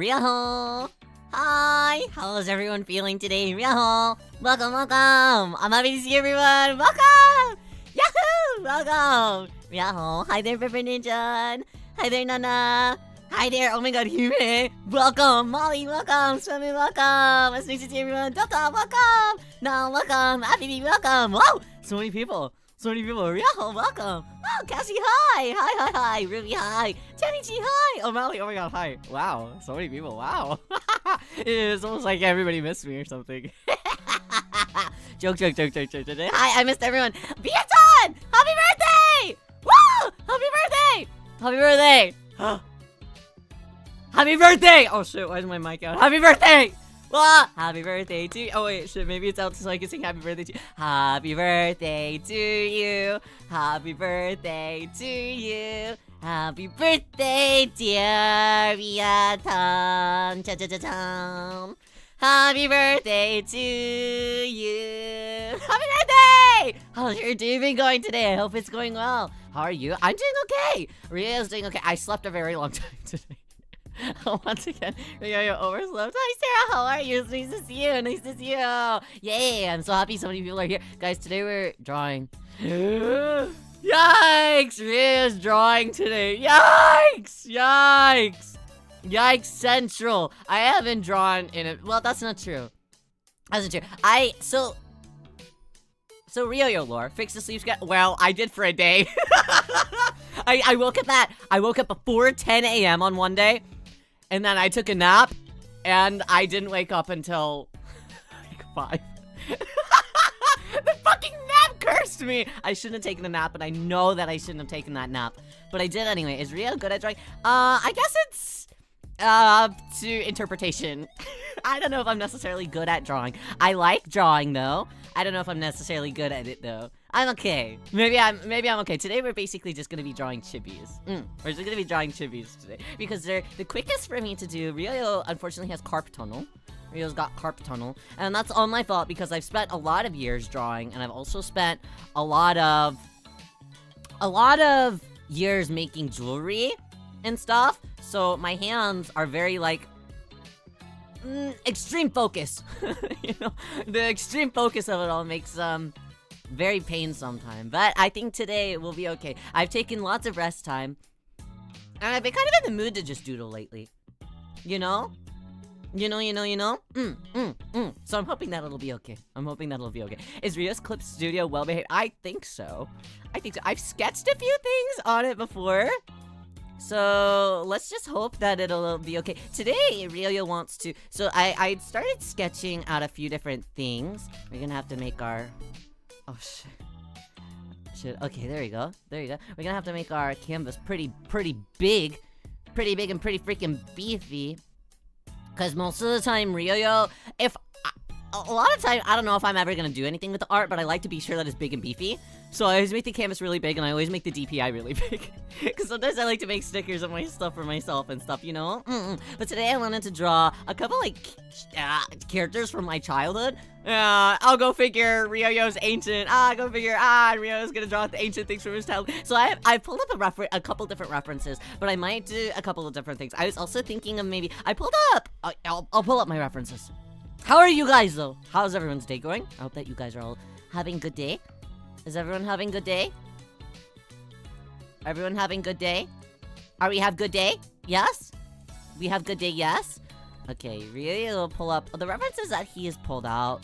Riyo! Hi! How's everyone feeling today? Riyo! Welcome, welcome! I'm happy to see everyone! Welcome! Yahoo! Welcome! Riyo! Hi there, Pepper Ninja! Hi there, Nana! Hi there! Oh my god, Hime! Welcome! Molly, welcome! Swimmy, welcome! It's nice to see everyone! Dota, welcome! Now, welcome! Happy, welcome! Wow! So many people! So many people! Riyo, welcome! Wow, Cassie, hi! Hi! Ruby, hi! Tanichi, hi! Oh, Molly, oh my god, hi! Wow, so many people, wow! It's almost like everybody missed me or something. Joke. Hi, I missed everyone! Biaton! Happy birthday! Woo! Happy birthday! Happy birthday! Happy birthday! Oh shit, why is my mic out? Happy birthday! Happy birthday to you. Oh wait, shit, maybe it's out so I can sing happy birthday to you. Happy birthday to you. Happy birthday to you. Happy birthday, dear Riyatan. Cha-cha-cha-cham. Happy birthday to you. Happy birthday! How's your day been going today? I hope it's going well. How are you? I'm doing okay. Rio's doing okay. I slept a very long time today. Once again, Rio overslept. Hi, Sarah. How are you? It's nice to see you. Nice to see you. Yay! I'm so happy so many people are here. Guys, today we're drawing. Yikes! Rio's drawing today. Yikes! Yikes! Yikes Central. I haven't drawn in a— well, that's not true. That's not true. So Rio lore, fix the sleep schedule. Well, I did for a day. I woke up before 10 a.m. on one day, and then I took a nap, and I didn't wake up until like 5. The fucking nap cursed me! I shouldn't have taken a nap, and I know that I shouldn't have taken that nap. But I did anyway. Is Rio good at drawing? I guess it's to interpretation. I don't know if I'm necessarily good at drawing. I like drawing though. I don't know if I'm necessarily good at it though. I'm okay. Maybe I'm okay. Today we're basically just gonna be drawing chibis. We're just gonna be drawing chibis today because they're the quickest for me to do. Rio unfortunately has carpal tunnel. Rio's got carpal tunnel, and that's all my fault because I've spent a lot of years drawing, and I've also spent a lot of years making jewelry and stuff. So my hands are very like extreme focus. You know, the extreme focus of it all makes very pain sometimes. But I think today will be okay. I've taken lots of rest time, and I've been kind of in the mood to just doodle lately. You know. So I'm hoping that it'll be okay. Is Rio's Clip Studio well behaved? I think so. I've sketched a few things on it before. So let's just hope that it'll be okay. Today, Rio wants to. So I started sketching out a few different things. We're gonna have to make our. Oh shit. Okay, there you go. We're gonna have to make our canvas pretty big and pretty freaking beefy. Cause most of the time, Rio, a lot of time, I don't know if I'm ever gonna do anything with the art, but I like to be sure that it's big and beefy. So I always make the canvas really big, and I always make the DPI really big. Because sometimes I like to make stickers of my stuff for myself and stuff, you know? But today I wanted to draw a couple, like, characters from my childhood. I'll go figure Ryo's ancient. Go figure, Ryo's gonna draw the ancient things from his childhood. So I pulled up a couple different references, but I might do a couple of different things. I was also thinking of maybe, I'll pull up my references. How are you guys, though? How's everyone's day going? I hope that you guys are all having a good day. Is everyone having a good day? Everyone having a good day? Are we have good day? Yes? We have good day, yes? Okay, really will pull up the references that he has pulled out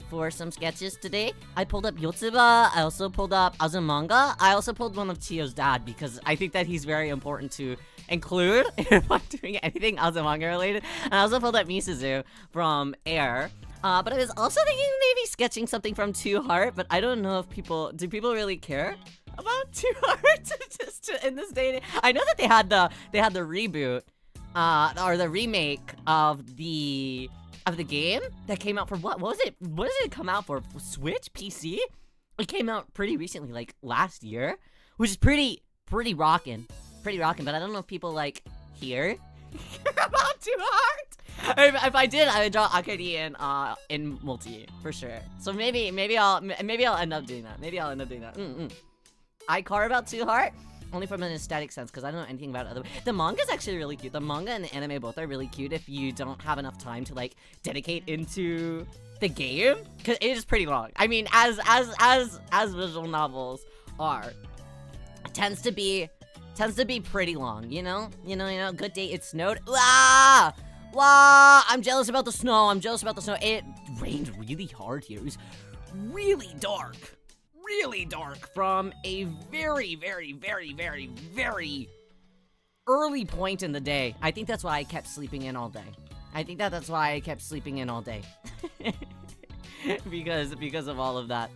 for some sketches today. I pulled up Yotsuba. I also pulled up Azumanga. I also pulled one of Chiyo's dad because I think that he's very important to include if I'm doing anything Azumanga related. And I also pulled up Misuzu from Air. But I was also thinking maybe sketching something from Two Heart, but I don't know if people really care about Two Heart just in this day and age. I know that they had the reboot, or the remake of the game that came out for what was it? What did it come out for? Switch? PC? It came out pretty recently, like last year, which is pretty rockin'. But I don't know if people like hear about Two Heart. If I did, I would draw Akari in multi for sure. So maybe I'll end up doing that. I carve out Two Heart only from an aesthetic sense because I don't know anything about it. The manga is actually really cute. The manga and the anime both are really cute if you don't have enough time to like dedicate into the game because it is pretty long. I mean, as visual novels are, it tends to be pretty long. You know. Good day. It snowed. I'm jealous about the snow. It rained really hard here. It was really dark from a very, very, very, very, very early point in the day. I think that's why I kept sleeping in all day. because of all of that.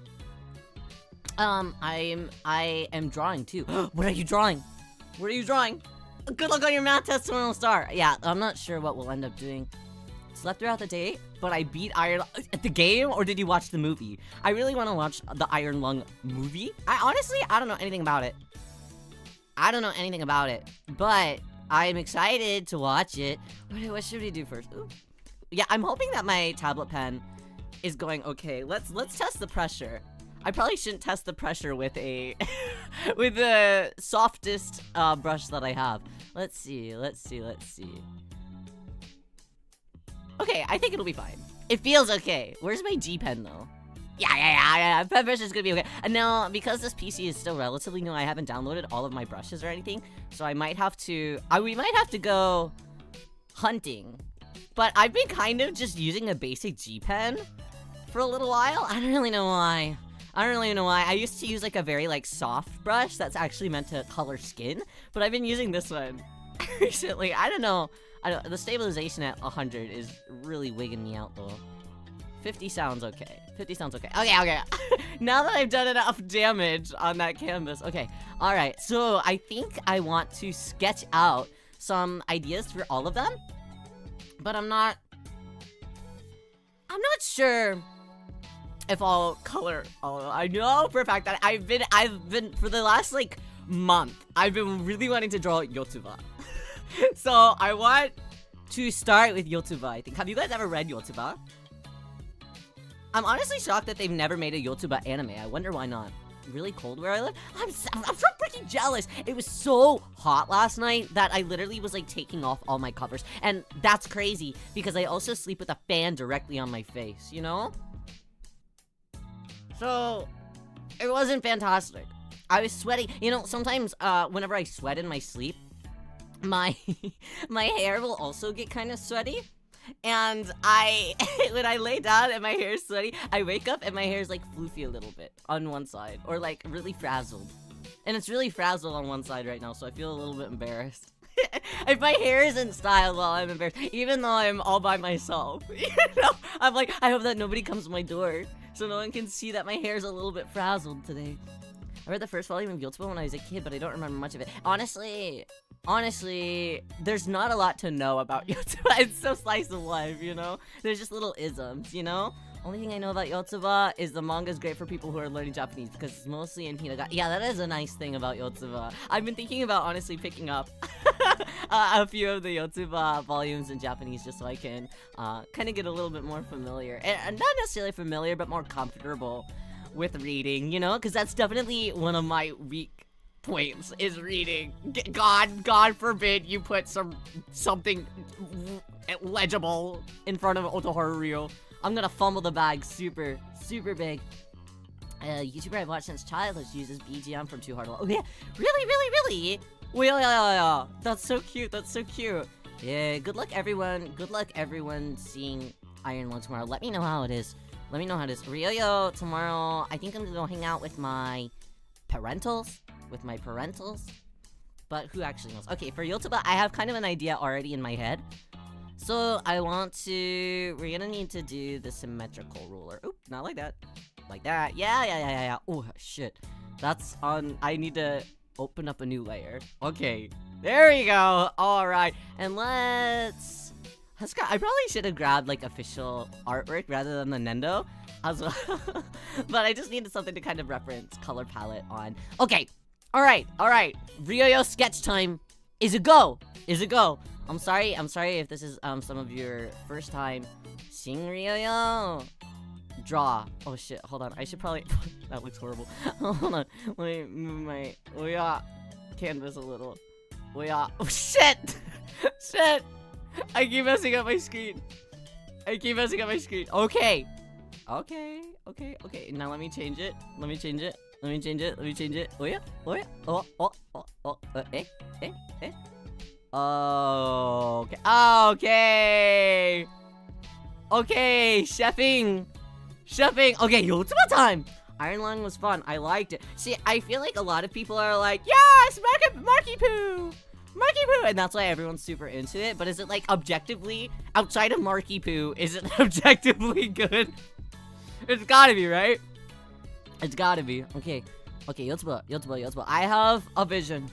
I am drawing too. What are you drawing? Good luck on your math test tomorrow, Star. Yeah, I'm not sure what we'll end up doing. Slept throughout the day, but I beat Iron at the game, or did you watch the movie? I really want to watch the Iron Lung movie. I don't know anything about it. I don't know anything about it, but I'm excited to watch it. What should we do first? Ooh. Yeah, I'm hoping that my tablet pen is going okay. Let's test the pressure. I probably shouldn't test the pressure with a with the softest brush that I have. Let's see. Okay, I think it'll be fine. It feels okay. Where's my G pen though? Yeah. Pen brush is gonna be okay. And now, because this PC is still relatively new, I haven't downloaded all of my brushes or anything, so I might have to. We might have to go hunting. But I've been kind of just using a basic G pen for a little while. I don't really know why. I used to use like a very like soft brush that's actually meant to color skin, but I've been using this one recently. I don't know. The stabilization at 100 is really wigging me out though. 50 sounds okay. Okay. Now that I've done enough damage on that canvas. Okay. All right. So I think I want to sketch out some ideas for all of them, but I'm not sure if I'll color all of them. I know for a fact that I've been for the last like month, I've been really wanting to draw Yotsuba. So I want to start with Yotsuba, I think. Have you guys ever read Yotsuba? I'm honestly shocked that they've never made a Yotsuba anime. I wonder why not. Really cold where I live? I'm so freaking jealous. It was so hot last night that I literally was like taking off all my covers. And that's crazy because I also sleep with a fan directly on my face, you know? So, it wasn't fantastic. I was sweating. You know, sometimes whenever I sweat in my sleep, my hair will also get kind of sweaty. And when I lay down and my hair is sweaty, I wake up and my hair is like floofy a little bit on one side, or like really frazzled. And it's really frazzled on one side right now, so I feel a little bit embarrassed. If my hair isn't styled, well, I'm embarrassed, even though I'm all by myself. You know, I'm like, I hope that nobody comes to my door, so no one can see that my hair is a little bit frazzled today. I read the first volume of Yotsuba when I was a kid, but I don't remember much of it. Honestly, there's not a lot to know about Yotsuba. It's so slice of life, you know? There's just little isms, you know? Only thing I know about Yotsuba is the manga is great for people who are learning Japanese because it's mostly in hiragana. Yeah, that is a nice thing about Yotsuba. I've been thinking about honestly picking up a few of the Yotsuba volumes in Japanese just so I can kind of get a little bit more familiar. And not necessarily familiar, but more comfortable with reading, you know? Because that's definitely one of my weak points is reading. God forbid you put something legible in front of Otoharu Riyo. I'm gonna fumble the bag super big. YouTuber I've watched since childhood uses BGM from Too Hard to Love. Oh yeah, really? Well, yeah. That's so cute. Yeah, good luck everyone seeing Iron Lung tomorrow. Let me know how it is. Ryo, tomorrow, I think I'm gonna go hang out with my parentals. But who actually knows? Okay, for Yotsuba, I have kind of an idea already in my head. So, we're gonna need to do the symmetrical ruler. Oop, not like that. Like that. Yeah. Oh, shit. That's on, I need to open up a new layer. Okay, there we go. Alright, and I probably should have grabbed like official artwork rather than the Nendo as well. But I just needed something to kind of reference color palette on. Okay. Alright. Ryo sketch time is a go. I'm sorry if this is some of your first time seeing Ryo. Draw. Oh shit, hold on. I should probably that looks horrible. Hold on. Let me move my canvas a little. Oh shit! Shit! I keep messing up my screen. Okay. Now let me change it. Oh yeah. Okay. Chefing. Okay, Yotsuba time. Iron Lung was fun. I liked it. See, I feel like a lot of people are like, yes, Marky Poo, and that's why everyone's super into it. But is it like objectively, outside of Marky Poo, is it objectively good? It's gotta be, right? It's gotta be. Okay, Yotsuba. I have a vision.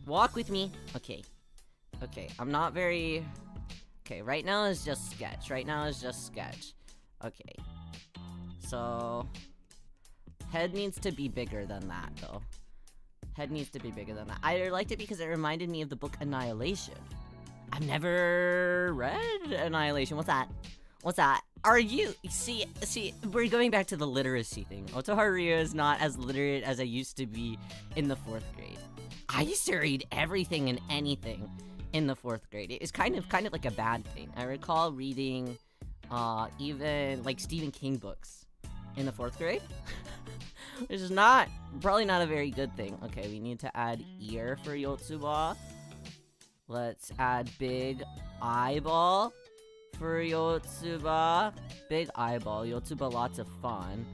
Walk with me. Okay. I'm not very. Okay, right now is just sketch. Okay. So head needs to be bigger than that though. Head needs to be bigger than that. I liked it because it reminded me of the book Annihilation. I've never read Annihilation. What's that? What's that? Are you... See, we're going back to the literacy thing. Otoharu Riyo is not as literate as I used to be in the 4th grade. I used to read everything and anything in the 4th grade. It was kind of like a bad thing. I recall reading even like Stephen King books in the 4th grade. Which is probably not a very good thing. Okay, we need to add ear for Yotsuba. Let's add big eyeball for Yotsuba. Big eyeball. Yotsuba, lots of fun.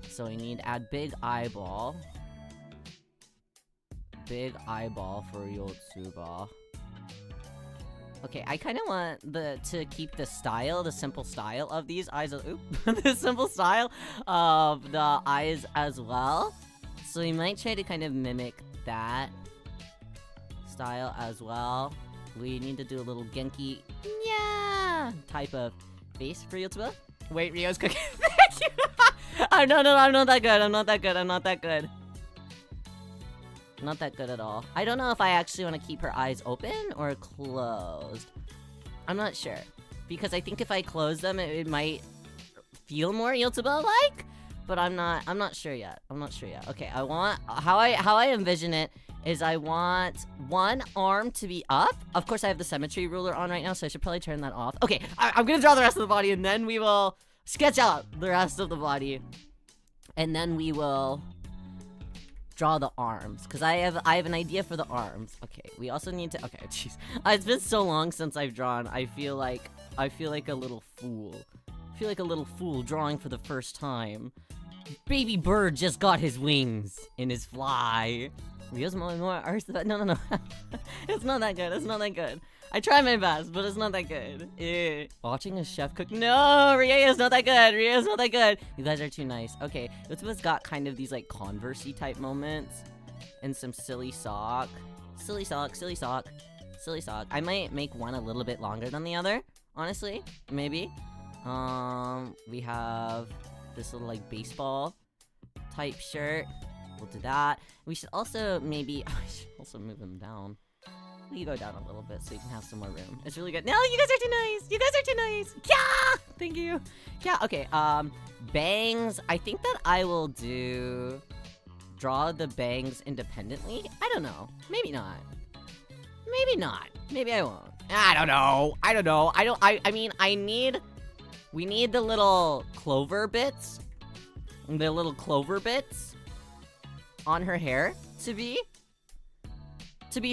So we need to add big eyeball. Big eyeball for Yotsuba. Okay, I kind of want to keep the simple style of these eyes. The simple style of the eyes as well. So we might try to kind of mimic that style as well. We need to do a little Genki type of face for Yotsuba. Wait, Rio's cooking. Thank you. I'm not that good. I'm not that good. Not that good at all. I don't know if I actually want to keep her eyes open or closed. I'm not sure. Because I think if I close them, it might feel more Yotsuba-like. But I'm not sure yet. Okay, I want... How I envision it is I want one arm to be up. Of course, I have the symmetry ruler on right now, so I should probably turn that off. Okay, I'm gonna draw the rest of the body, and then we will sketch out the rest of the body. And then we will... draw the arms, because I have an idea for the arms. Okay, we also need to... Okay, jeez. It's been so long since I've drawn. I feel like a little fool. I feel like a little fool drawing for the first time. Baby bird just got his wings in his fly. Rio's more arse. No. It's not that good. I try my best, but it's not that good. Watching a chef cook. No, Rio's not that good. You guys are too nice. Okay, Yotsuba's got kind of these like Converse-y type moments. And some silly sock. Silly sock. I might make one a little bit longer than the other. Honestly, maybe. We have this little like baseball type shirt. We'll do that. We should also maybe... I should also move him down. You go down a little bit so you can have some more room. It's really good. No, you guys are too nice. Yeah! Thank you. Yeah, okay. Bangs. I think that I will draw the bangs independently. I don't know. Maybe not. Maybe I won't. I don't know. We need the little clover bits. The little clover bits on her hair to be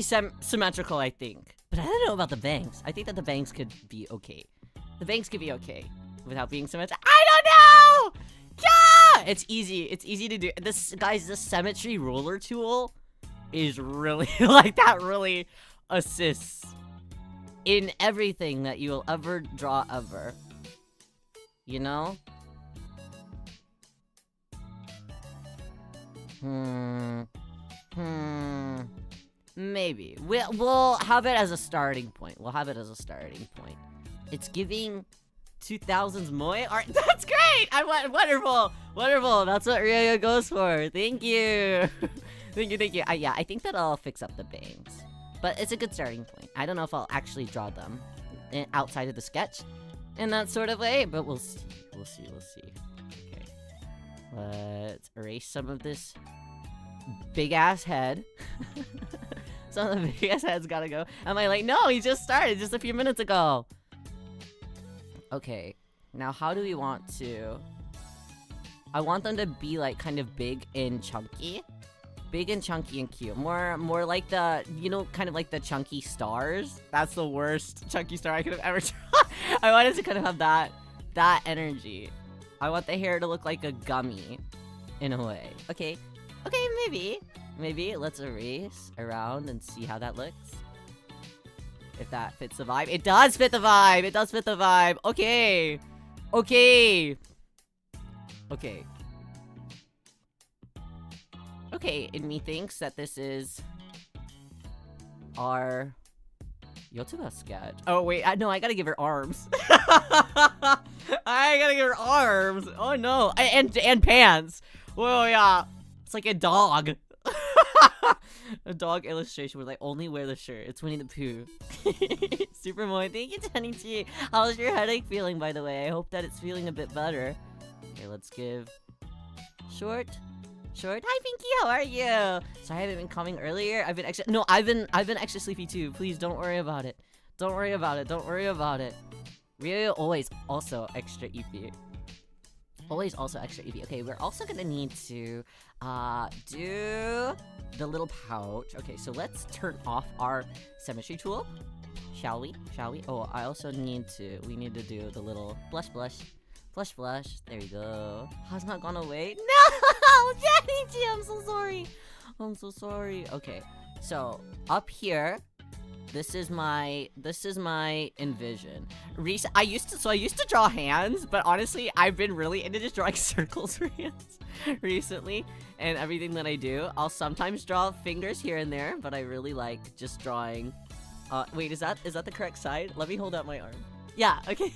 symmetrical, I think. But I don't know about the bangs. I think that the bangs could be okay. Without being symmetrical. I don't know! Yeah! It's easy to do. This symmetry ruler tool is really, like, that really assists in everything that you will ever draw ever. You know? Maybe. We'll have it as a starting point. It's giving 2000s moe art. That's great! Wonderful! That's what Ryo goes for. Thank you. Thank you. Yeah, I think that I'll fix up the bangs. But it's a good starting point. I don't know if I'll actually draw them outside of the sketch in that sort of way, but we'll see. Okay. Let's erase some of this big-ass head. Some of the big-ass head's gotta go. Am I like, no, he just started just a few minutes ago. Okay. Now, how do we want to... I want them to be, like, kind of big and chunky. Big and chunky and cute. More like the, you know, kind of like the chunky stars. That's the worst chunky star I could have ever drawn. I wanted to kind of have that energy. I want the hair to look like a gummy, in a way. Okay, maybe. Let's erase around and see how that looks. If that fits the vibe. It does fit the vibe. Okay, and methinks that this is our Yotsuba sketch. Oh wait, no, I gotta give her arms. Oh no, and pants. Whoa, yeah, it's like a dog. A dog illustration where they only wear the shirt. It's Winnie the Pooh. Super Moy, thank you, Tenny T. How's your headache feeling, by the way? I hope that it's feeling a bit better. Okay, let's give Short. Hi, Pinky. How are you? Sorry, I haven't been coming earlier. I've been extra sleepy too. Please don't worry about it. Don't worry about it. Riyo always also extra eepy. Always also extra eepy. Okay, we're also gonna need to do the little pouch. Okay, so let's turn off our symmetry tool. Shall we? Oh, we need to do the little blush. There you go. Has not gone away. No! Jenny, I'm so sorry. Okay, so up here, this is my envision. I used to draw hands, but honestly, I've been really into just drawing circles for hands recently, and everything that I do. I'll sometimes draw fingers here and there, but I really like just drawing. Wait, is that the correct side? Let me hold out my arm. Yeah, okay.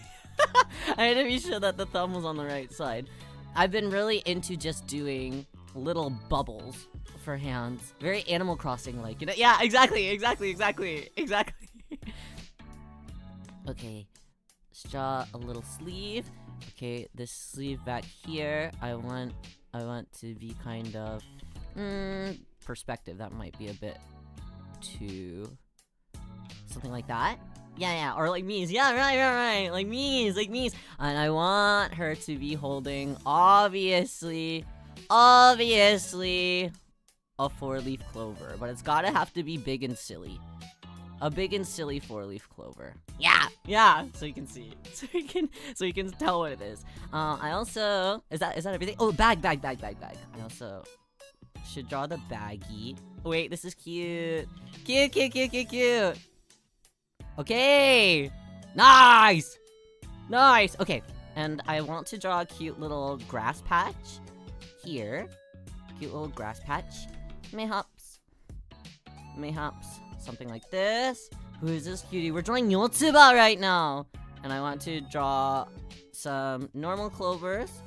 I had to be sure that the thumb was on the right side. I've been really into just doing little bubbles for hands. Very Animal Crossing like, you know? Yeah, exactly. Okay, let's draw a little sleeve. Okay, this sleeve back here, I want to be kind of perspective. That might be a bit too something like that. Yeah, or like Mies. Yeah, right. Like Mies. And I want her to be holding, obviously, a 4-leaf clover. But it's gotta have to be big and silly. A big and silly 4-leaf clover. Yeah, so you can see. So you can tell what it is. I also, is that everything? Oh, bag. I also should draw the baggie. Wait, this is cute. Cute. Okay! Nice! Okay, and I want to draw a cute little grass patch here. Cute little grass patch. Mayhaps. Something like this. Who is this cutie? We're drawing Yotsuba right now! And I want to draw some normal clovers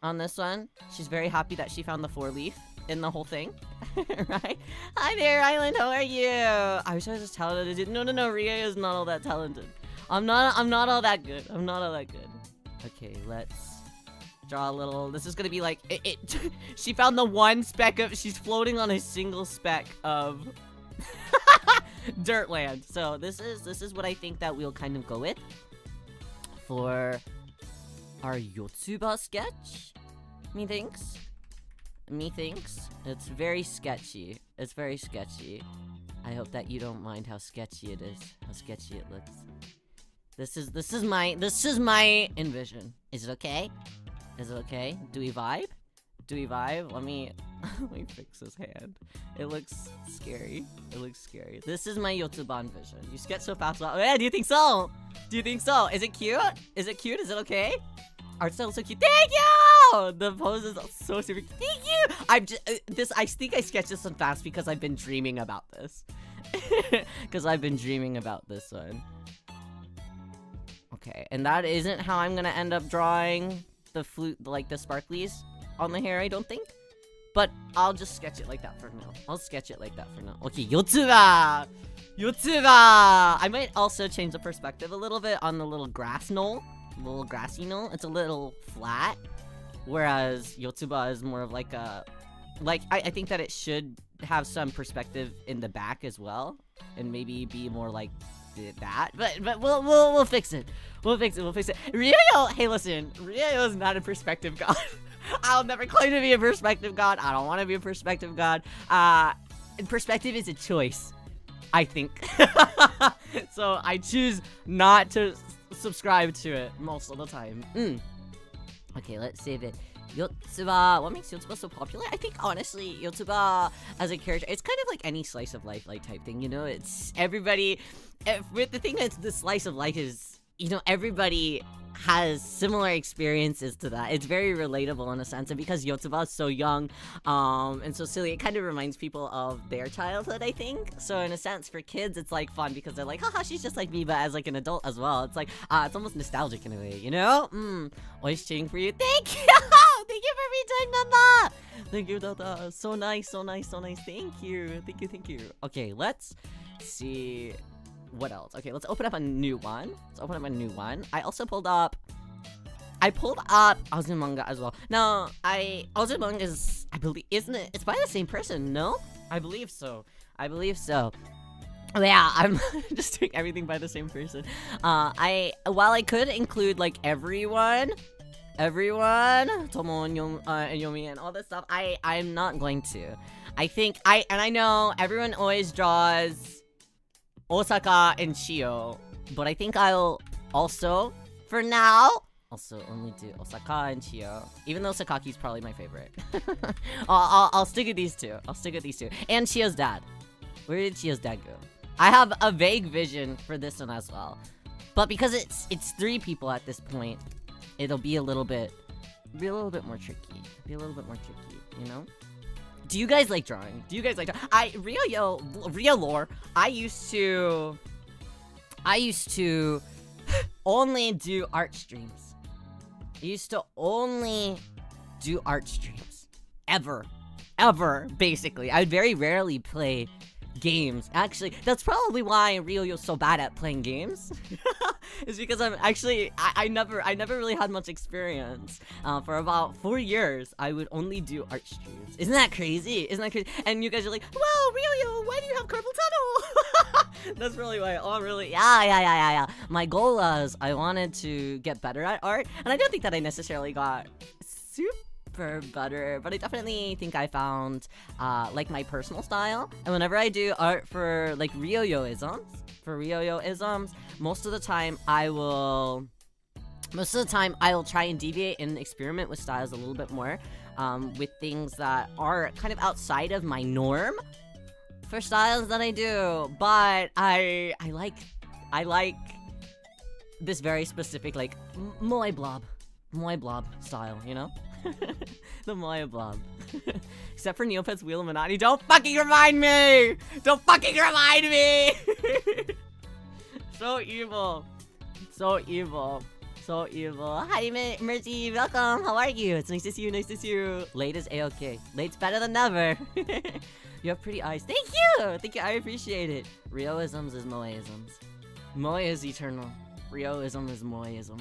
on this one. She's very happy that she found the 4-leaf in the whole thing. Right? Hi there, Island. How are you? I wish I was as talented as you. No. Riyo is not all that talented. I'm not all that good. Okay, let's draw a little. This is gonna be like it. She found the one speck of. She's floating on a single speck of dirt land. So this is what I think that we'll kind of go with for our Yotsuba sketch. Methinks. It's very sketchy. I hope that you don't mind how sketchy it is. How sketchy it looks. This is my envision. Is it okay? Do we vibe? Let me fix his hand. It looks scary. This is my Yotsuban vision. You sketch so fast. Yeah, do you think so? Is it cute? Is it okay? Art style is so cute. Thank you! The pose is so super cute. Thank you! I think I sketched this one fast because I've been dreaming about this. Because I've been dreaming about this one. Okay, and that isn't how I'm gonna end up drawing the flute, like the sparklies on the hair, I don't think. But I'll just sketch it like that for now. Okay, Yotsuba! I might also change the perspective a little bit on the little grass knoll. Little grassy knoll. It's a little flat, whereas Yotsuba is more of like a I think that it should have some perspective in the back as well, and maybe be more like that. But we'll fix it. We'll fix it. Riyo, hey, listen, Riyo is not a perspective god. I'll never claim to be a perspective god. I don't want to be a perspective god. Perspective is a choice, I think. So I choose not to subscribe to it most of the time. Okay, let's save it. Yotsuba. What makes Yotsuba so popular? I think honestly, Yotsuba as a character, it's kind of like any slice of life like type thing, you know? It's everybody. With the thing that's the slice of life is, you know, everybody has similar experiences to that. It's very relatable in a sense, and because Yotsuba is so young and so silly, it kind of reminds people of their childhood, I think. So in a sense, for kids, it's like fun because they're like, haha, she's just like me, but as like an adult as well, it's like it's almost nostalgic in a way, you know? Always cheering for you. Thank you! Thank you for joined, Mama! Thank you, Dada. So nice, so nice, so nice. Thank you. Thank you, thank you. Okay, let's see what else. Okay, let's open up a new one. I also pulled up Azumanga as well. Now, Azumanga is, I believe, isn't it? It's by the same person, no? I believe so. Oh, yeah, I'm just doing everything by the same person. While I could include, like, everyone, Tomo and Yomi and all this stuff, I'm not going to. I know everyone always draws Osaka and Shio, but I think I'll also, for now, only do Osaka and Shio, even though Sakaki's probably my favorite. I'll stick with these two. And Shio's dad. Where did Shio's dad go? I have a vague vision for this one as well, but because it's 3 people at this point, it'll be a little bit more tricky. You know? Do you guys like drawing? Rio lore, I used to only do art streams. Ever, basically. I very rarely play games. Actually, that's probably why Ryo's so bad at playing games. Is because I never really had much experience. For about 4 years, I would only do art streams. Isn't that crazy? And you guys are like, "Wow, Ryo, why do you have carpal tunnel?" That's really why. Oh, really? Yeah. My goal was I wanted to get better at art, and I don't think that I necessarily got super better, but I definitely think I found like my personal style. And whenever I do art for like Ryo-isms, most of the time I'll try and deviate and experiment with styles a little bit more, with things that are kind of outside of my norm for styles that I do. But I like this very specific, like, moe blob style, you know? The moe blob. Except for Neopet's Wheel of Illuminati. Don't fucking remind me! So evil. Hi, Mercy, welcome. How are you? It's nice to see you. Late is A-okay. Late's better than never. You have pretty eyes. Thank you. I appreciate it. Ryo-isms is moe-isms. Moe is eternal. Ryo-ism is moe-ism.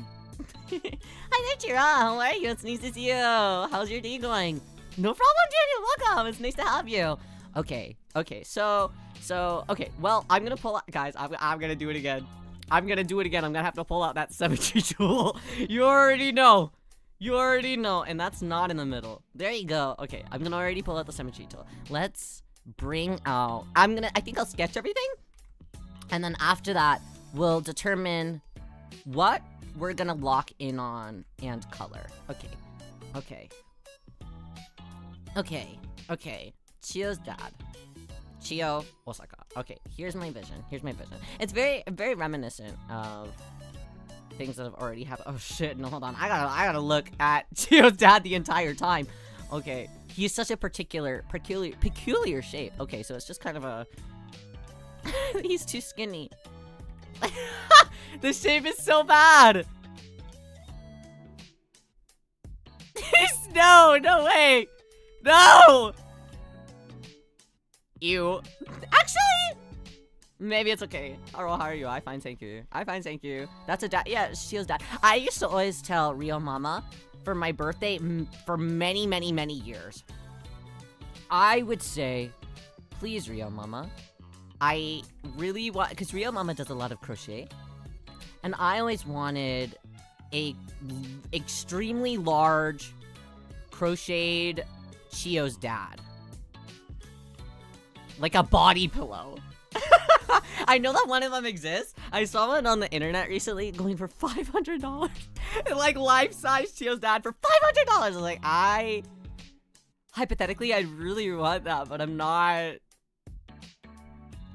Hi there, Chira. How are you? It's nice to see you. How's your day going? No problem, Jenny. Welcome. It's nice to have you. Okay. So, well, I'm gonna pull out, guys, I'm gonna do it again. I'm gonna have to pull out that symmetry tool. You already know. And that's not in the middle. There you go. Okay, I'm gonna already pull out the symmetry tool. Let's bring out, I think I'll sketch everything. And then after that, we'll determine what we're gonna lock in on and color. Okay. Chio's dad. Chio, Osaka. Okay, here's my vision. It's very reminiscent of things that have already happened. Oh shit, no, hold on. I gotta look at Chio's dad the entire time. Okay, he's such a peculiar shape. Okay, so it's just kind of a... He's too skinny. The shape is so bad. No way. No. Ew. Actually, maybe it's okay. Otoharu Riyo, I fine, thank you. That's a dad. Yeah, Shio's dad. I used to always tell Riyo Mama for my birthday for many years. I would say, please, Riyo Mama, I really want, because Riyo Mama does a lot of crochet, and I always wanted a extremely large crocheted Shio's dad. Like a body pillow. I know that one of them exists. I saw one on the internet recently going for $500. Like life-size Shio's dad for $500. I was like, hypothetically, I really want that, but I'm not...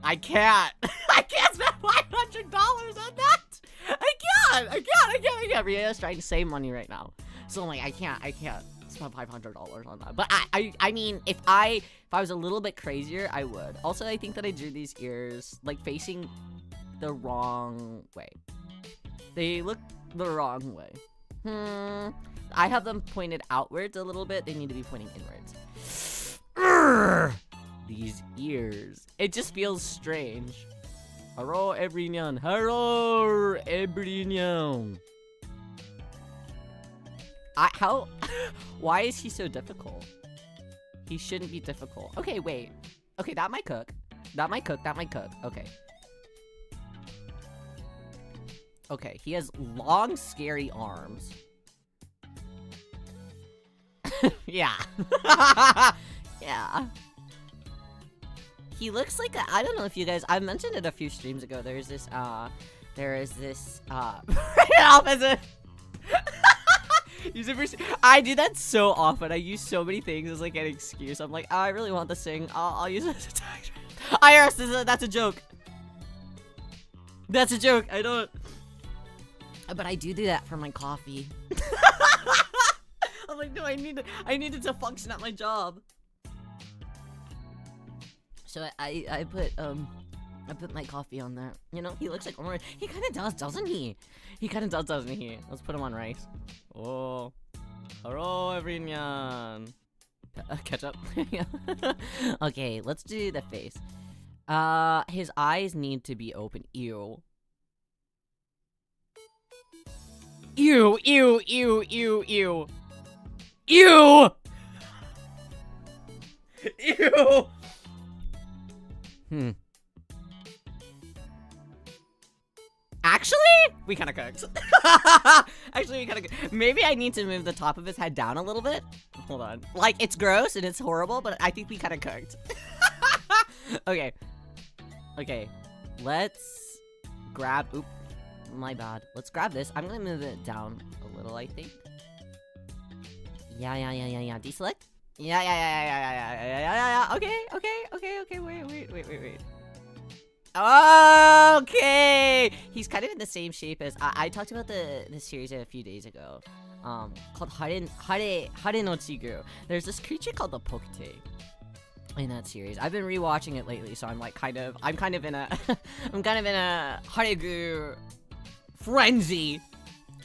I can't. I can't spend $500 on that. I can't. Rio's trying to save money right now. So I'm like, I can't spend $500 on that. But I mean, if I was a little bit crazier, I would. Also, I think that I drew these ears like facing the wrong way. They look the wrong way. I have them pointed outwards a little bit. They need to be pointing inwards. Urgh! These ears. It just feels strange. Hello, everyone. Hello, everyone. How? Why is he so difficult? He shouldn't be difficult. Okay, wait. Okay, that might cook. That might cook. That might cook. Okay. Okay, he has long, scary arms. Yeah. Yeah. He looks like I don't know if you guys, I mentioned it a few streams ago. There is this right opposite. I do that so often. I use so many things as like an excuse. I'm like, oh, I really want this thing. I'll use it as a tag. IRS, that's a joke. That's a joke. I don't. But I do that for my coffee. I'm like, no, I need it to function at my job. So I put my coffee on there. You know, he looks like orange. He kind of does, doesn't he? He kind of does, doesn't he? Let's put him on rice. Oh, hello, everyone. Ketchup. Okay, let's do the face. His eyes need to be open. Ew. Ew, ew, ew, ew, ew. Ew! Ew! Actually, we kind of cooked. Actually, we kind of cooked. Maybe I need to move the top of his head down a little bit. Hold on. Like, it's gross and it's horrible, but I think we kind of cooked. Okay. Okay. Let's grab... Oop. My bad. Let's grab this. I'm gonna move it down a little, I think. Yeah. Deselect? Yeah. Okay. Wait. Okay! He's kind of in the same shape as... I talked about this series a few days ago. Called Hare no Chigu. There's this creature called the Pokete in that series. I've been rewatching it lately, so I'm kind of in a Haregu frenzy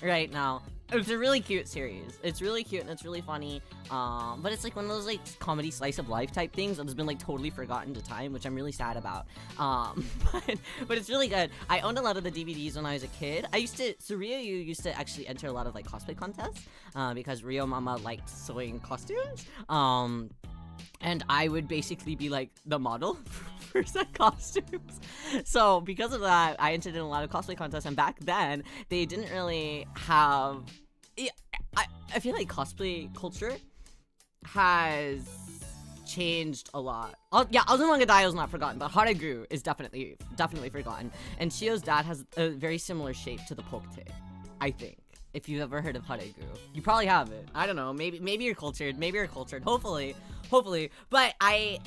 right now. It's a really cute series. It's really cute and it's really funny. But it's like one of those like comedy slice of life type things that has been like totally forgotten to time, which I'm really sad about. But it's really good. I owned a lot of the DVDs when I was a kid. Riyo used to actually enter a lot of like cosplay contests because Riyo Mama liked sewing costumes. And I would basically be like the model for said costumes. So because of that, I entered in a lot of cosplay contests. And back then, they didn't really have... I feel like cosplay culture has changed a lot. Yeah, Azumanga Daioh is not forgotten, but Haregu is definitely forgotten. And Shio's dad has a very similar shape to the Pokete, I think. If you've ever heard of Haregu, you probably have it. I don't know. Maybe you're cultured. Hopefully. But I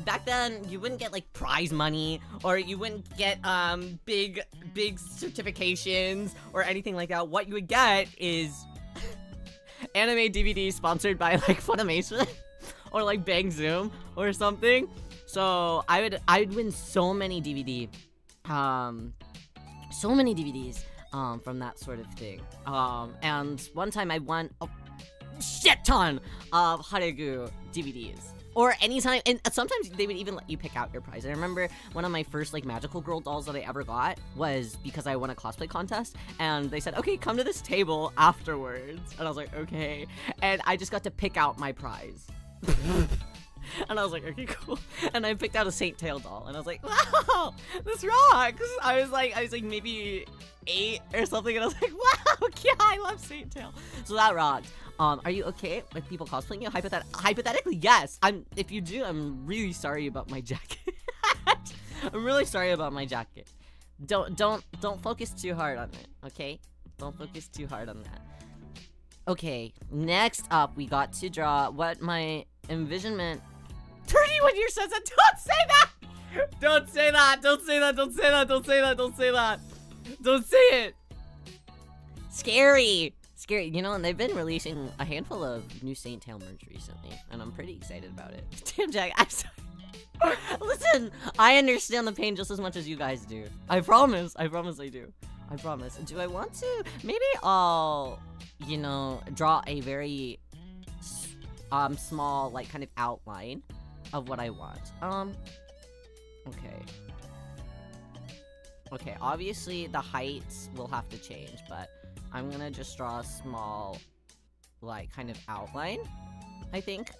back then you wouldn't get like prize money or you wouldn't get big certifications or anything like that. What you would get is anime DVD sponsored by like Funimation or like Bang Zoom or something. So I'd win so many DVDs from that sort of thing. And one time I won a shit ton of Haregu DVDs. Or anytime, and sometimes they would even let you pick out your prize. I remember one of my first like magical girl dolls that I ever got was because I won a cosplay contest, and they said, okay, come to this table afterwards. And I was like, okay. And I just got to pick out my prize. And I was like, okay, cool. And I picked out a Saint Tail doll, and I was like, wow, this rocks. I was like maybe 8 or something, and I was like, wow, yeah, I love Saint Tail. So that rocked. Are you okay with people cosplaying you? Hypothetically, yes. If you do, I'm really sorry about my jacket. I'm really sorry about my jacket. Don't focus too hard on it, okay? Don't focus too hard on that. Okay, next up, we got to draw what my envisionment... 31 years says that. Don't say that! Don't say that! Don't say that! Don't say that! Don't say that! Don't say that! Don't say it! Scary! Scary. You know, and they've been releasing a handful of new Saint Tail merch recently, and I'm pretty excited about it. Damn, Jack, I'm sorry. Listen, I understand the pain just as much as you guys do. I promise. I promise I do. I promise. Do I want to? Maybe I'll you know, draw a very small, like, kind of outline of what I want. Okay. Okay, obviously the heights will have to change, but I'm gonna just draw a small, like, kind of outline, I think.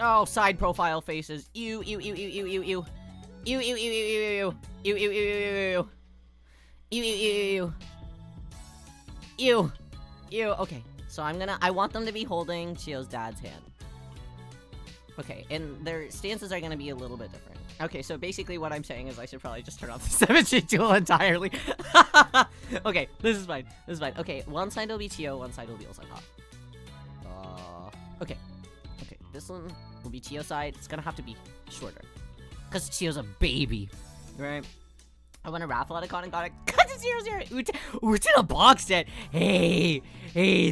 Oh, side profile faces. Ew, ew, ew, ew, ew, ew, ew. Ew, ew, ew, ew, ew, ew, ew, ew, ew, ew, ew, ew, ew, ew, ew, okay. So I want them to be holding Chio's dad's hand. Okay, and their stances are gonna be a little bit different. Okay, so basically what I'm saying is I should probably just turn off the symmetry tool entirely. Okay, this is fine. This is fine. Okay, one side will be Chio, one side will be Osaka. Okay. Okay, this one will be Chio's side. It's gonna have to be shorter. Because Chio's a baby, right? I won a raffle at a con and got it. Cut to 0-0. Utina boxed it. Hey,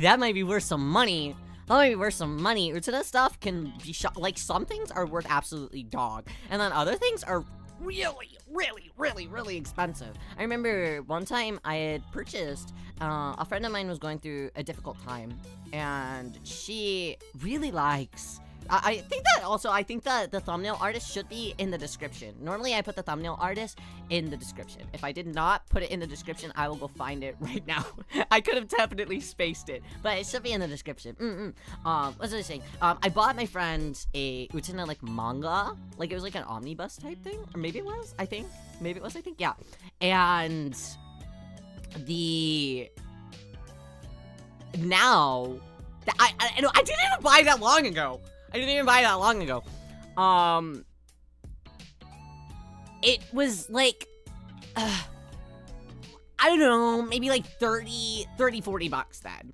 that might be worth some money. That might be worth some money. Utina stuff can be shot. Like, some things are worth absolutely dog. And then other things are really expensive. I remember one time I had purchased, a friend of mine was going through a difficult time. And she really likes... I think that the thumbnail artist should be in the description. Normally, I put the thumbnail artist in the description. If I did not put it in the description, I will go find it right now. I could have definitely spaced it, but it should be in the description. What was I saying? I bought my friend a Utena, like, manga. Like, it was like an omnibus type thing. Or maybe it was, I think. Maybe it was, I think. Yeah. And now... I didn't even buy that long ago. It was like, I don't know, maybe like 30, 40 bucks then.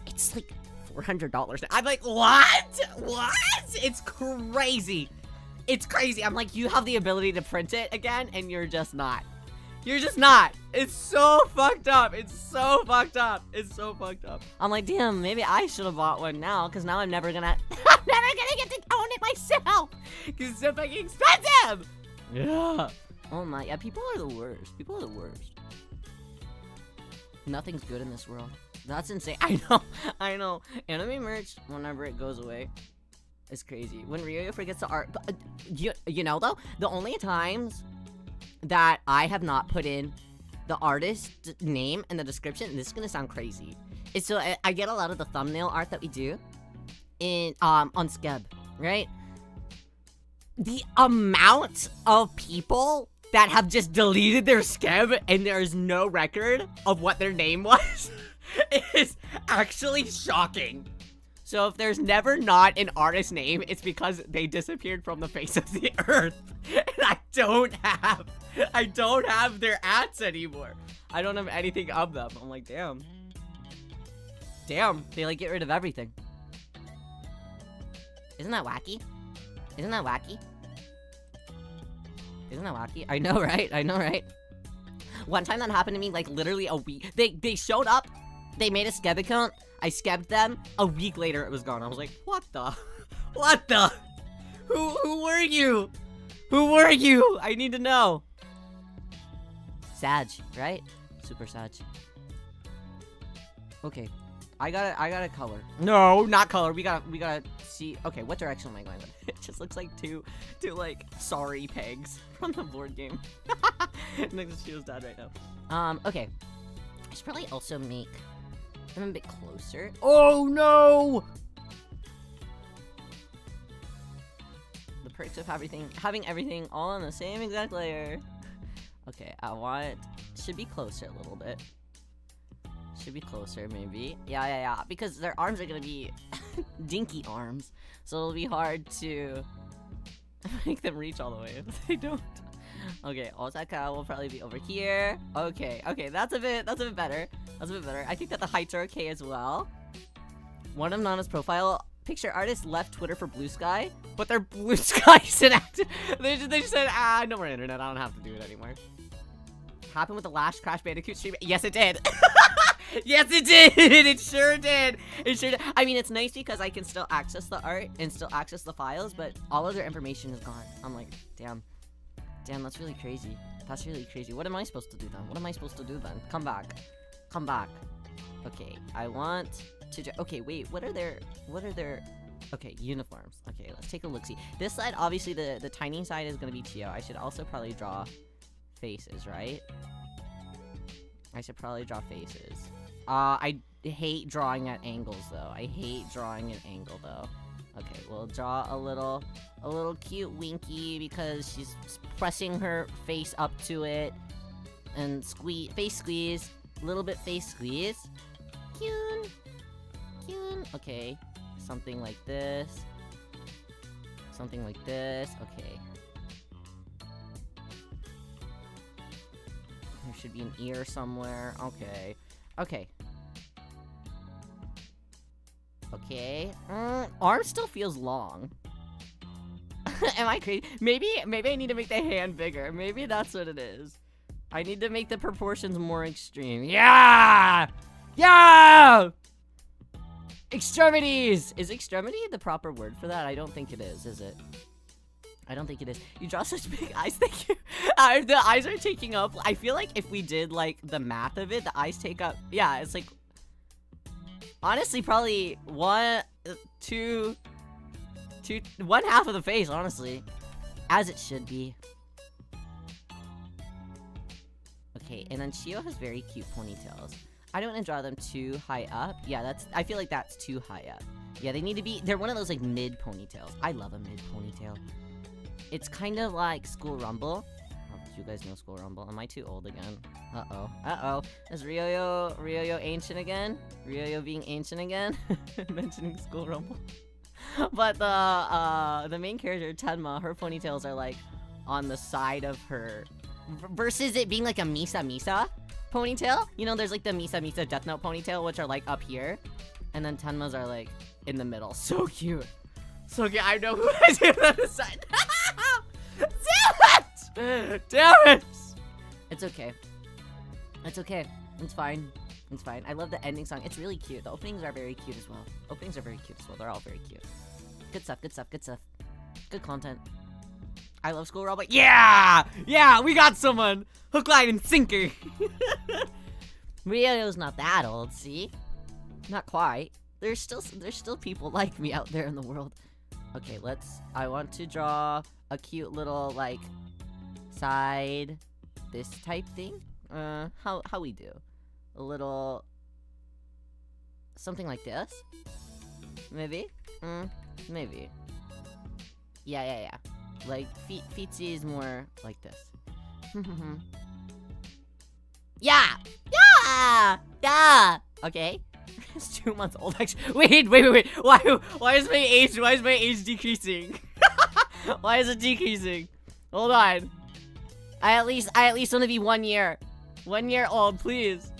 It's like $400 now. I'm like, what? It's crazy. I'm like, you have the ability to print it again, and you're just not. It's so fucked up. I'm like, damn, maybe I should have bought one now, because now I'm never gonna get to own it myself, because it's so fucking expensive. Yeah. Oh my, yeah, people are the worst. Nothing's good in this world. That's insane. I know. Anime merch, whenever it goes away, is crazy. When Riyo forgets the art, but, you know, though, the only times that I have not put in the artist name in the description, and this is gonna sound crazy, is so I get a lot of the thumbnail art that we do in on Skeb, right? The amount of people that have just deleted their Skeb and there's no record of what their name was is actually shocking. So if there's never not an artist name, it's because they disappeared from the face of the earth. And I don't have their ads anymore. I don't have anything of them. I'm like, damn. They like get rid of everything. Isn't that wacky? I know, right? One time that happened to me, like, literally a week. They showed up, they made a Skeb account, I skebbed them, a week later it was gone. I was like, what the? Who were you? I need to know. Sag, right? Super Sag. Okay. I gotta color. No, not color. We gotta see. Okay, what direction am I going with? It just looks like two like sorry pegs from the board game. Next to Shio's dad right now. Okay. I should probably also make them a bit closer. Oh no! The perks of having everything all on the same exact layer. Okay, should be closer a little bit. Should be closer, maybe. Yeah. Because their arms are gonna be dinky arms, so it'll be hard to make them reach all the way if they don't. Okay, Osaka will probably be over here. Okay, that's a bit better. I think that the heights are okay as well. One of Nana's profile picture artists left Twitter for Blue Sky, but their Blue Sky's inactive. They just said, no more internet. I don't have to do it anymore. Happened with the last Crash Bandicoot stream? Yes, it did. Yes, it did. It sure did. I mean, it's nice because I can still access the art and still access the files, but all of their information is gone. I'm like, damn, that's really crazy. What am I supposed to do then? Come back. Okay, I want to okay, wait, what are their okay, uniforms. Okay, let's take a look-see. This side, obviously the tiny side is gonna be Chio. I should also probably draw faces, right? I should probably draw faces. I hate drawing at angles though. I hate drawing an angle though. Okay, we'll draw a little cute Winky because she's pressing her face up to it. And face squeeze. A little bit face squeeze. Cute. Okay. Something like this. Something like this. Okay. There should be an ear somewhere. Okay. Okay. Okay. Arm still feels long. Am I crazy? Maybe I need to make the hand bigger. Maybe that's what it is. I need to make the proportions more extreme. Yeah! Yeah! Extremities! Is extremity the proper word for that? I don't think it is it? I don't think it is. You draw such big eyes. Thank you. The eyes are taking up. I feel like if we did, like, the math of it, the eyes take up. Yeah, it's like. Honestly, probably one half of the face, honestly. As it should be. Okay, and then Chio has very cute ponytails. I don't want to draw them too high up. Yeah, I feel like that's too high up. Yeah, they're one of those, like, mid ponytails. I love a mid ponytail. It's kind of like School Rumble. Oh, do you guys know School Rumble? Am I too old again? Uh-oh. Is Ryo ancient again? Ryo being ancient again? Mentioning School Rumble. But the main character, Tenma, her ponytails are, like, on the side of her. Versus it being, like, a Misa ponytail. You know, there's, like, the Misa Death Note ponytail, which are, like, up here. And then Tenma's are, like, in the middle. So cute. So cute. I know who I do on the side. Damn it! Damn it! It's okay. It's okay. It's fine. It's fine. I love the ending song. It's really cute. The openings are very cute as well. They're all very cute. Good stuff. Good content. I love School Rumble. Yeah! Yeah, we got someone! Hook, line, and sinker! Ryo's not that old, see? Not quite. There's still people like me out there in the world. Okay, I want to draw a cute little, like, side, this type thing. How we do? A little, something like this? Maybe? Maybe. Yeah. Like, feetsy is more like this. Yeah! Okay. It's 2 months old, actually. Wait. Why is my age decreasing? Why is it decreasing? Hold on. I at least want to be 1 year. 1 year old, please.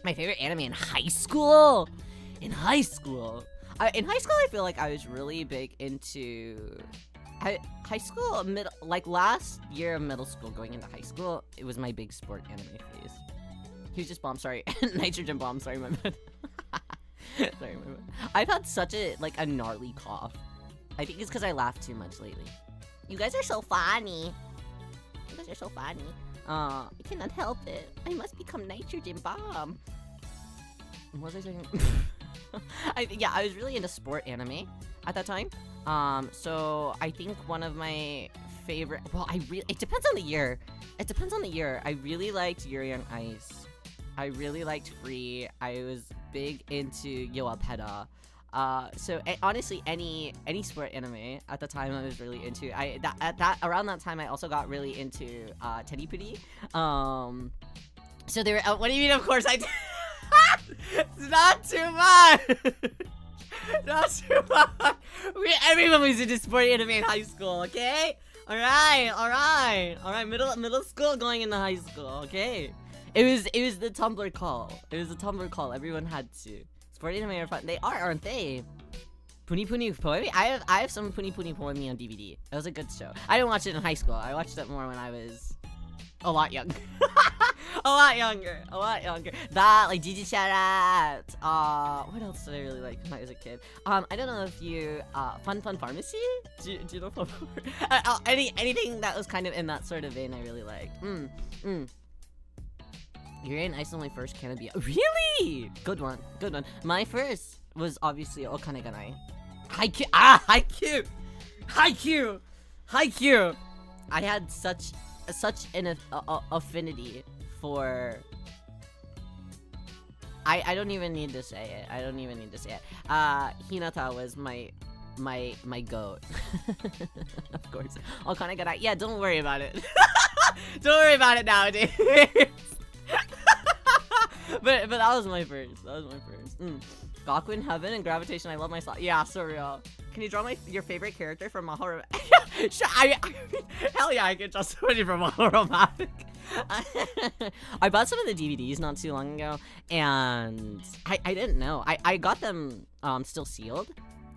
My favorite anime in high school? In high school, I feel like I was really big into high school, last year of middle school going into high school. It was my big sport anime phase. Huge bomb, sorry. Nitrogen bomb, sorry, my bad. Sorry, my bad. I've had such a gnarly cough. I think it's because I laughed too much lately. You guys are so funny. I cannot help it. I must become nitrogen bomb. What was I saying? I was really into sport anime at that time. So I think one of my favorite. Well, it depends on the year. I really liked Yuri on Ice. I really liked Free. I was big into Yoapeda. So honestly, any sport anime at the time I was really into. Around that time I also got really into Teddy Putty. So they were. What do you mean? Of course I did. It's not too much. Not too much. Everyone was into sport anime in high school. Okay. All right. Middle school going into high school. Okay. It was the Tumblr call. Everyone had to. Sport anime are fun. They are, aren't they? Puni Puni Poemi? I have some Puni Puni Poemi on DVD. That was a good show. I didn't watch it in high school. I watched it more when I was a lot younger. a lot younger. That, like, Gigi shout out. What else did I really like when I was a kid? I don't know if you, Fun Pharmacy? Do you know Fun Pharmacy? Anything that was kind of in that sort of vein I really liked. You're in Iceland. My first can be really good one. Good one. My first was obviously Okaneganai. Haikyuu. Haikyuu. I had such an affinity for. I don't even need to say it. Hinata was my goat. Of course. Okaneganai. Yeah, don't worry about it. Don't worry about it nowadays. but that was my first. Gaku in Heaven and Gravitation. I love my slot. Yeah, so real. Can you draw your favorite character from Mahoro? Hell yeah, I can draw somebody from Mahoro. I bought some of the DVDs not too long ago, and I didn't know. I got them still sealed,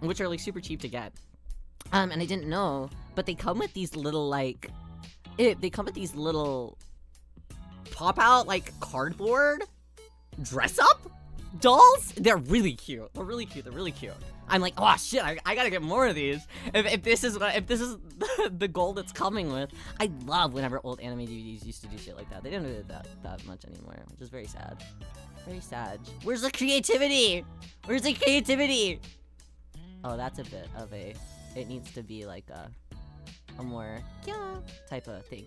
which are like super cheap to get. And I didn't know, but they come with these little they come with these little pop out like cardboard dress up dolls. They're really cute. I'm like, oh shit, I gotta get more of these. If this is the goal that's coming with. I love whenever old anime DVDs used to do shit like that. They don't do that much anymore, which is very sad. Very sad. Where's the creativity? Oh, that's a bit of a. It needs to be like a more type of thing.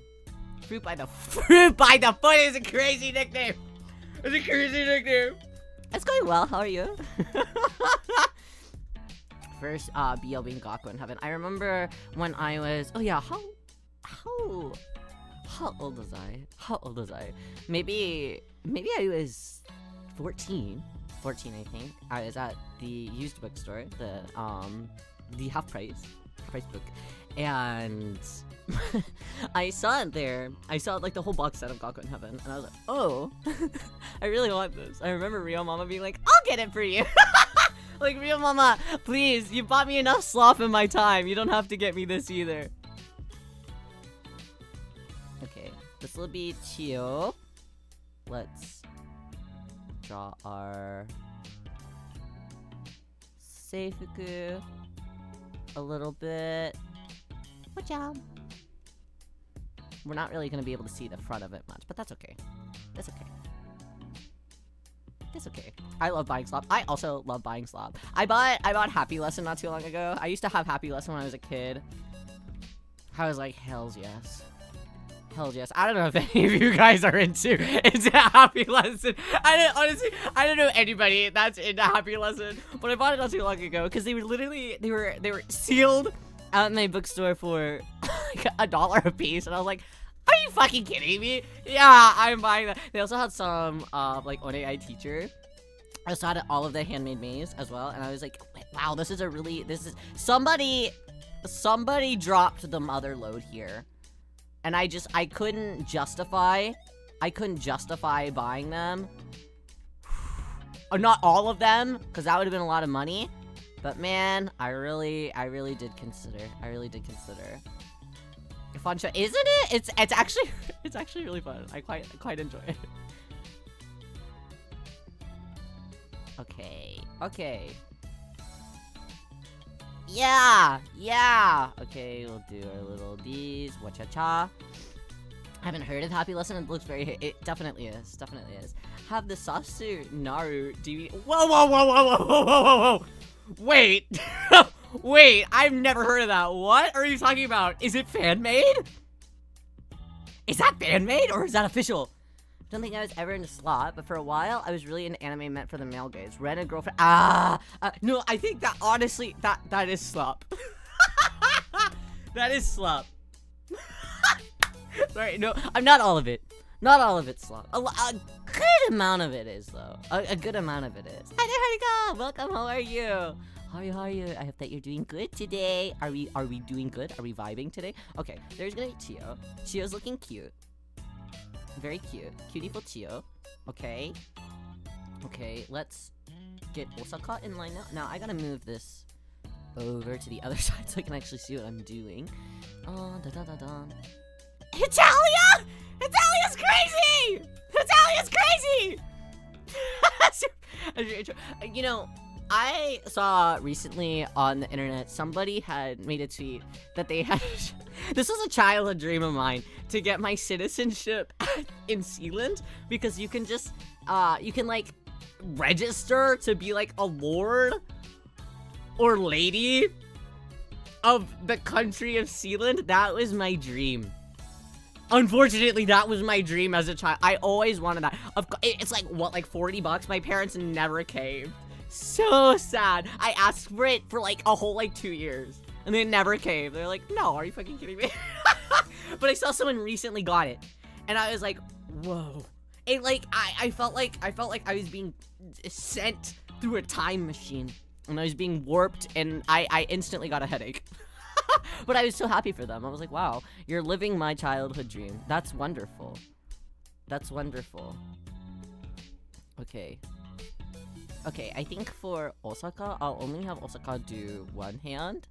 Fruit by the foot is a crazy nickname. It's going well. How are you? First, BL being Gaku in Heaven. I remember when I was. Oh yeah, how old was I? Maybe I was 14. 14, I think. I was at the used bookstore, the half price book, and I saw it there. I saw like the whole box set of Gaku in Heaven, and I was like, oh, I really want this. I remember Rio Mama being like, I'll get it for you. Like, Rio Mama, please, you bought me enough slop in my time. You don't have to get me this either. Okay, this will be Chio. Let's draw our Seifuku a little bit. Good job. We're not really gonna be able to see the front of it much, but that's okay. That's okay. I love buying slop. I also love buying slop. I bought Happy Lesson not too long ago. I used to have Happy Lesson when I was a kid. I was like, hells yes. I don't know if any of you guys are into Happy Lesson. I don't know anybody that's into Happy Lesson, but I bought it not too long ago because they were sealed out in my bookstore for like $1 a piece, and I was like, are you fucking kidding me? Yeah, I'm buying that. They also had some like Onei Teacher. I also had all of the Handmade Maze as well, and I was like, wow, this is somebody dropped the mother load here. And I couldn't justify buying them. Not all of them, because that would have been a lot of money. But man, I really did consider. A fun show, isn't it? It's actually really fun. I quite enjoy it. Okay. Yeah. Okay, we'll do our little D's. Wacha-cha. I haven't heard of Happy Lesson. It looks very. It definitely is. Have the Sasu Naru DVD. Whoa. Wait. Wait, I've never heard of that. What are you talking about? Is it fan made? Is that fan made or is that official? Don't think I was ever into slot, but for a while I was really into anime meant for the male gaze. Ren and girlfriend. No, I think that honestly that is slop. That is slop. Sorry, no, I'm not all of it. Not all of it's slop. A good amount of it is though. A good amount of it is. Hi there, Harika. Welcome. How are you? How are you? I hope that you're doing good today. Are we doing good? Are we vibing today? Okay, there's gonna be Chio. Chio's looking cute. Very cute. Cutie-ful Chio. Okay, let's get Osaka in line now. Now, I gotta move this over to the other side so I can actually see what I'm doing. Italia! Italia's crazy! You know, I saw recently on the internet, somebody had made a tweet that they had, this was a childhood dream of mine, to get my citizenship in Sealand, because you can just, you can like register to be like a lord or lady of the country of Sealand. That was my dream. Unfortunately, that was my dream as a child. I always wanted that. It's like, what, like $40? My parents never caved. So sad. I asked for it for like a whole like 2 years, and they never caved. They're like, no, are you fucking kidding me? But I saw someone recently got it, and I was like, whoa. It like, I felt like I was being sent through a time machine, and I was being warped, and I instantly got a headache. But I was so happy for them. I was like, wow, you're living my childhood dream. That's wonderful. That's wonderful. Okay. Okay, I think for Osaka, I'll only have Osaka do one hand,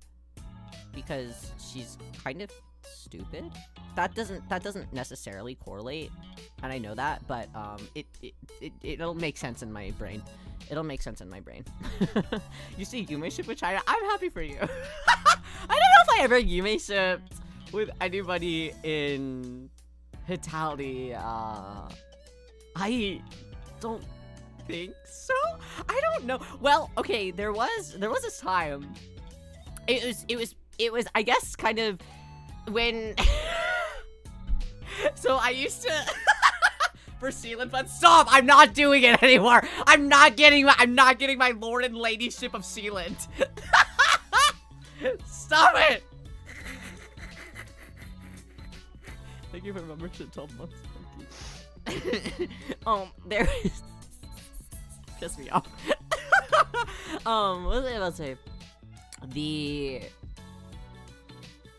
because she's kind of stupid. That doesn't necessarily correlate, and I know that, but it'll make sense in my brain. It'll make sense in my brain. You see Yume ship with China? I'm happy for you. I don't know if I ever Yume shipped with anybody in Hitachi. I don't think so. I don't know. Well, okay, there was this time. It was I guess kind of when so I used to for Sealand Fun. Stop! I'm not doing it anymore. I'm not getting my lord and ladyship of Sealand. Stop it! Thank you for membership 12 months. Thank you. There is piss me off. What was I about to say?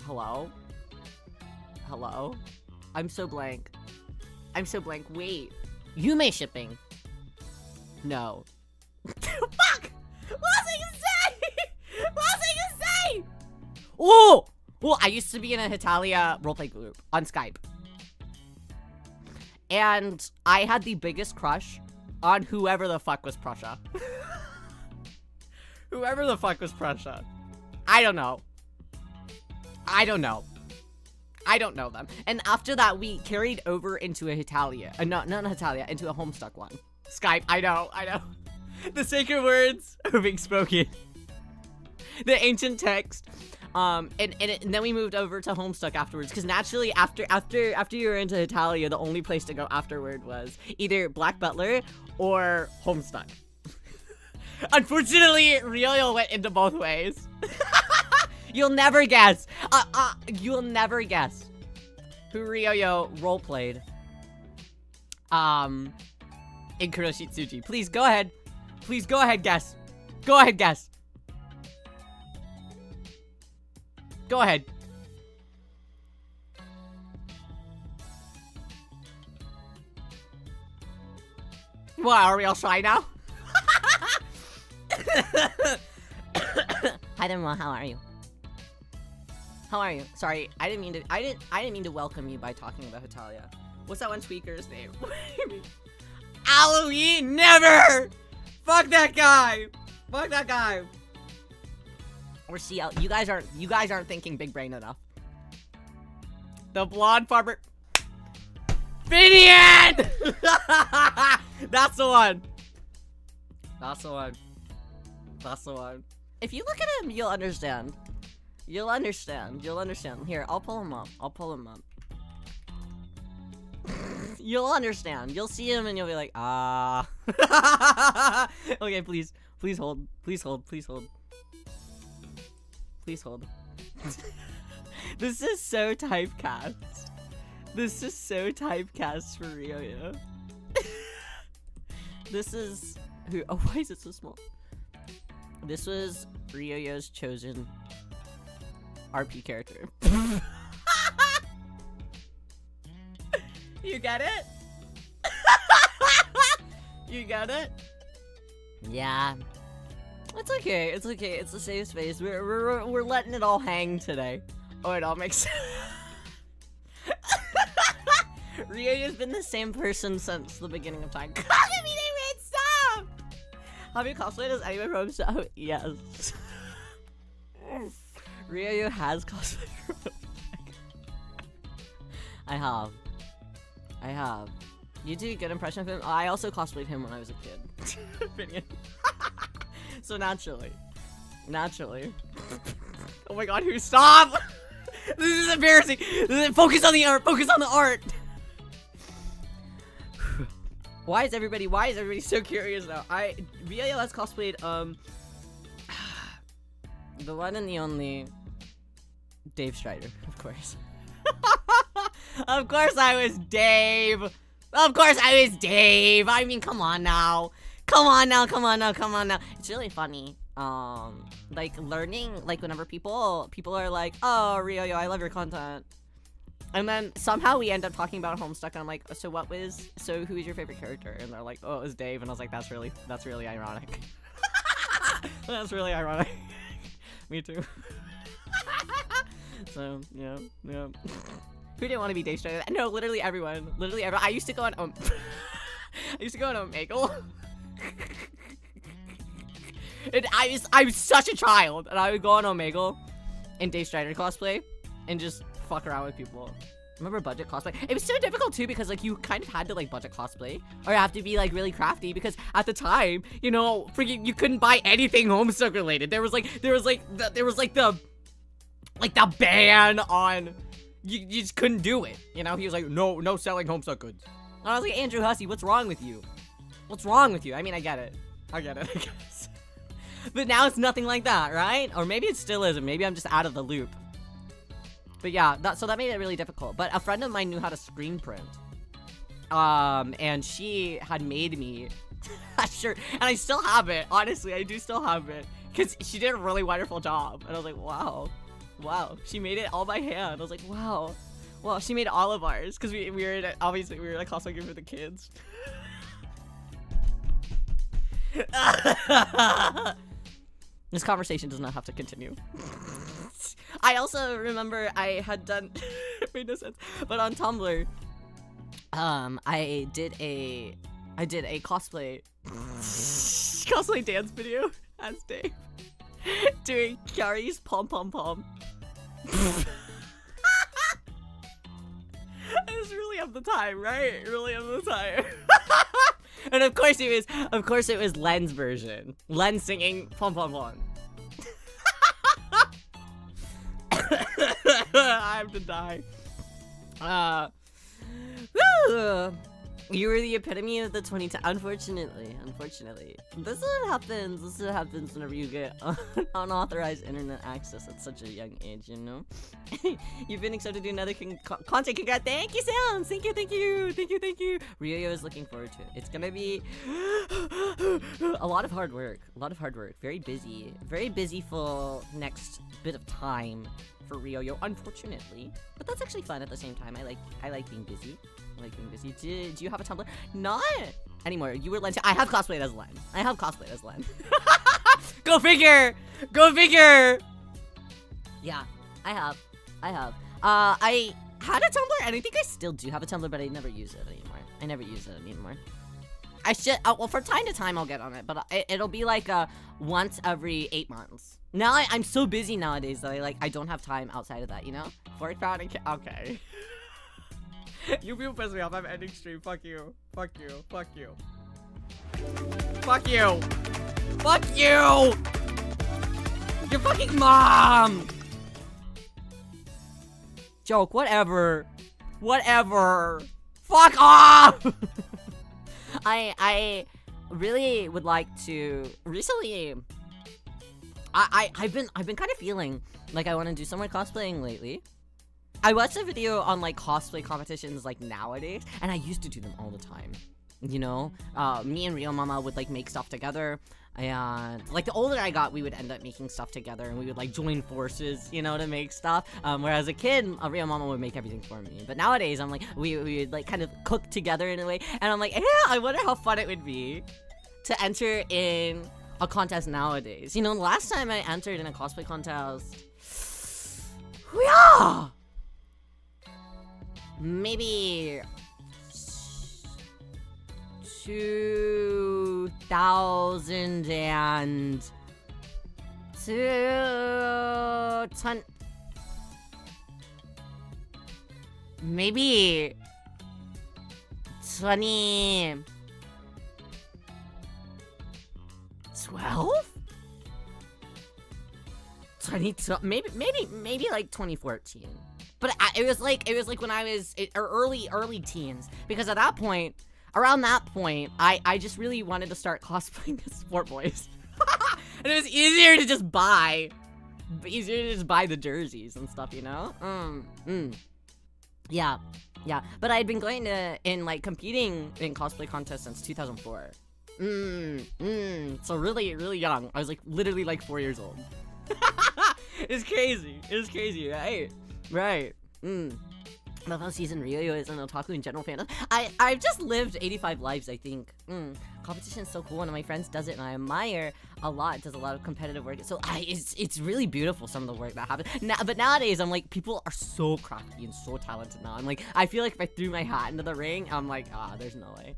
Hello? I'm so blank. Wait. Yume shipping. No. Fuck! What was I gonna say? Oh! Well, I used to be in a Hitalia roleplay group on Skype. And I had the biggest crush on whoever the fuck was Prussia. Whoever the fuck was Prussia. I don't know them. And after that, we carried over into a Hitalia. Not Hitalia, into a Homestuck one. Skype, I know. The sacred words are being spoken. The ancient text. And then we moved over to Homestuck afterwards, because naturally after you were into Hitalia, the only place to go afterward was either Black Butler or Homestuck. Unfortunately, Riyo went into both ways. You'll never guess. You'll never guess who Riyo roleplayed. In Kuroshitsuji. Please go ahead. Guess. Go ahead. What, are we all shy now? Hi there, Ma. How are you? Sorry, I didn't mean to welcome you by talking about Hitalia. What's that one tweaker's name? Aloe, never! Fuck that guy! Or CL, you guys aren't thinking big brain enough. The blonde farmer, Finian! That's the one. If you look at him, you'll understand. You'll understand. Here, I'll pull him up. You'll understand. You'll see him and you'll be like, ah. Okay, please hold. Please hold. This is so typecast. For Riyo. This is who? Oh, why is it so small? This was Ryo's chosen RP character. You get it? You get it? Yeah. It's okay. It's a safe space. We're letting it all hang today. Oh, it all makes sense. Riyo has been the same person since the beginning of time. Stop! Have you cosplayed as anyone from so? Yes. Riyo has cosplayed from I have. You do a good impression of him. I also cosplayed him when I was a kid. Opinion. So naturally. Oh my god, who stop? This is embarrassing. Focus on the art. Focus on the art. Why is everybody so curious now? Riyo has cosplayed the one and the only Dave Strider, of course. Of course I was Dave. I mean, come on now. It's really funny. Like learning, like whenever people are like, oh, Riyo, I love your content. And then somehow we end up talking about Homestuck, and I'm like, so who is your favorite character? And they're like, oh, it was Dave. And I was like, that's really ironic. That's really ironic. Me too. So, yeah. Who didn't want to be Dave Strider? No, literally everyone. I used to go on Omegle. And I was such a child, and I would go on Omegle in Dave Strider cosplay and just fuck around with people. Remember budget cosplay? It was so difficult too, because like you kind of had to like budget cosplay, or you have to be like really crafty, because at the time, you know, freaking you couldn't buy anything Homestuck related. There was the ban on you just couldn't do it. You know, he was like, no selling Homestuck goods. And I was like, Andrew Hussey, what's wrong with you? I mean, I get it, I guess. But now it's nothing like that, right? Or maybe it still isn't. Maybe I'm just out of the loop. But yeah, so that made it really difficult. But a friend of mine knew how to screen print. And she had made me a shirt. And I still have it. Honestly, I do still have it. Because she did a really wonderful job. And I was like, wow. She made it all by hand. I was like, wow. Well, she made all of ours. Because we were in a cosplay group for the kids. This conversation does not have to continue. I also remember I had done made no sense, but on Tumblr, I did a cosplay dance video as Dave doing Kyari's pom pom pom. It was really of the time, right? Really of the time. And of course it was Len's version. Len singing pom pom pom. I have to die. You were the epitome of the 2010. Unfortunately. This is what happens whenever you get unauthorized internet access at such a young age, you know? You've been accepted to another content. Congrats. Thank you, Sounds. Thank you. Riyo is looking forward to it. It's gonna be a lot of hard work. Very busy full next bit of time for Riyo, unfortunately. But that's actually fun at the same time. I like being busy. Do you have a Tumblr? Not anymore. You were Len. I have cosplayed as Len. Go figure. Yeah, I have. I had a Tumblr, and I think I still do have a Tumblr, but I never use it anymore. I should. Well, from time to time I'll get on it, but it'll be like once every 8 months. Now I'm so busy nowadays that I don't have time outside of that, you know? Fork found and okay. You people piss me off. I'm ending stream. Fuck you. Your fucking mom. Joke. Whatever. Fuck off. I really would like to. Recently, I've been kind of feeling like I want to do some more cosplaying lately. I watched a video on like cosplay competitions like nowadays, and I used to do them all the time. You know, me and Real Mama would like make stuff together, and like the older I got, we would end up making stuff together, and we would like join forces, you know, to make stuff. Whereas a kid, Real Mama would make everything for me. But nowadays, I'm like, we would like kind of cook together in a way, and I'm like, yeah, I wonder how fun it would be to enter in a contest nowadays. You know, last time I entered in a cosplay contest, yeah. Maybe 2002, maybe 2012? 2012, maybe like 2014. But it was like when I was early teens, because at that point, around that point, I just really wanted to start cosplaying as Sport Boys. And it was easier to just buy the jerseys and stuff, you know? Yeah. But I'd been going to, competing in cosplay contests since 2004. So really young. I was literally 4 years old. It's crazy, right? Love how season Riyo is an otaku and general fandom. I've just lived 85 lives, I think. Competition is so cool. One of my friends does it, and I admire a lot. Does a lot of competitive work. So it's really beautiful, some of the work that happens. But nowadays, I'm people are so crafty and so talented now. I feel like if I threw my hat into the ring, I'm there's no way.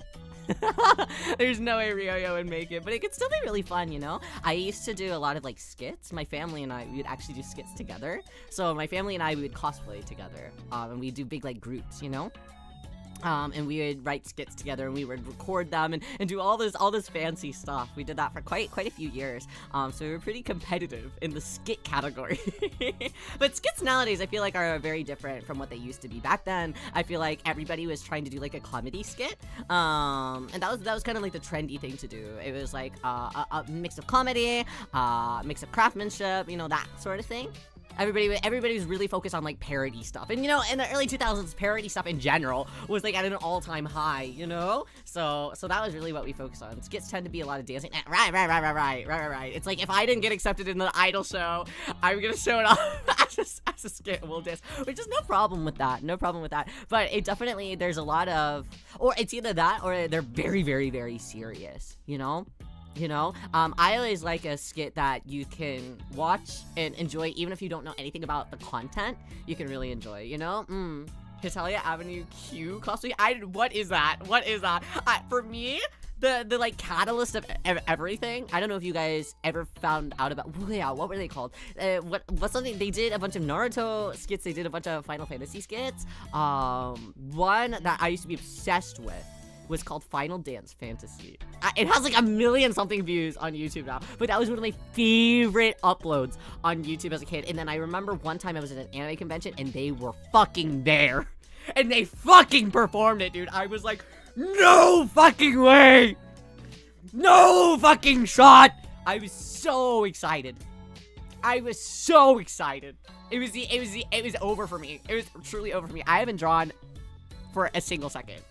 There's no way Ryo would make it, but it could still be really fun, you know? I used to do a lot of skits. My family and I, we would actually do skits together. So my family and I, we would cosplay together, and we'd do big groups, you know? And we would write skits together, and we would record them and do all this fancy stuff. We did that for quite a few years. So we were pretty competitive in the skit category. But skits nowadays, I feel are very different from what they used to be. Back then, I feel everybody was trying to do a comedy skit. And that was kind of the trendy thing to do. It was a mix of comedy, mix of craftsmanship, you know, that sort of thing. Everybody was really focused on parody stuff, and you know, in the early 2000s, parody stuff in general was at an all-time high, you know. So that was really what we focused on. Skits tend to be a lot of dancing. Right. It's if I didn't get accepted in the idol show, I'm gonna show it off as a skit. We'll dance, which is no problem with that. But it definitely, there's a lot of, or it's either that or they're very, very, very serious, you know. I always like a skit that you can watch and enjoy, even if you don't know anything about the content. You can really enjoy, you know? Hitalia Avenue Q cosplay. What is that? For me, the catalyst of everything. I don't know if you guys ever found out about. Yeah, what were they called? What's something they did? A bunch of Naruto skits. They did a bunch of Final Fantasy skits. One that I used to be obsessed with was called Final Dance Fantasy. It has 1 million something views on YouTube now, but that was one of my favorite uploads on YouTube as a kid. And then I remember one time I was at an anime convention and they were fucking there, and they fucking performed it, dude. I was no fucking way, no fucking shot. I was so excited. It was over for me. It was truly over for me. I haven't drawn for a single second.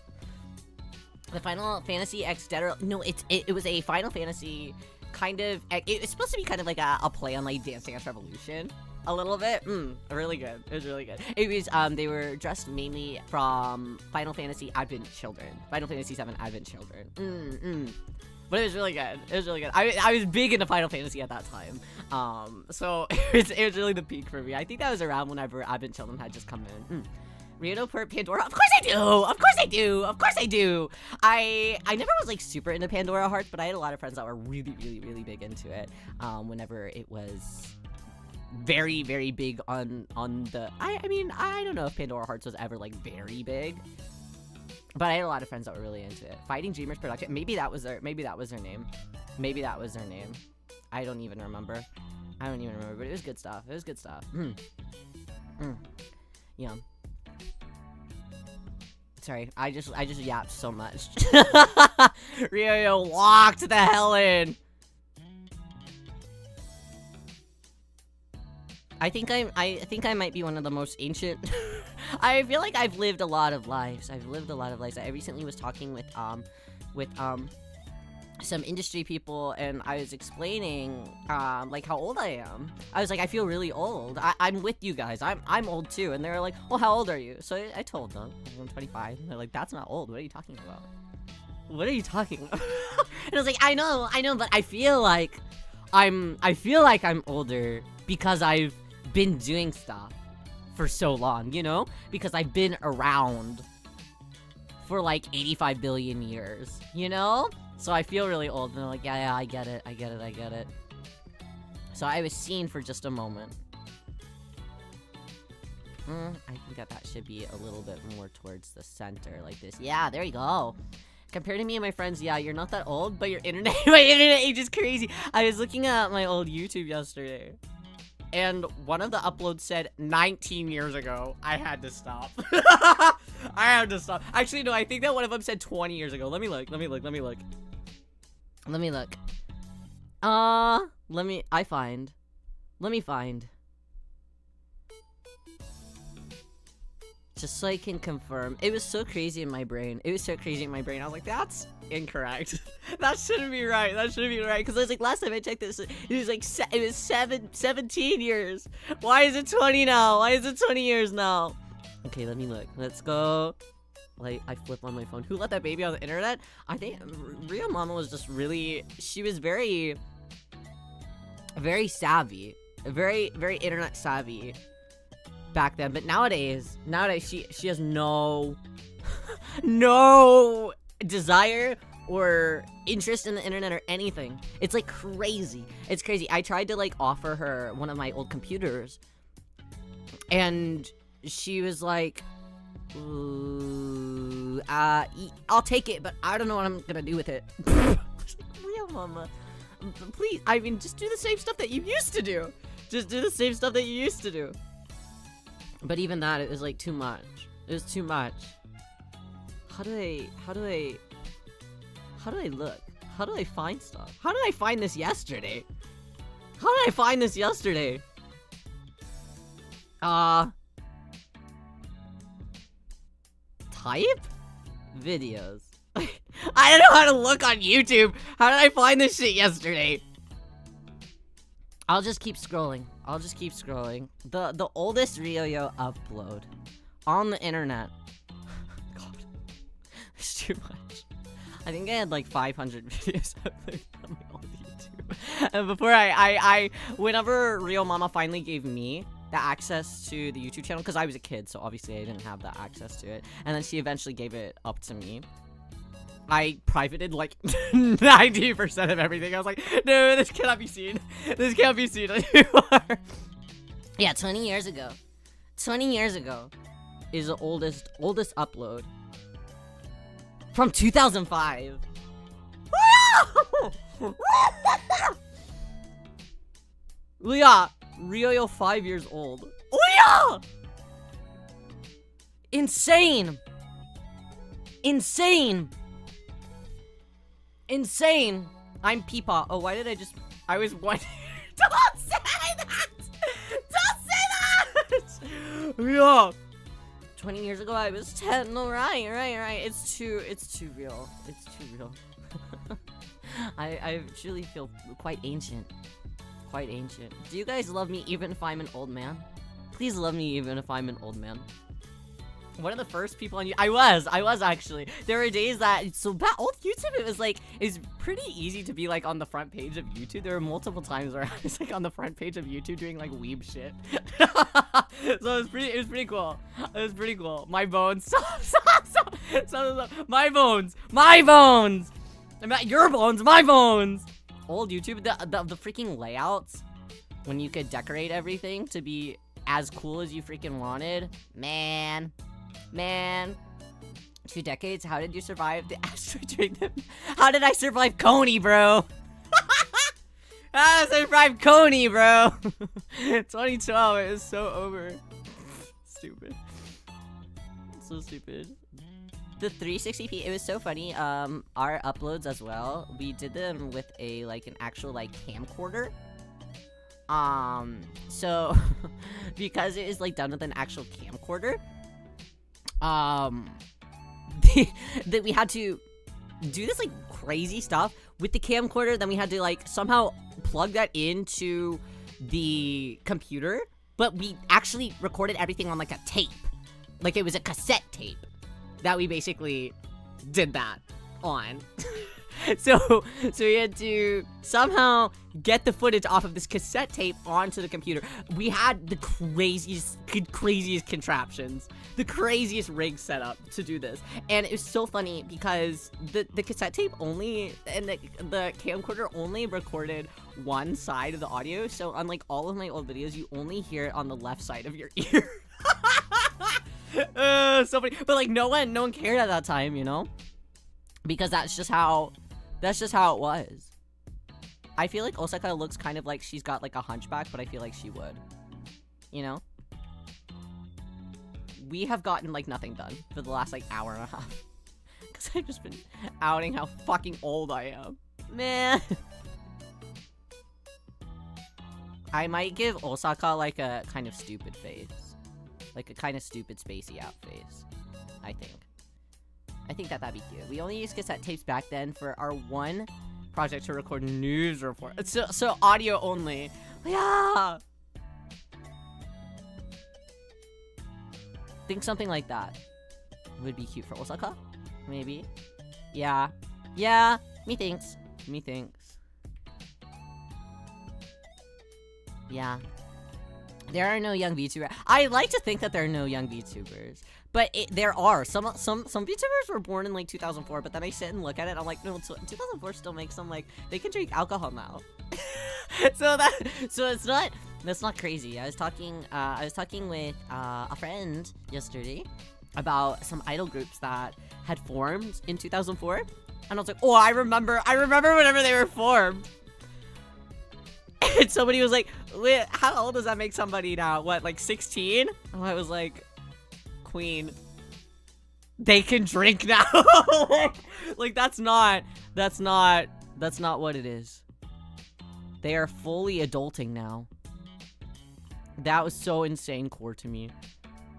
The Final Fantasy X Dead. No, it was a Final Fantasy kind of. It's supposed to be kind of a play on Dance Dance Revolution, a little bit. Really good. It was really good. It was they were dressed mainly from Final Fantasy Advent Children, Final Fantasy VII Advent Children. But it was really good. I was big into Final Fantasy at that time. So it was really the peak for me. I think that was around whenever Advent Children had just come in. Ryo per Pandora? Of course I do! I never was super into Pandora Hearts, but I had a lot of friends that were really, really, really big into it. Whenever it was very, very big on the. I mean, I don't know if Pandora Hearts was ever very big, but I had a lot of friends that were really into it. Fighting Dreamers Production. Maybe that was their name. I don't even remember. But it was good stuff. Yeah. Sorry, I just yapped so much. Ryo walked the hell in. I think I might be one of the most ancient. I feel I've lived a lot of lives. I recently was talking with some industry people, and I was explaining how old I am. I was I feel really old. I'm with you guys. I'm old too. And they were well, how old are you? So I told them I'm 25. And they're that's not old. What are you talking about? And I was I know, but I feel I'm older because I've been doing stuff for so long, you know? Because I've been around for like 85 billion years, you know? So I feel really old, and they're like, yeah, I get it. So I was seen for just a moment. I think that should be a little bit more towards the center, like this. Yeah, there you go. Compared to me and my friends, yeah, you're not that old, but your internet, my internet age is crazy. I was looking at my old YouTube yesterday, and one of the uploads said 19 years ago. I had to stop. I had to stop. Actually, no, I think that one of them said 20 years ago. Let me look. Let me find. Just so I can confirm. It was so crazy in my brain. I was like, that's incorrect. That shouldn't be right. Because I was like, last time I checked this, it was like, it was 17 years. Why is it 20 now? Why is it 20 years now? Okay, let me look. Let's go. Like, I flip on my phone. Who let that baby on the internet? I think Riyo Mama was just really, she was very savvy. Very internet savvy back then. But nowadays she has no desire or interest in the internet or anything. It's like crazy. It's crazy. I tried to like offer her one of my old computers, and she was like, ooh, I'll take it, but I don't know what I'm gonna do with it. Real mama, please, I mean, just do the same stuff that you used to do. But even that, it was like too much. It was too much. How do I look? How do I find stuff? How did I find this yesterday? Type? Videos. I don't know how to look on YouTube. How did I find this shit yesterday? I'll just keep scrolling. The oldest Riyo upload on the internet. God, it's too much. I think I had like 500 videos uploaded on my old YouTube. And before whenever Riyo Mama finally gave me the access to the YouTube channel, because I was a kid, so obviously I didn't have the access to it, and then she eventually gave it up to me, I privated like 90% of everything. I was like, no, this cannot be seen. This can't be seen anymore. Yeah, 20 years ago. 20 years ago is the oldest upload. From 2005. Leah! Riyo 5 years old. Leah! Insane! I'm Peepaw. Oh, why did I was one. Don't say that! Yeah. 20 years ago, I was 10. No, right. It's too real. I truly feel quite ancient. Do you guys love me even if I'm an old man? Please love me even if I'm an old man. One of the first people on YouTube, I was actually. There were days that, old YouTube, it's pretty easy to be like on the front page of YouTube. There were multiple times where I was like on the front page of YouTube doing like weeb shit. So it was pretty cool. My bones, stop. My bones. Not your bones, my bones. Old YouTube, the freaking layouts, when you could decorate everything to be as cool as you freaking wanted, man. 2 decades, how did you survive the asteroid during them? How did I survive Coney, bro? How did I survive Coney, bro? 2012, it is so over. Stupid. So stupid. The 360p, it was so funny. Our uploads as well, we did them with an actual camcorder. So because it is done with an actual camcorder, that we had to do this crazy stuff with the camcorder. Then we had to somehow plug that into the computer, but we actually recorded everything on a tape, it was a cassette tape that we basically did that on. So we had to somehow get the footage off of this cassette tape onto the computer. We had the craziest contraptions, the craziest rig set up to do this. And it was so funny because the cassette tape only, and the camcorder only recorded one side of the audio. So unlike all of my old videos, you only hear it on the left side of your ear. So funny. But like no one cared at that time, you know? Because that's just how it was. I feel like Osaka looks kind of like she's got like a hunchback, but I feel like she would. You know? We have gotten like nothing done for the last like hour and a half. Because I've just been outing how fucking old I am. Man. I might give Osaka like a kind of stupid face. Like a kind of stupid spacey out face. I think that'd be cute. We only used cassette tapes back then for our one project to record news report. So audio only. Yeah. Think something like that would be cute for Osaka. Maybe. Yeah. Yeah. Methinks. Yeah. There are no young VTubers. I like to think that there are no young VTubers. But there are. Some VTubers were born in like 2004, but then I sit and look at it, I'm like, no, 2004 still makes them like, they can drink alcohol now. so that's not crazy. I was talking with a friend yesterday about some idol groups that had formed in 2004. And I was like, oh, I remember whenever they were formed. And somebody was like, wait, how old does that make somebody now? What, like 16? And I was like, Queen, they can drink now. like that's not what it is. They are fully adulting now. That was so insane core to me.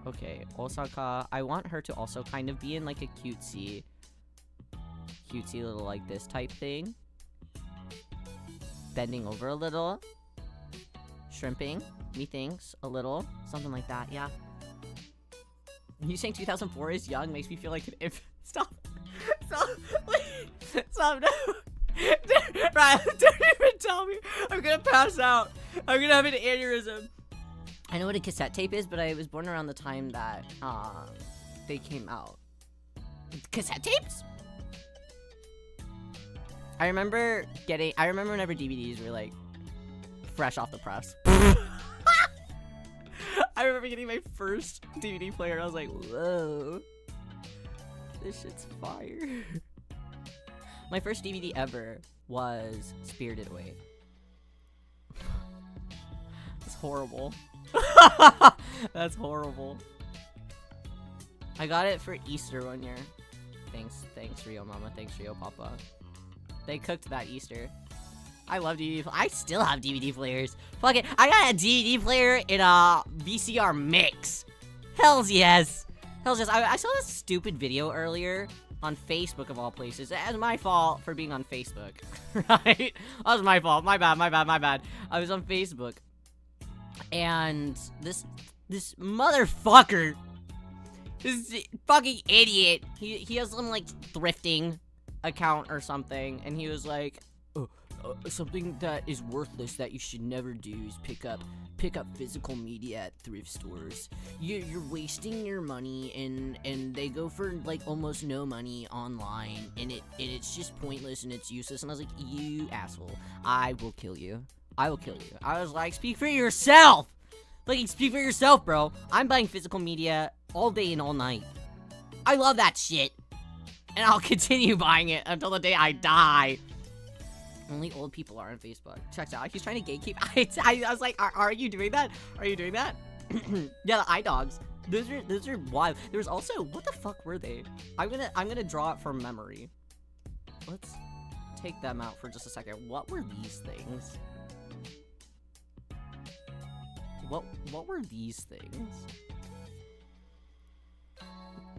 Okay, Osaka, I want her to also kind of be in like a cutesy little like this type thing. Bending over a little. Shrimping, methinks, a little. Something like that, yeah. You saying 2004 is young makes me feel like an infant. Stop. Stop, no. Ryan, don't even tell me. I'm gonna pass out. I'm gonna have an aneurysm. I know what a cassette tape is, but I was born around the time that, they came out. Cassette tapes? I remember whenever DVDs were, like, fresh off the press. I remember getting my first DVD player, and I was like, whoa. This shit's fire. My first DVD ever was Spirited Away. That's horrible. That's horrible. I got it for Easter one year. Thanks Rio Mama, thanks Rio Papa. They cooked that Easter. I love DVD. I still have DVD players. Fuck it. I got a DVD player in a VCR mix. Hells yes. Hells yes. I saw this stupid video earlier on Facebook of all places. It's my fault for being on Facebook. Right? That was my fault. My bad. I was on Facebook. And this motherfucker, this fucking idiot, he has some like thrifting account or something, and he was like, something that is worthless that you should never do is pick up physical media at thrift stores. You're wasting your money, and they go for like almost no money online, and it's just pointless and it's useless. And I was like, you asshole, I will kill you. I was like, speak for yourself. Like, speak for yourself, bro. I'm buying physical media all day and all night. I love that shit. And I'll continue buying it until the day I die. Only old people are on Facebook. Check out. He's trying to gatekeep. I was like, are you doing that? Are you doing that? Yeah, the iDogs. Those are wild. There's also, what the fuck were they? I'm gonna draw it from memory. Let's take them out for just a second. What were these things? What were these things?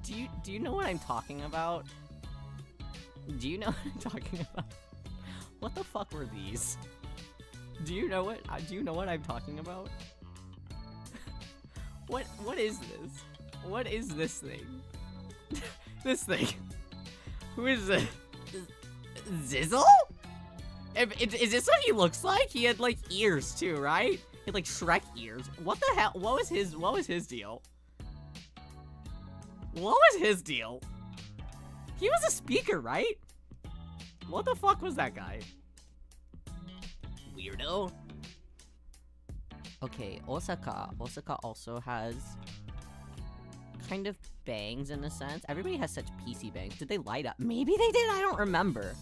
Do you know what I'm talking about? Do you know what I'm talking about? What the fuck were these? Do you know what I'm talking about? What is this? What is this thing? This thing. Who is this? Zizzle? Is this what he looks like? He had like ears too, right? He had like Shrek ears. What the hell? What was his deal? What was his deal? He was a speaker, right? What the fuck was that guy? Weirdo. Okay, Osaka. Osaka also has kind of bangs in a sense. Everybody has such PC bangs. Did they light up? Maybe they did. I don't remember.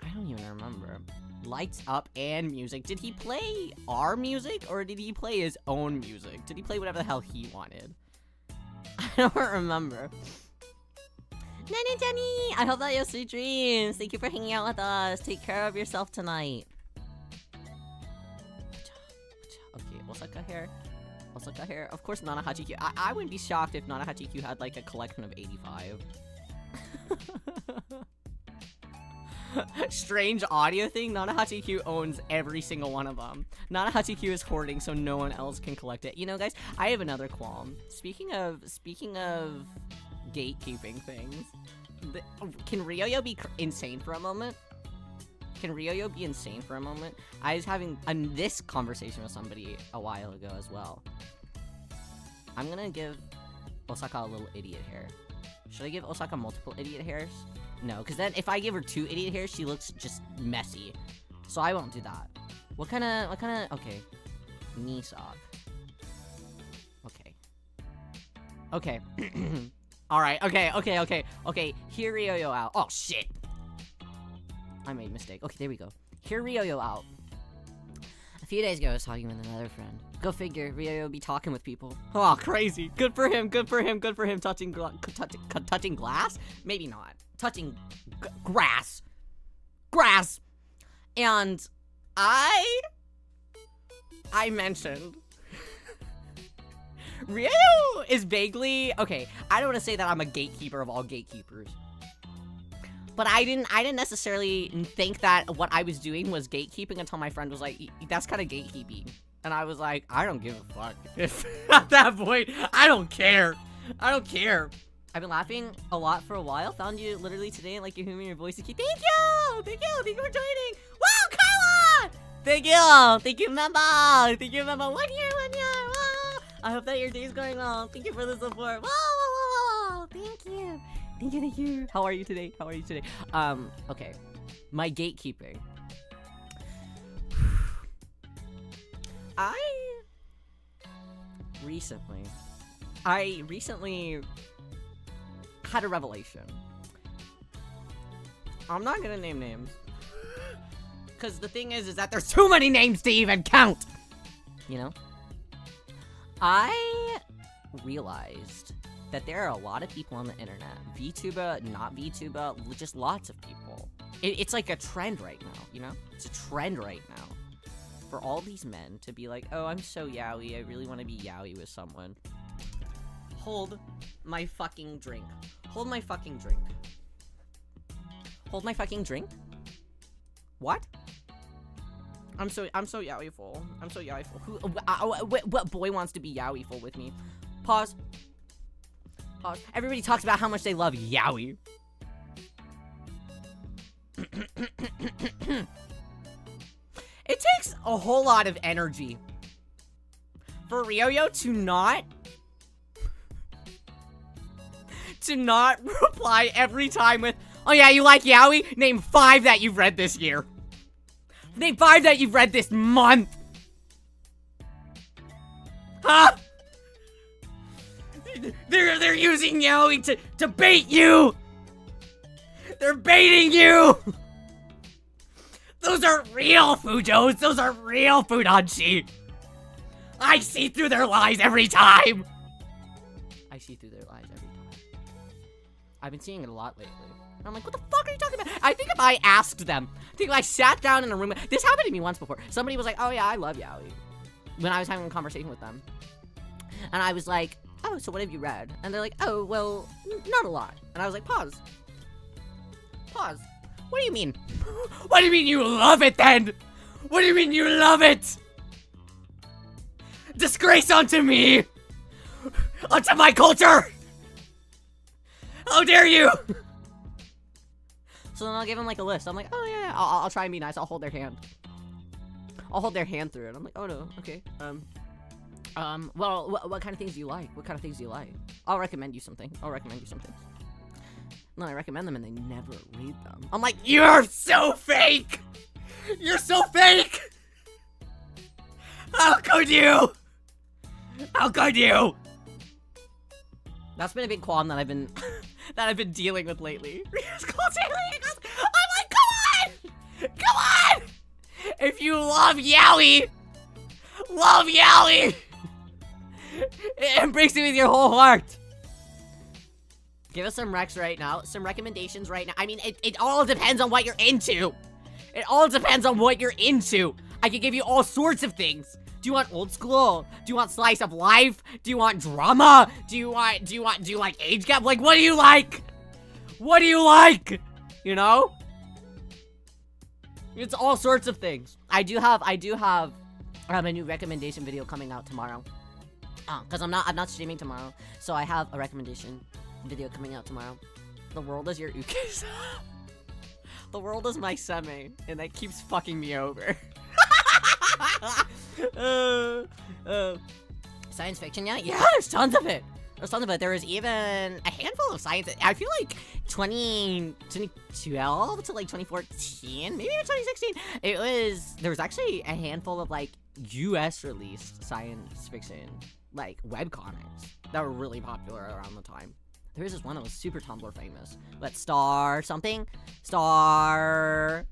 I don't even remember. Lights up and music. Did he play our music or did he play his own music? Did he play whatever the hell he wanted? I don't remember. Nanny Jenny! I hope that you have sweet dreams. Thank you for hanging out with us. Take care of yourself tonight. Okay, Osaka here. Osaka here. Of course, Nana Hachiku. I wouldn't be shocked if Nana Hachiku had like a collection of 85. Strange audio thing. Nana Hachiku owns every single one of them. Nana Hachiku is hoarding so no one else can collect it. You know, guys, I have another qualm. Speaking of gatekeeping things, can Ryoyo be insane for a moment? Can Ryoyo be insane for a moment? I was having this conversation with somebody a while ago as well. I'm gonna give Osaka a little idiot hair. Should I give Osaka multiple idiot hairs? No, because then if I give her 2 idiot hairs, she looks just messy. So I won't do that. What kind of, okay. Nisog. Okay. Okay. Alright, okay. Hear Ryoyo out. Oh, shit. I made a mistake. Okay, there we go. Hear Ryoyo out. A few days ago, I was talking with another friend. Go figure, Ryoyo be talking with people. Oh, crazy. Good for him. Touching glass? Maybe not. Touching grass. And I mentioned Ryo is vaguely okay. I don't want to say that I'm a gatekeeper of all gatekeepers, but I didn't necessarily think that what I was doing was gatekeeping until my friend was like, "That's kind of gatekeeping," and I was like, "I don't give a fuck." If at that point, I don't care. I've been laughing a lot for a while. Found you literally today and like you're hearing your voice. Thank you for joining. Wow, Kyla! Thank you, member. 1 year. Wow. I hope that your day's going well. Thank you for the support. Wow. Thank you. How are you today? Okay. My gatekeeping. I recently had a revelation. I'm not gonna name names. Because the thing is that there's too many names to even count! You know? I realized that there are a lot of people on the internet. VTuber, not VTuber, just lots of people. It's like a trend right now, you know? It's a trend right now. For all these men to be like, oh, I'm so yaoi, I really want to be yaoi with someone. Hold my fucking drink. Hold my fucking drink? What? I'm so yaoi-ful. Who? What boy wants to be yaoi-ful with me? Pause. Everybody talks about how much they love yaoi. It takes a whole lot of energy for Ryoyo to not reply every time with, oh yeah, you like yaoi? Name 5 that you've read this year. Name 5 that you've read this month. Huh? They're using yaoi to bait you. They're baiting you. Those are real Fujos. Those are real Fudanshi. I see through their lies every time. I've been seeing it a lot lately. I'm like, what the fuck are you talking about? I think if I asked them, I sat down in a room. This happened to me once before. Somebody was like, oh yeah, I love yaoi. When I was having a conversation with them. And I was like, oh, so what have you read? And they're like, oh, well, not a lot. And I was like, pause. What do you mean? What do you mean you love it then? What do you mean you love it? Disgrace unto me! onto my culture! How dare you! So then I'll give them like a list. I'm like, oh yeah, I'll try and be nice. I'll hold their hand. I'll hold their hand through it. I'm like, oh no, okay. Well, what kind of things do you like? What kind of things do you like? I'll recommend you something. I'll recommend you something. No, I recommend them and they never read them. I'm like, you're so fake! You're so fake! How could you? How could you? That's been a big qualm that I've been dealing with lately. I'm like, come on! Come on! If you love Yaoi, embrace it with your whole heart. Give us some recs right now, some recommendations right now. I mean, it all depends on what you're into. It all depends on what you're into. I can give you all sorts of things. Do you want old school? Do you want slice of life? Do you want drama? Do you like age gap? Like, what do you like? What do you like? You know? It's all sorts of things. I do have a new recommendation video coming out tomorrow. Cause I'm not streaming tomorrow, so I have a recommendation video coming out tomorrow. The world is your ukes. The world is my semi, and that keeps fucking me over. Science fiction, yeah? Yeah, there's tons of it. There's tons of it. There was even a handful of science. I feel like 2012 to like 2014, maybe even 2016. There was actually a handful of like US released science fiction, like webcomics that were really popular around the time. There was this one that was super Tumblr famous. Let's Star something. Star.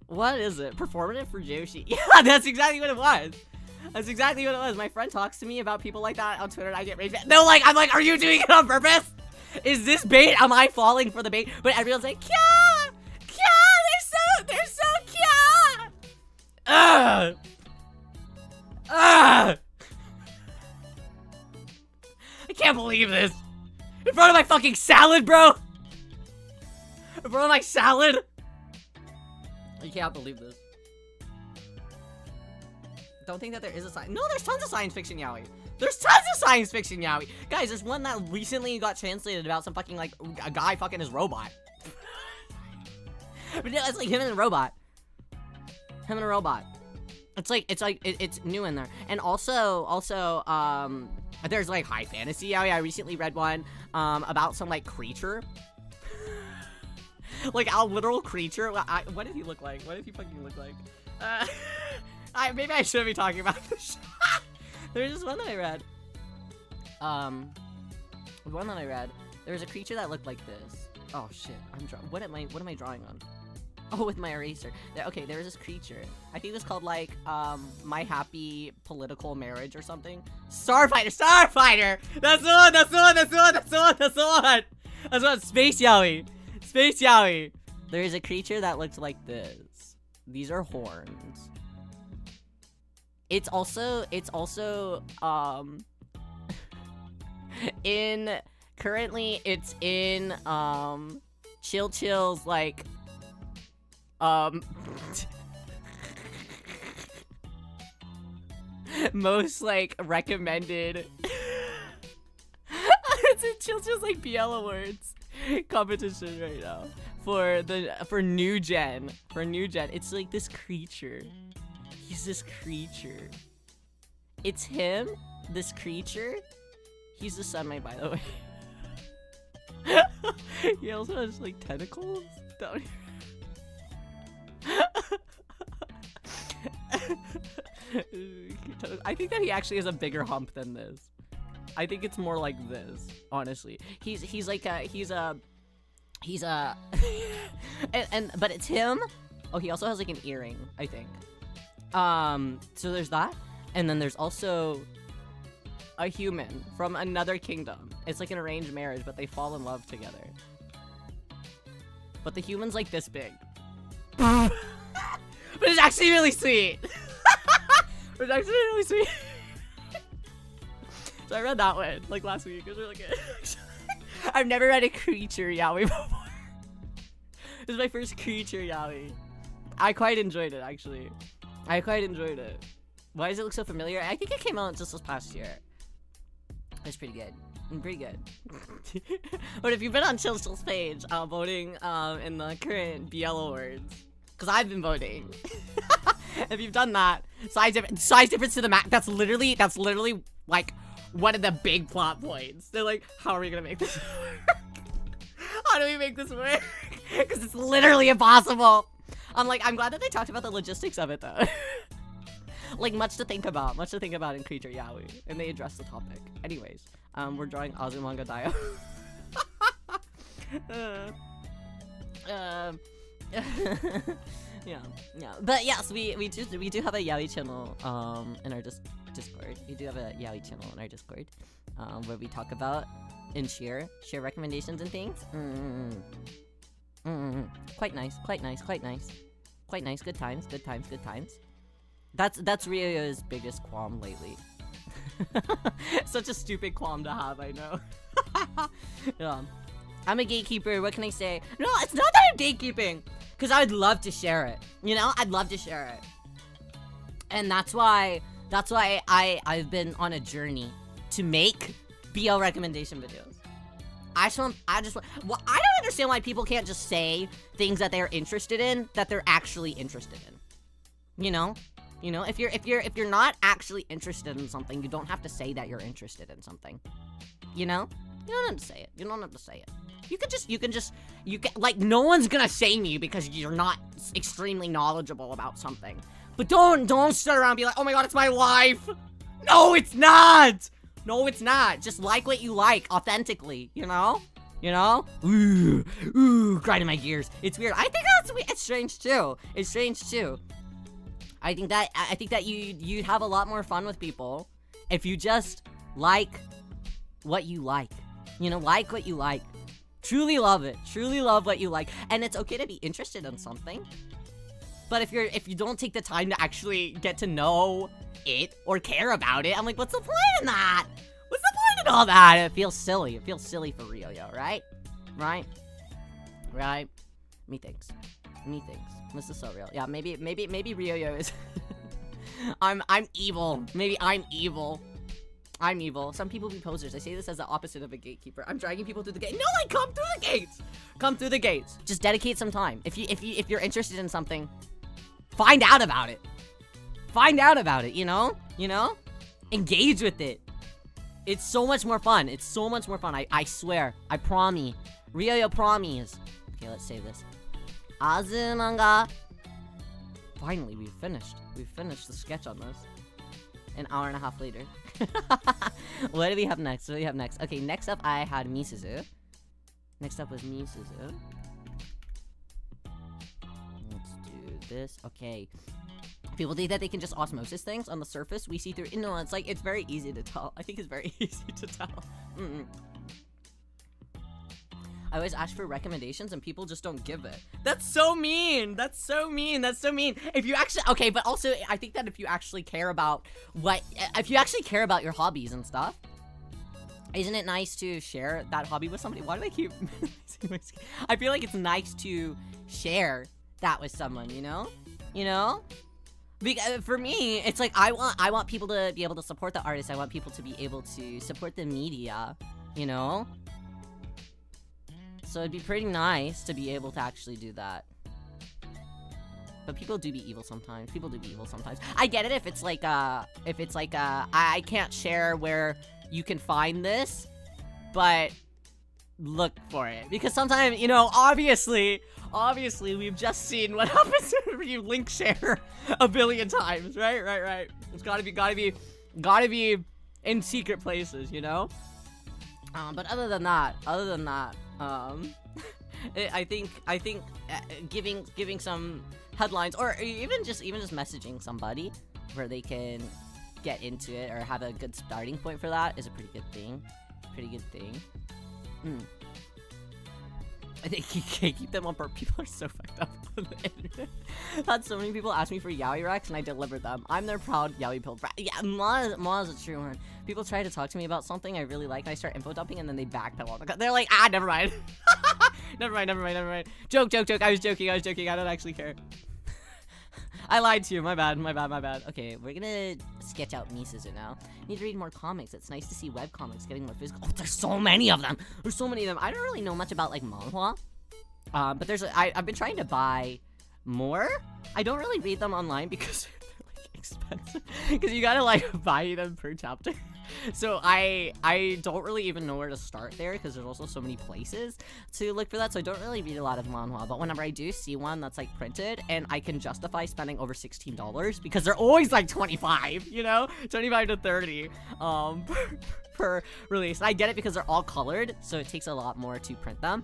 What is it? Performative for Joshi. Yeah, that's exactly what it was. That's exactly what it was. My friend talks to me about people like that on Twitter and I get rage. No, like, I'm like, are you doing it on purpose? Is this bait? Am I falling for the bait? But everyone's like, Kya! Kya! They're so Kya! I can't believe this. In front of my fucking salad, bro! In front of my salad! I can't believe this. Don't think that there is a science. No, there's tons of science fiction yaoi. There's tons of science fiction yaoi. Guys, there's one that recently got translated about some fucking, like, a guy fucking his robot. But yeah, it's like him and a robot. Him and a robot. It's new in there. And also, there's like high fantasy yaoi. I recently read one, about some, like, creature. Like, a literal creature. What did he look like? What did he fucking look like? Maybe I shouldn't be talking about this. There's this one that I read. One that I read. There was a creature that looked like this. Oh shit! What am I drawing on? Oh, with my eraser. Okay, there was this creature. I think it was called like My Happy Political Marriage or something. Starfighter. Starfighter. That's the one. That's the one. That's the one. That's the one. That's the one. That's what. Space yaoi. Space yaoi. There is a creature that looks like this. These are horns. It's also currently it's in Chill's like most like recommended it's in Chill's like BL Awards competition right now for new gen. It's like this creature. He's this creature. It's him, this creature. He's a semi, by the way. He also has like tentacles down here. I think that he actually has a bigger hump than this. I think it's more like this, honestly. He's like a but it's him. Oh, he also has like an earring, I think. So there's that, and then there's also a human from another kingdom. It's like an arranged marriage, but they fall in love together. But the human's like this big. But it's actually really sweet. It's actually really sweet. So I read that one, like last week. It was really good. I've never read a creature yaoi before. This is my first creature yaoi. I quite enjoyed it, actually. I quite enjoyed it. Why does it look so familiar? I think it came out just this past year. It's pretty good. Pretty good. But if you've been on Chill's page, voting in the current BL awards, because I've been voting. If you've done that, size difference to the max. That's literally like one of the big plot points. They're like, how are we gonna make this work? How do we make this work? Because it's literally impossible. I'm glad that they talked about the logistics of it though. Like much to think about in Creature Yaoi, and they addressed the topic. Anyways, we're drawing Azumanga Daioh. Yeah. But yes, we do have a Yaoi channel in our Discord. We do have a Yaoi channel in our Discord, where we talk about and share recommendations and things. Quite nice. Good times. That's Ryo's biggest qualm lately. Such a stupid qualm to have, I know. Yeah. I'm a gatekeeper, what can I say? No, it's not that I'm gatekeeping, because I'd love to share it. You know, I'd love to share it. And that's why I've been on a journey to make BL recommendation videos. I don't understand why people can't just say things that they're interested in that they're actually interested in. You know, if you're not actually interested in something, you don't have to say that you're interested in something. You know? You don't have to say it. You can like, no one's gonna shame you because you're not extremely knowledgeable about something. But don't sit around and be like, oh my god, it's my life. No, it's not. Just like what you like authentically, you know? Ooh, grinding my gears. It's weird. I think it's strange too. I think that you'd have a lot more fun with people if you just like what you like. You know, like what you like. Truly love it. Truly love what you like. And it's okay to be interested in something. But if you don't take the time to actually get to know it or care about it, I'm like, what's the point in that? What's the point in all that? It feels silly. It feels silly for Ryo, right? Right? Methinks. This is so real. Yeah, maybe Ryo is I'm evil. Maybe I'm evil. Some people be posers. I say this as the opposite of a gatekeeper. I'm dragging people through the gate. No, like, come through the gates. Come through the gates. Just dedicate some time. If you're interested in something, find out about it. You know? Engage with it. It's so much more fun. I swear. I promise. Ryo promise. Okay, let's say this. Azumanga. Finally, we've finished the sketch on this. An hour and a half later. What do we have next? Okay, next up I had Misuzu. Next up was Misuzu. Let's do this. Okay. People think that they can just osmosis things on the surface. We see through. No, it's very easy to tell. I think it's very easy to tell. I always ask for recommendations and people just don't give it. That's so mean. If you actually, okay, but also I think that if you actually care about your hobbies and stuff, isn't it nice to share that hobby with somebody? Why do I keep I feel like it's nice to share that with someone, you know? Because for me, it's like I want people to be able to support the artist. I want people to be able to support the media, you know? So it'd be pretty nice to be able to actually do that. But people do be evil sometimes. I get it if it's like I can't share where you can find this, but look for it. Because sometimes, you know, obviously we've just seen what happens when you link share a billion times, right? It's gotta be in secret places, you know? But other than that, I think giving some headlines or even just messaging somebody where they can get into it or have a good starting point for that is a pretty good thing. I think you can't keep them on board. People are so fucked up on the internet. I've had so many people ask me for yaoi recs and I delivered them. I'm their proud yaoi pill. Yeah, Ma's a true one. People try to talk to me about something I really like and I start info dumping and then they backpedal. They're like, never mind. never mind. Joke. I was joking. I don't actually care. I lied to you. My bad. Okay, we're gonna sketch out Misazu now. Need to read more comics. It's nice to see web comics getting more physical. Oh, there's so many of them. I don't really know much about like manhwa. But I've been trying to buy more. I don't really read them online because they're like expensive. Because you gotta like buy them per chapter. So I don't really even know where to start there because there's also so many places to look for that. So I don't really read a lot of manhwa, but whenever I do see one that's like printed and I can justify spending over $16 because they're always like 25, you know, 25 to 30 per release. And I get it because they're all colored, so it takes a lot more to print them.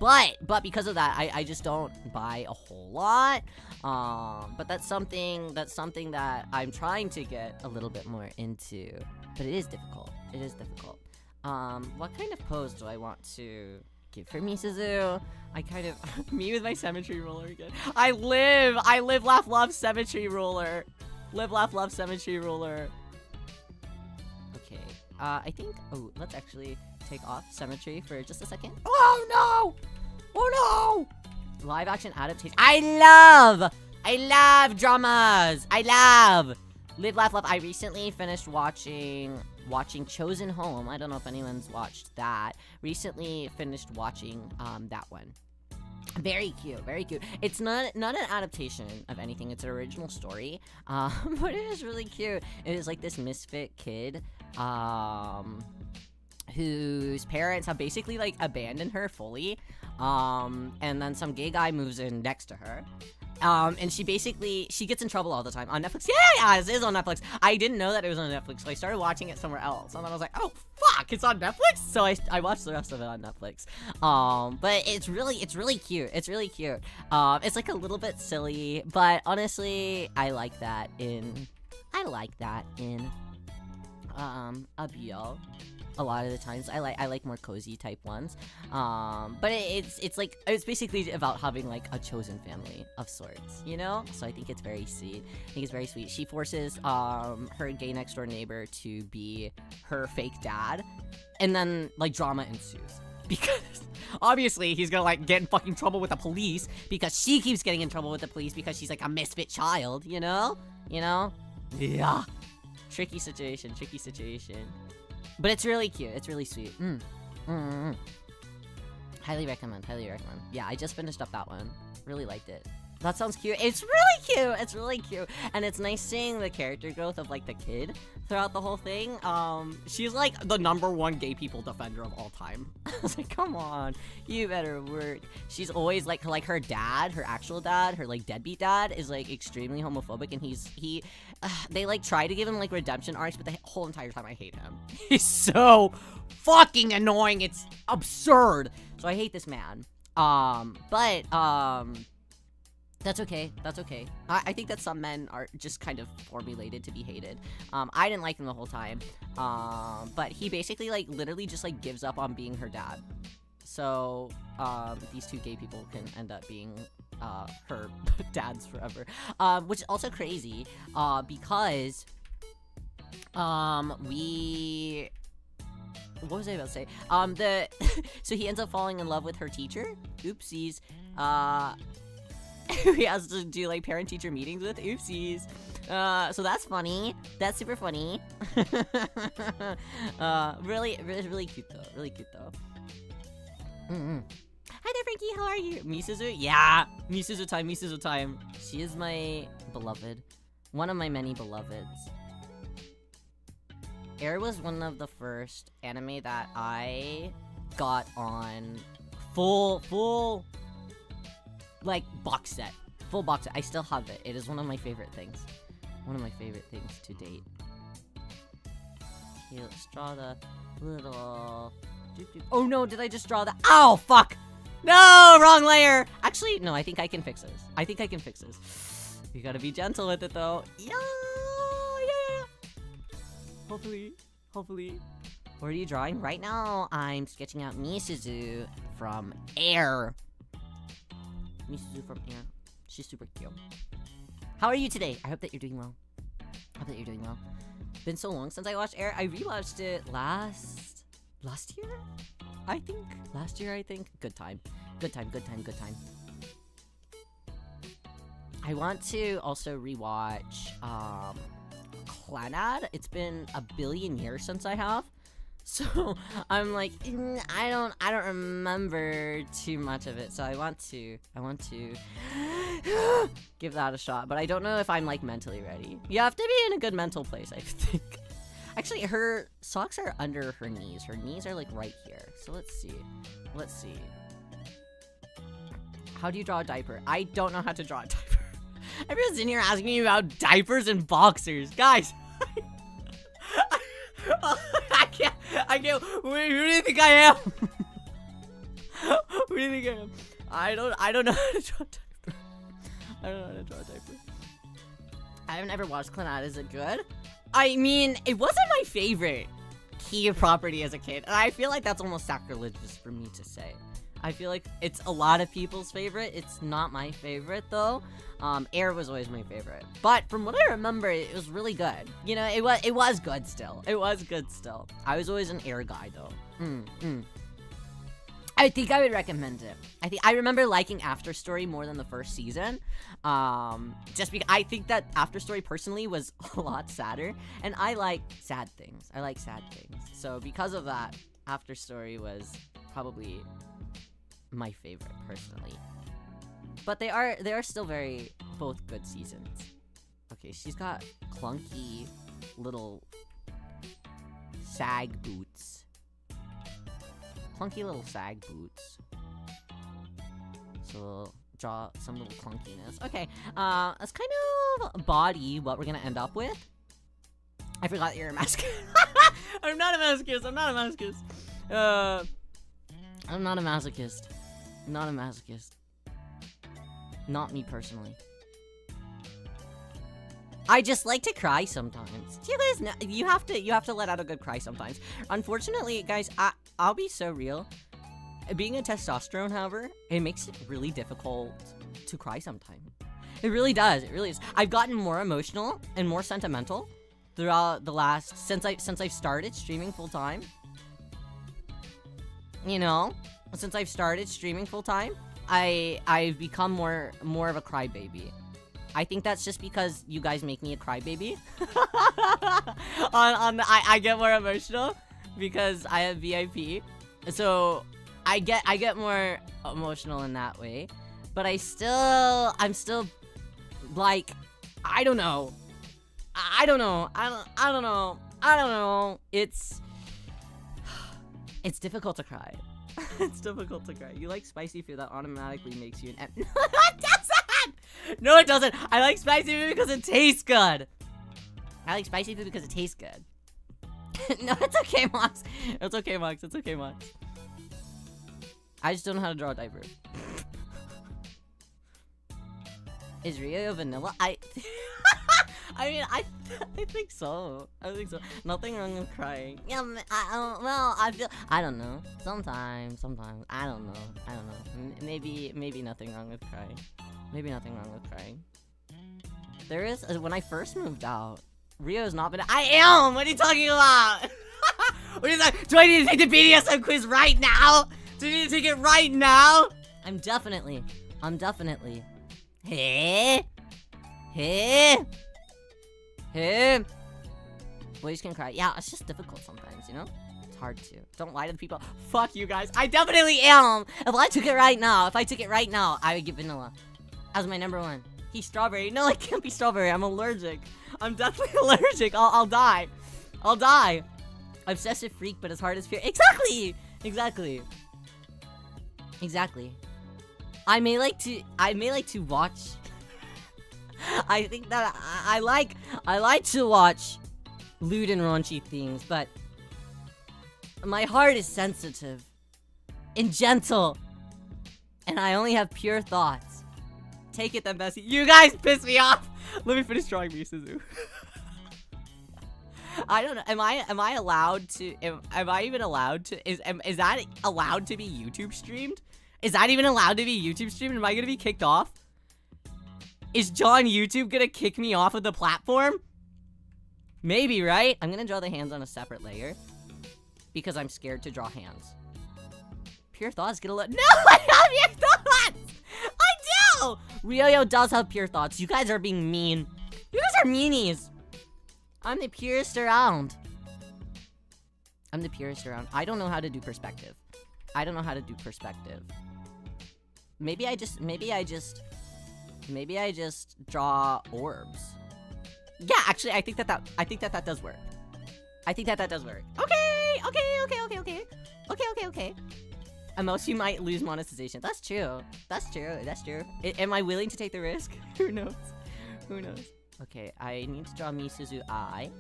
But because of that, I just don't buy a whole lot. But that's something that I'm trying to get a little bit more into. But it is difficult. What kind of pose do I want to give for Misazu? I kind of me with my symmetry ruler again. I live, laugh, love, symmetry ruler. Live, laugh, love, symmetry ruler. Okay. I think. Oh, let's actually take off symmetry for just a second. Oh no! Live action adaptation. I love dramas. I love Live, Laugh, Love. I recently finished watching Chosen Home. I don't know if anyone's watched that. Recently finished watching that one. Very cute. It's not an adaptation of anything. It's an original story. But it is really cute. It is like this misfit kid whose parents have basically like abandoned her fully, and then some gay guy moves in next to her, and she gets in trouble all the time on Netflix. Yeah, it is on Netflix. I didn't know that it was on Netflix, so I started watching it somewhere else, and then I was like, oh fuck, it's on Netflix. So I watched the rest of it on Netflix. But it's really cute. It's like a little bit silly, but honestly, I like that in a BL. A lot of the times, I like more cozy type ones, but it's basically about having like a chosen family of sorts, you know. So I think it's very sweet. She forces her gay next door neighbor to be her fake dad, and then like drama ensues because obviously he's gonna like get in fucking trouble with the police because she keeps getting in trouble with the police because she's like a misfit child, you know. Yeah, tricky situation. But it's really cute. It's really sweet. Highly recommend. Yeah, I just finished up that one. Really liked it. That sounds cute. It's really cute. And it's nice seeing the character growth of like the kid throughout the whole thing. She's like the #1 gay people defender of all time. I was like, come on, you better work. She's always like her dad, her actual dad, her like deadbeat dad is like extremely homophobic, and they like try to give him like redemption arcs, but the whole entire time I hate him. He's so fucking annoying. It's absurd. So I hate this man. That's okay. I think that some men are just kind of formulated to be hated. I didn't like him the whole time. But he basically like literally just like gives up on being her dad. So these two gay people can end up being her dads forever. Which is also crazy because what was I about to say? So he ends up falling in love with her teacher. Oopsies. He has to do like parent-teacher meetings with. Oopsies. So that's funny. That's super funny. Really cute though. Hi there, Frankie. How are you? Misazu? Yeah. Misazu time. She is my beloved. One of my many beloveds. Air was one of the first anime that I got on full like box set. Full box set. I still have it. It is one of my favorite things. One of my favorite things to date. Okay, let's draw the little... Oh no, did I just draw the... Oh, fuck! No, wrong layer! Actually, no, I think I can fix this. You gotta be gentle with it though. Yeah. Hopefully. What are you drawing? Right now, I'm sketching out Misazu from Air. She's super cute. How are you today? I hope that you're doing well. Been so long since I watched Air. I rewatched it last year? I think. Good time. I want to also rewatch Clannad. It's been a billion years since I have. So I'm like, I don't remember too much of it. So I want to give that a shot. But I don't know if I'm like mentally ready. You have to be in a good mental place, I think. Actually, her socks are under her knees. Her knees are like right here. So let's see. How do you draw a diaper? I don't know how to draw a diaper. Everyone's in here asking me about diapers and boxers. Guys. I can't. Who do you think I am? Who do you think I am? I don't know how to draw a diaper. I don't know how to draw a diaper. I haven't ever watched Clannad. Is it good? I mean, it wasn't my favorite key property as a kid. And I feel like that's almost sacrilegious for me to say. I feel like it's a lot of people's favorite. It's not my favorite, though. Air was always my favorite. But from what I remember, it was really good. You know, it was good still. It was good still. I was always an Air guy, though. I think I would recommend it. I remember liking After Story more than the first season. Just because I think that After Story personally was a lot sadder. And I like sad things. So because of that, After Story was probably my favorite personally. But they are still both good seasons. Okay, she's got clunky little sag boots. So draw some little clunkiness. Okay, that's kind of body what we're gonna end up with. I forgot you're a masochist. I'm not a masochist. Not me personally. I just like to cry sometimes. Do you guys know? You have to let out a good cry sometimes. Unfortunately, guys, I'll be so real. Being a testosterone, however, it makes it really difficult to cry sometimes. It really does. It really is. I've gotten more emotional and more sentimental throughout the last since I've started streaming full time. You know, since I've started streaming full time, I've become more of a crybaby. I think that's just because you guys make me a crybaby. I get more emotional because I have VIP, so I get more emotional in that way. But I'm still like, I don't know. It's difficult to cry. It's difficult to cry. You like spicy food, that automatically makes you an No, it doesn't! No, it doesn't! I like spicy food because it tastes good! No, it's okay, Mox. It's okay, Mox. I just don't know how to draw a diaper. Is Riyo vanilla? I mean, I think so. Nothing wrong with crying. Yeah, I don't know. Sometimes. I don't know. Maybe nothing wrong with crying. There is, when I first moved out, Rio's not been. I am! What are you talking about? What is that? Do I need to take the BDSM quiz right now? Do I need to take it right now? I'm definitely. Hey. Boys can cry. Yeah, it's just difficult sometimes, you know? It's hard to. Don't lie to the people. Fuck you guys. I definitely am. If I took it right now, I would get vanilla as my number one. He's strawberry. No, I can't be strawberry. I'm allergic. I'm definitely allergic. I'll die. Obsessive freak, but as hard as fear. Exactly. I may like to watch. I think that I like to watch lewd and raunchy things, but my heart is sensitive and gentle, and I only have pure thoughts. Take it then, Bessie. You guys piss me off. Let me finish drawing me, Suzu. I don't know. Am I allowed to? Am I even allowed to? Is that allowed to be YouTube streamed? Is that even allowed to be YouTube streamed? Am I gonna be kicked off? Is John YouTube gonna kick me off of the platform? Maybe, right? I'm gonna draw the hands on a separate layer because I'm scared to draw hands. Pure thoughts get a lot. No, I have your thoughts. I Ryo does have pure thoughts. You guys are being mean. You guys are meanies. I'm the purest around. I'm the purest around. I don't know how to do perspective. I don't know how to do perspective. Maybe I just draw orbs. Yeah, actually, I think that does work. I think that does work. Okay. At most, you might lose monetization. That's true. Am I willing to take the risk? Who knows? Okay, I need to draw Misuzu Eye.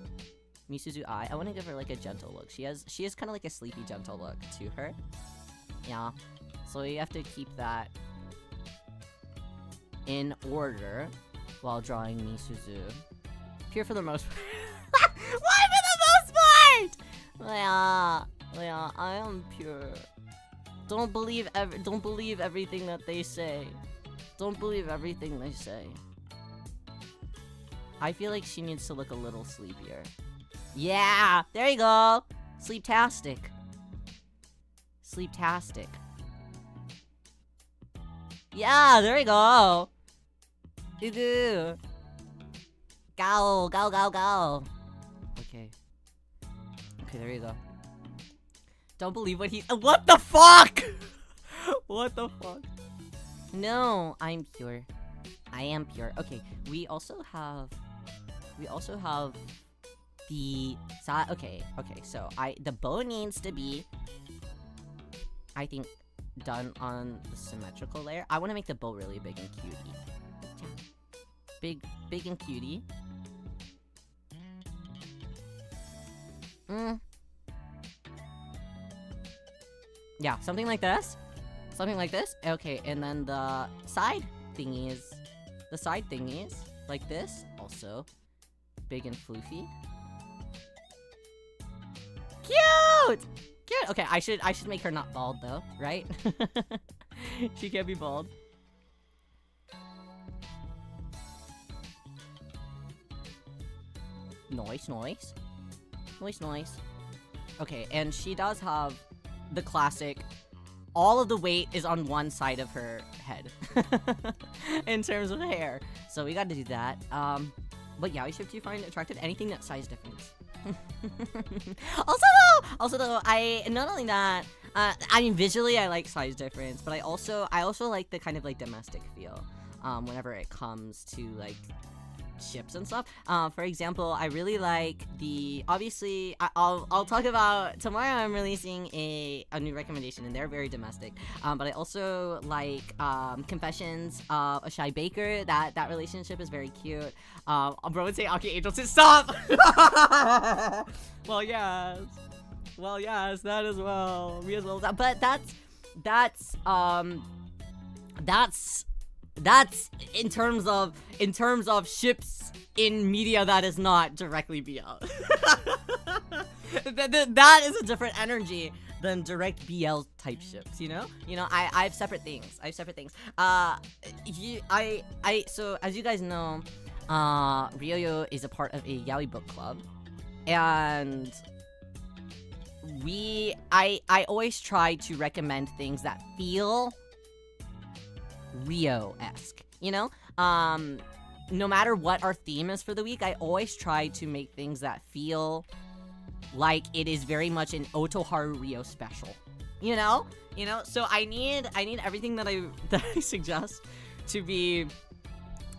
I want to give her like a gentle look. She has kind of like a sleepy gentle look to her. Yeah. So you have to keep that in order while drawing Misuzu. Pure for the most part. Why for the most part? Yeah, I am pure. Don't believe everything that they say. Don't believe everything they say. I feel like she needs to look a little sleepier. Yeah, there you go. Sleeptastic. Yeah, there you go. Go. Okay, there you go. Don't believe what he- What the fuck?! What the fuck? No, I'm pure. I am pure. Okay, we also have the side. Okay, so the bow needs to be, I think, done on the symmetrical layer. I want to make the bow really big and cutie. Big and cutie. Yeah, something like this. Okay, and then the side thingies, like this, also big and floofy. Cute. Okay, I should make her not bald though, right? She can't be bald. Noise. Okay, and she does have the classic, all of the weight is on one side of her head. In terms of hair. So we gotta do that. What yaoi ship do you find attractive? Anything that size difference. Also though, not only that, I mean, visually I like size difference, but I also like the kind of like domestic feel, whenever it comes to like ships and stuff. For example, I really like obviously, I'll talk about, tomorrow I'm releasing a new recommendation, and they're very domestic, but I also like, Confessions of a Shy Baker. That relationship is very cute. Bro would say Aki Angel to stop! Well, yes, that as well. Me as well. But that's in terms of ships in media that is not directly BL. that is a different energy than direct BL type ships, you know? I have separate things. So as you guys know, Ryo is a part of a yaoi book club, and I always try to recommend things that feel Ryo-esque, no matter what our theme is for the week, I always try to make things that feel like it is very much an Otoharu Riyo special, so I need everything that I suggest to be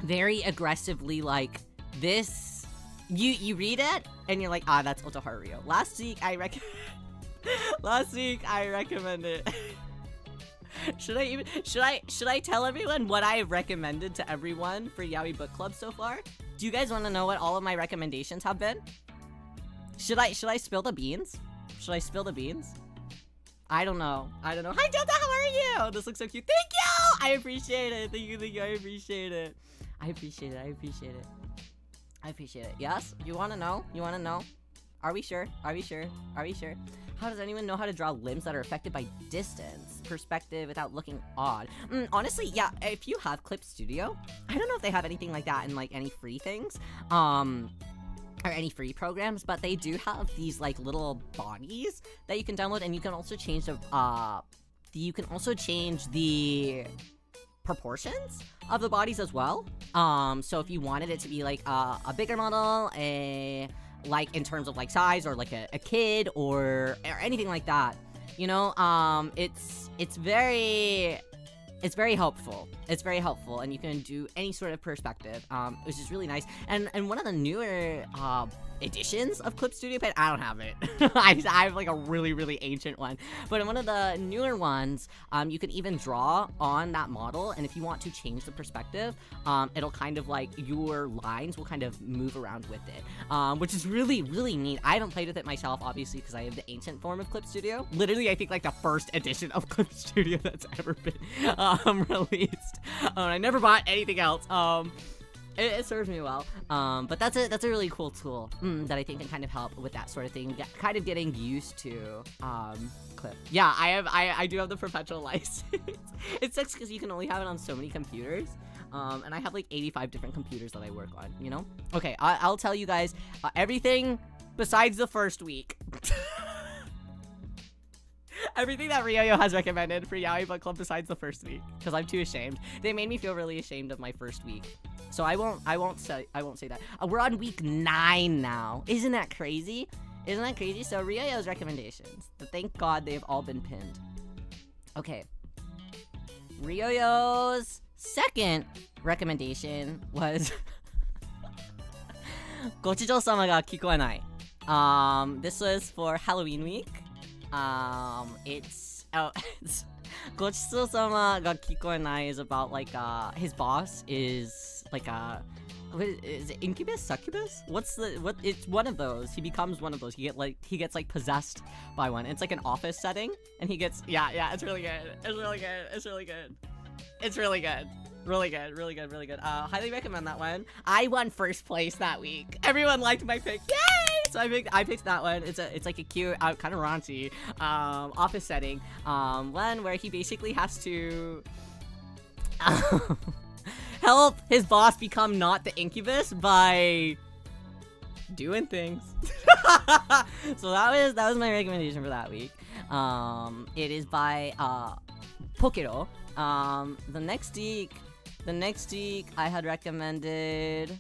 very aggressively like this. You read it and you're like, that's Otoharu Riyo. Last week I recommended Should I tell everyone what I have recommended to everyone for Yaoi Book Club so far? Do you guys want to know what all of my recommendations have been? Should I spill the beans? I don't know. Hi Delta, how are you? This looks so cute. Thank you! I appreciate it. Thank you, I appreciate it. I appreciate it. Yes? You wanna know? Are we sure? How does anyone know how to draw limbs that are affected by distance, perspective, without looking odd? Honestly, yeah, if you have Clip Studio, I don't know if they have anything like that in, like, any free things, or any free programs, but they do have these, like, little bodies that you can download, and you can also change the, proportions of the bodies as well. So if you wanted it to be like a bigger model, like in terms of like size, or like a kid or anything like that, you know, it's very helpful. It's very helpful, and you can do any sort of perspective, which is really nice. And one of the newer editions of Clip Studio Paint, I don't have it. I have like a really ancient one, but in one of the newer ones, you can even draw on that model, and if you want to change the perspective, it'll kind of like, your lines will kind of move around with it, which is really neat. I haven't played with it myself, obviously, because I have the ancient form of Clip Studio. Literally, I think like the first edition of Clip Studio that's ever been released. I never bought anything else. It serves me well, but that's a really cool tool that I think can kind of help with that sort of thing, kind of getting used to Clip. Yeah, I do have the perpetual license. It sucks because you can only have it on so many computers, and I have like 85 different computers that I work on, you know? Okay, I'll tell you guys everything besides the first week. Everything that Riyo has recommended for Yaoi Book Club besides the first week, because I'm too ashamed. They made me feel really ashamed of my first week. So I won't say that. We're on week 9 now. Isn't that crazy? Isn't that crazy? So Ryo's recommendations. Thank God they've all been pinned. Okay. Ryo's second recommendation was Gochijo-sama ga kikoenai. This was for Halloween week. It's Gochijo-sama ga kikoenai is about like his boss is like what is it, incubus, succubus? It's one of those. He becomes one of those. He gets like possessed by one. It's like an office setting, and he gets it's really good. Highly recommend that one. I won first place that week. Everyone liked my pick. Yay! So I picked that one. It's like a cute, kind of raunchy, office setting. One where he basically has to help his boss become not the incubus by doing things. So that was my recommendation for that week. It is by Pokero. The next week I had recommended.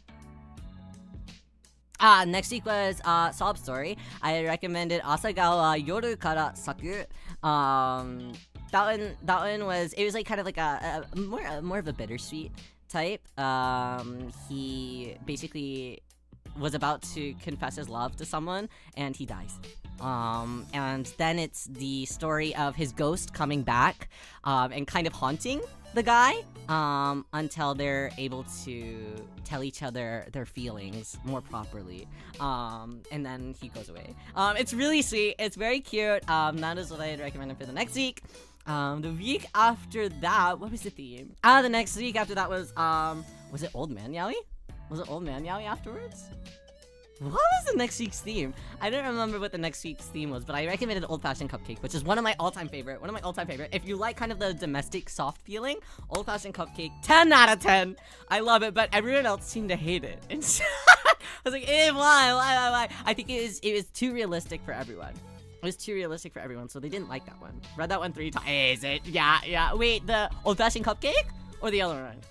Next week was Sob Story. I had recommended Asagawa Yoru Kara Saku. That one was, it was like kind of like a more of a bittersweet type. He basically was about to confess his love to someone, and he dies. And then it's the story of his ghost coming back, and kind of haunting the guy, until they're able to tell each other their feelings more properly. And then he goes away. It's really sweet. It's very cute. That is what I had recommended for the next week. The week after that, what was the theme? The next week after that was it Old Man Yaoi? Was it Old Man Yaoi afterwards? What was the next week's theme? I don't remember what the next week's theme was, but I recommended Old Fashioned Cupcake, which is one of my all-time favorite. If you like kind of the domestic soft feeling, Old Fashioned Cupcake, 10 out of 10. I love it, but everyone else seemed to hate it. I was like, why? I think it was too realistic for everyone. It was too realistic for everyone, so they didn't like that one. Read that one 3 times. Is it? Yeah. Wait, the Old Fashioned Cupcake or the other one?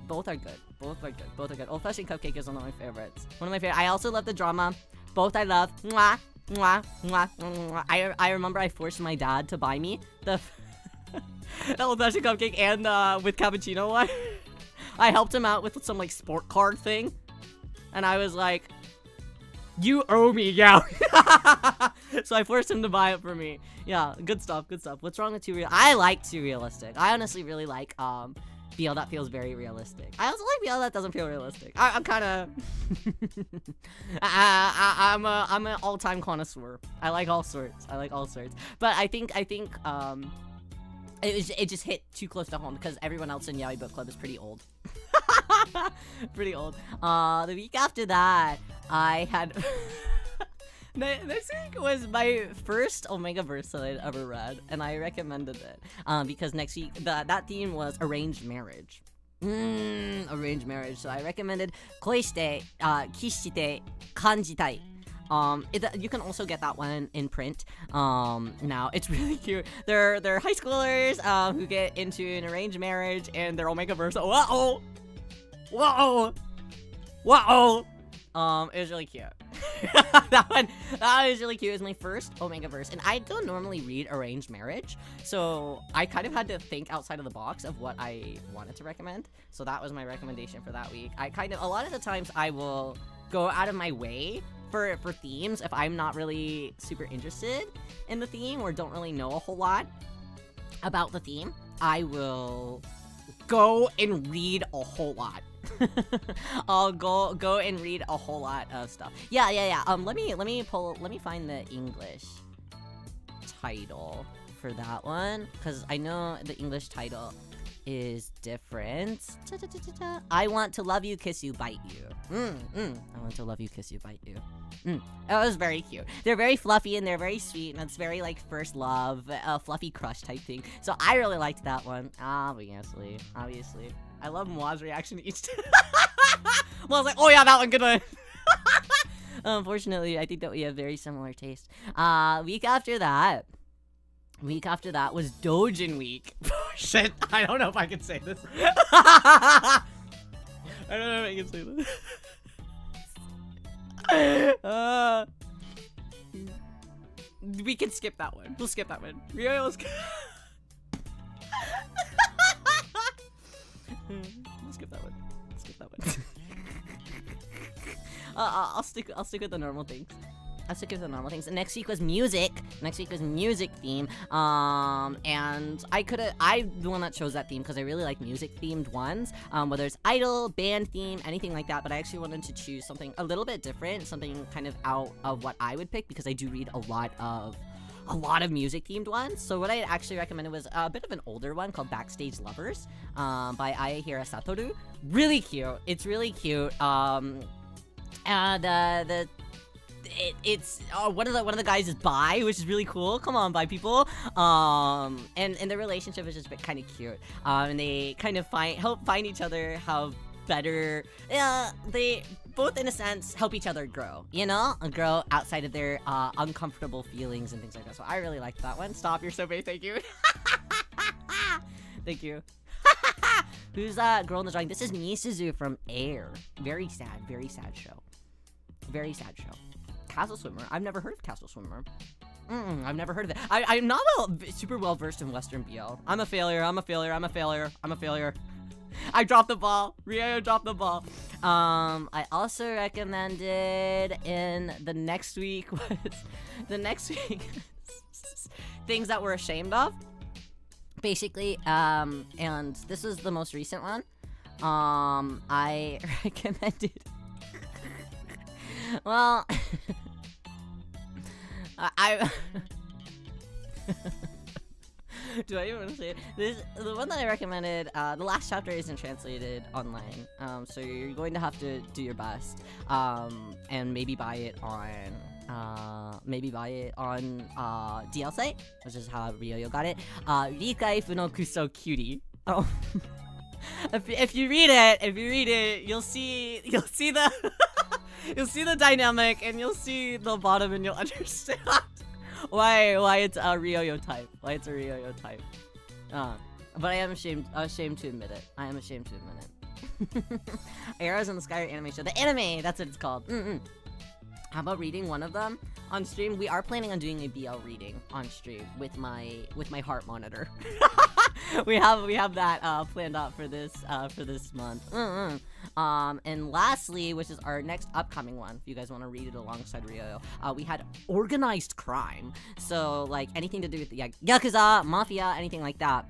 Both are good. Both are good. Old Fashioned Cupcake is one of my favorites. I also love the drama. Both I love. Mwah, mwah, mwah, mwah. I remember I forced my dad to buy me the Old Fashioned Cupcake and with cappuccino one. I helped him out with some like sport card thing, and I was like, "You owe me, yeah." So I forced him to buy it for me. Yeah, good stuff. What's wrong with too real? I like too realistic. I honestly really like BL that feels very realistic. I also like BL that doesn't feel realistic. I'm kind of I'm an all-time connoisseur. I like all sorts. But I think it just hit too close to home because everyone else in Yaoi Book Club is pretty old. The week after that, I had this week was my first Omega verse that I'd ever read, and I recommended it because next week that theme was arranged marriage. Arranged marriage. So I recommended Koishite, Kishite, Kanjitai. You can also get that one in print. Now it's really cute. They're high schoolers who get into an arranged marriage, and they're omega versa. Whoa, whoa, whoa. It was really cute. that was really cute. It was my first omega verse, and I don't normally read arranged marriage, so I kind of had to think outside of the box of what I wanted to recommend. So that was my recommendation for that week. A lot of the times I will go out of my way for themes if I'm not really super interested in the theme or don't really know a whole lot about the theme. I will go and read a whole lot. I'll go and read a whole lot of stuff. Yeah. Let me find the English title for that one, because I know the English title is different. I want to love you, kiss you, bite you. I want to love you, kiss you, bite you. It was very cute. They're very fluffy and they're very sweet, and it's very like first love, fluffy crush type thing. So I really liked that one. Obviously. I love Moa's reaction each time. Moa's like, oh yeah, that one, good one. Unfortunately, I think that we have very similar taste. Week after that was Dojin week. Shit, I don't know if I can say this. I don't know if I can say this. We can skip that one. We'll skip that one. We'll skip that one. Skip that one. I'll stick with the normal things. And next week was music. Theme. And I'm the one that chose that theme because I really like music themed ones. Whether it's idol, band theme, anything like that. But I actually wanted to choose something a little bit different, something kind of out of what I would pick, because I do read a lot of music themed ones. So what I actually recommended was a bit of an older one called Backstage Lovers, by Ayahira Satoru. Really cute. It's really cute. It's one of the guys is bi, which is really cool. Come on, bi people. And the relationship is just kind of cute. And they kind of help find each other, how better. They both, in a sense, help each other grow. And grow outside of their uncomfortable feelings and things like that. So I really liked that one. Stop, you're so brave. Thank you. Thank you. Who's that girl in the drawing? This is Misuzu from Air. Very sad show. Very sad show. Castle Swimmer. I've never heard of Castle Swimmer. I've never heard of it. I'm not super well versed in Western BL. I'm a failure. I dropped the ball. Riyo dropped the ball. I also recommended in the next week things that we're ashamed of. Basically, and this was the most recent one. I recommended. Well, I do I even want to say it? The one that I recommended, the last chapter isn't translated online, so you're going to have to do your best, and maybe buy it on DL site, which is how Riyo got it. Rikai Funo Kuso Cutie. Oh. If you read it, you'll see the you'll see the dynamic, and you'll see the bottom, and you'll understand why it's a Riyo type. But I am ashamed to admit it. Arrows in the Sky anime show. The anime, that's what it's called. How about reading one of them on stream? We are planning on doing a BL reading on stream with my heart monitor. we have that planned out for this month. And lastly, which is our next upcoming one, if you guys want to read it alongside Riyo, we had organized crime. So like anything to do with the yakuza, mafia, anything like that.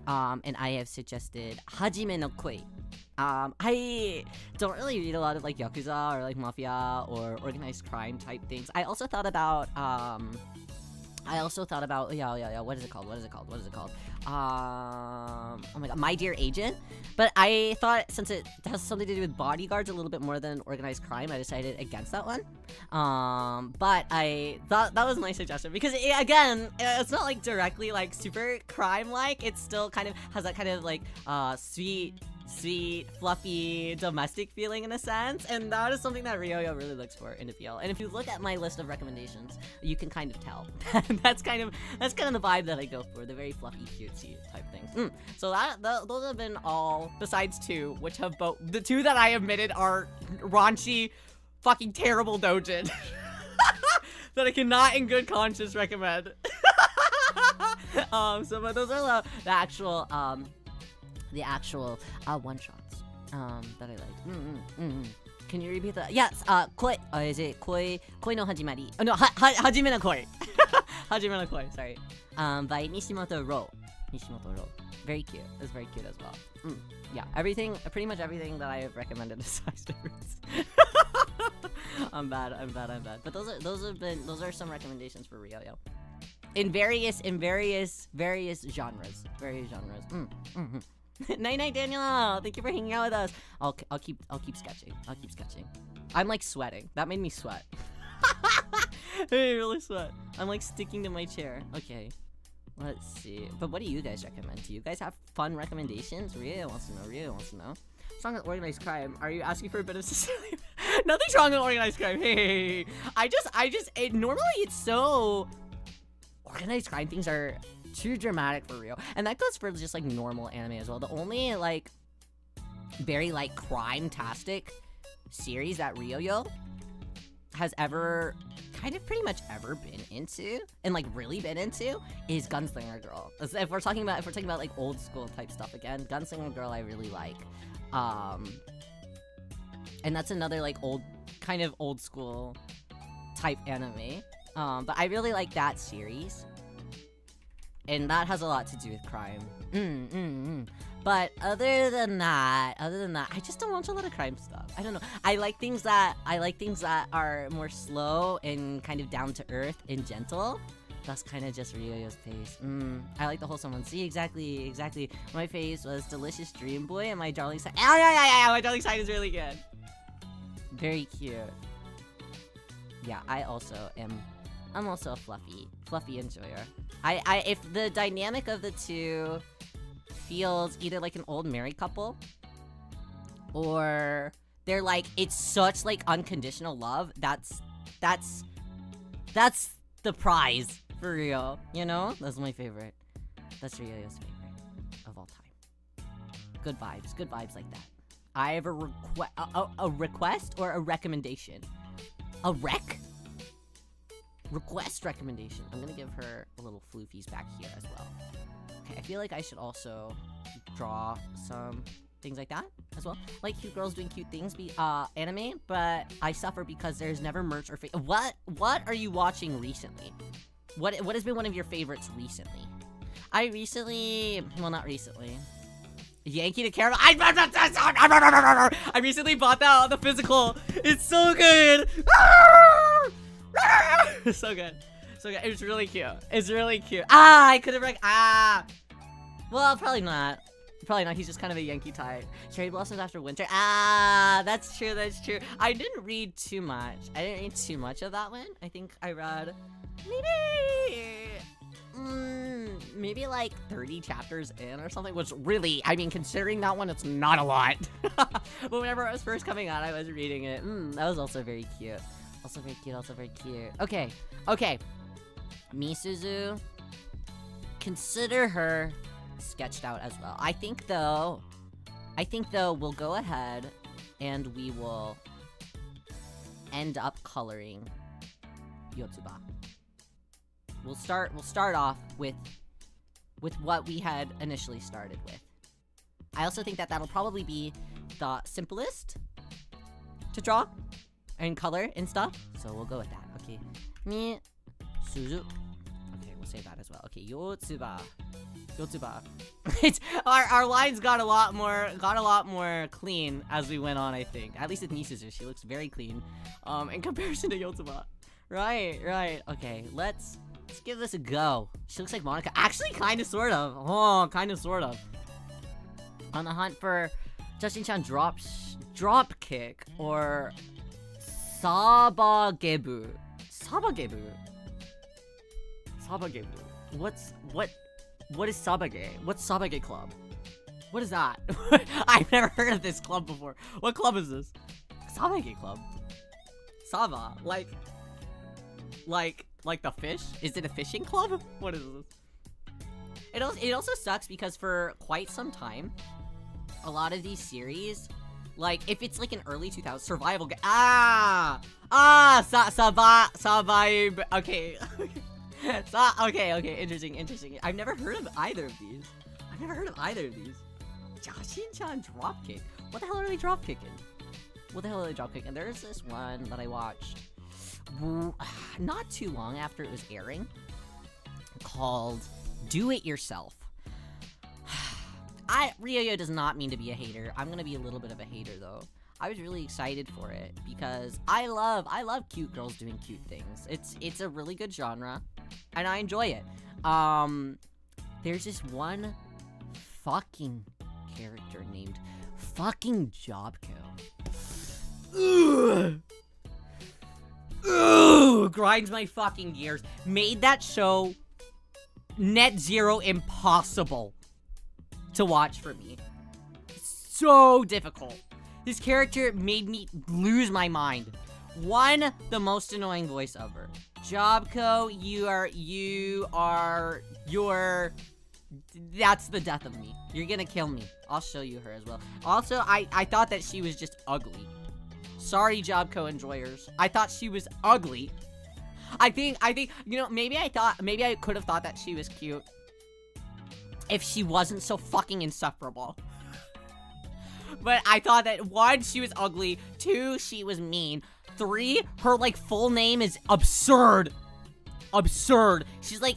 And I have suggested Hajime no Koi. I don't really read a lot of like yakuza or like mafia or organized crime type things. I also thought about what is it called? Oh my god, My Dear Agent. But I thought since it has something to do with bodyguards a little bit more than organized crime, I decided against that one. But I thought that was my suggestion because it's not like directly like super crime like. It still kind of has that kind of like sweet sweet, fluffy, domestic feeling in a sense, and that is something that Ryoyo really looks for in a BL. And if you look at my list of recommendations, you can kind of tell. that's kind of the vibe that I go for, the very fluffy, cutesy type things. So those have been all, besides two, which have both, the two that I admitted are raunchy, fucking terrible doujin. That I cannot in good conscience recommend. But those are the actual one-shots that I liked. Can you repeat that? Yes, koi, is it koi no hajimari? Oh no, hajime no koi. Hajime no koi, sorry. By Nishimoto Ro. Very cute. It's very cute as well. Yeah, pretty much everything that I have recommended is size difference. I'm bad. But those are some recommendations for Ryoyo. In various genres. Night, Daniel. Thank you for hanging out with us. I'll keep sketching. I'm like sweating. That made me sweat. It made me really sweat. I'm like sticking to my chair. Okay. Let's see. But what do you guys recommend? Do you guys have fun recommendations? Ria wants to know. What's wrong with organized crime? Are you asking for a bit of Sicilian? Nothing's wrong with organized crime. Hey. Normally it's so... Organized crime things are too dramatic for real. And that goes for just like normal anime as well. The only like very like crime-tastic series that Ryoyo has ever pretty much ever been into and like really been into is Gunslinger Girl. If we're talking about like old school type stuff again, Gunslinger Girl I really like. And that's another like old school type anime. But I really like that series. And that has a lot to do with crime. But other than that, I just don't watch a lot of crime stuff. I don't know. I like things that are more slow and kind of down to earth and gentle. That's kind of just Ryoyo's pace. I like the wholesome one. See, exactly. My face was Delicious Dream Boy, and my darling side. Yeah. My darling side is really good. Very cute. Yeah, I'm also a fluffy enjoyer. If the dynamic of the two feels either like an old married couple, or they're like, it's such like unconditional love, that's the prize for real, you know? That's my favorite. That's Ryoyo's favorite of all time. Good vibes like that. I have a request or a recommendation. A request recommendation. I'm gonna give her a little floofies back here as well. Okay, I feel like I should also draw some things like that as well. Like cute girls doing cute things, anime, but I suffer because there's never merch or What are you watching recently? What has been one of your favorites recently? Well, not recently. Yankee to Caramel. I recently bought that on the physical. It's so good. So good. It's really cute. I could have well, probably not. He's just kind of a Yankee type. Cherry Blossoms After Winter. That's true. I didn't read too much of that one. I think I read maybe like 30 chapters in or something, which really, I mean, considering that one, it's not a lot. But whenever it was first coming out, I was reading it. That was also very cute. Also very cute. Okay. Misuzu, consider her sketched out as well. I think though we'll go ahead and we will end up coloring Yotsuba. We'll start off with what we had initially started with. I also think that that'll probably be the simplest to draw and color and stuff. So we'll go with that. Okay. Suzu. Okay, we'll say that as well. Okay, Yotsuba. It's our lines got a lot more clean as we went on, I think. At least with Misuzu, she looks very clean. In comparison to Yotsuba. Right. Okay, let's give this a go. She looks like Monica. Actually, kind of, sort of. On the hunt for Justin-chan drop kick or Sabagebu. What is Sabage? What's Sabage Club? What is that? I've never heard of this club before. What club is this? Samake club. Sava. Like the fish? Is it a fishing club? What is this? It also sucks because for quite some time, a lot of these series, like, if it's like an early 2000s survival game. Survive. Okay. Okay, interesting. I've never heard of either of these. Jashin-chan dropkick. What the hell are they dropkicking? There's this one that I watched not too long after it was airing called Do It Yourself. Riyo does not mean to be a hater. I'm gonna be a little bit of a hater though. I was really excited for it because I love cute girls doing cute things. It's a really good genre, and I enjoy it. There's this one fucking character named fucking Jobco. Ugh, grinds my fucking gears. Made that show net zero impossible to watch for me. So difficult. This character made me lose my mind. One, the most annoying voice ever. Jobco, that's the death of me. You're gonna kill me. I'll show you her as well. Also, I thought that she was just ugly. Sorry, Jobco enjoyers. I thought she was ugly. I think, you know, maybe I could have thought that she was cute if she wasn't so fucking insufferable. But I thought that, 1, she was ugly, 2, she was mean, 3, her, like, full name is absurd. She's like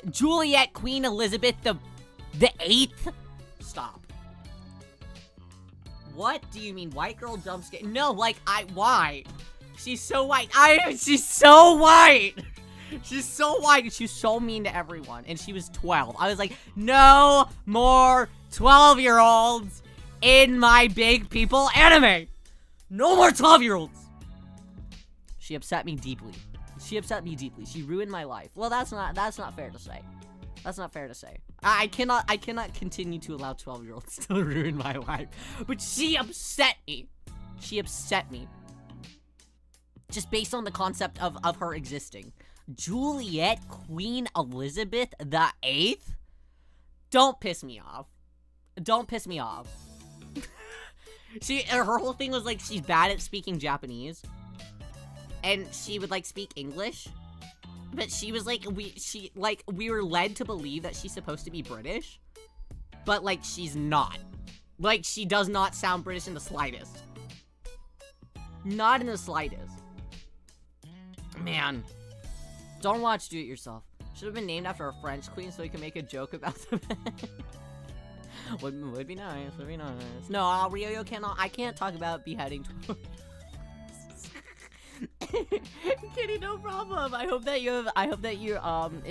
Juliet Queen Elizabeth the 8th? Stop. What do you mean, white girl jump scare? No, like, why? She's so white. She's so white. She's so white, and she's so mean to everyone, and she was 12. I was like, no more 12-year-olds in my big people anime. No more 12-year-olds. She upset me deeply. She ruined my life. Well, that's not fair to say. I cannot continue to allow 12-year-olds to ruin my life. But she upset me. Just based on the concept of her existing. Juliet Queen Elizabeth the 8th? Don't piss me off. Her whole thing was like she's bad at speaking Japanese. And she would like speak English. But she was like, we were led to believe that she's supposed to be British. But like, she's not. Like, she does not sound British in the slightest. Not in the slightest. Man. Don't watch Do It Yourself. Should have been named after a French queen so we can make a joke about them. would be nice. No, Riyo cannot. I can't talk about beheading. Kitty, no problem. I hope that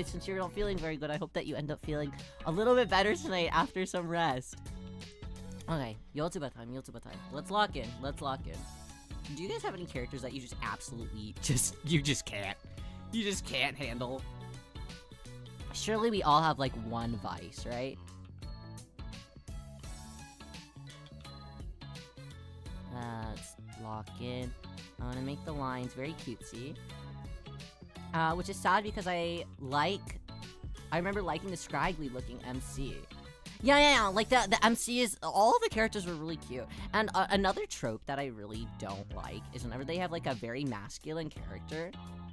since you're not feeling very good, I hope that you end up feeling a little bit better tonight after some rest. Okay, Yotsuba time. Let's lock in. Do you guys have any characters that you just absolutely you just can't handle? Surely we all have like one vice, right? Let's lock in. I want to make the lines very cutesy. Which is sad because I remember liking the scraggly looking MC. Yeah, like the MC is, all the characters were really cute. And another trope that I really don't like is whenever they have like a very masculine character,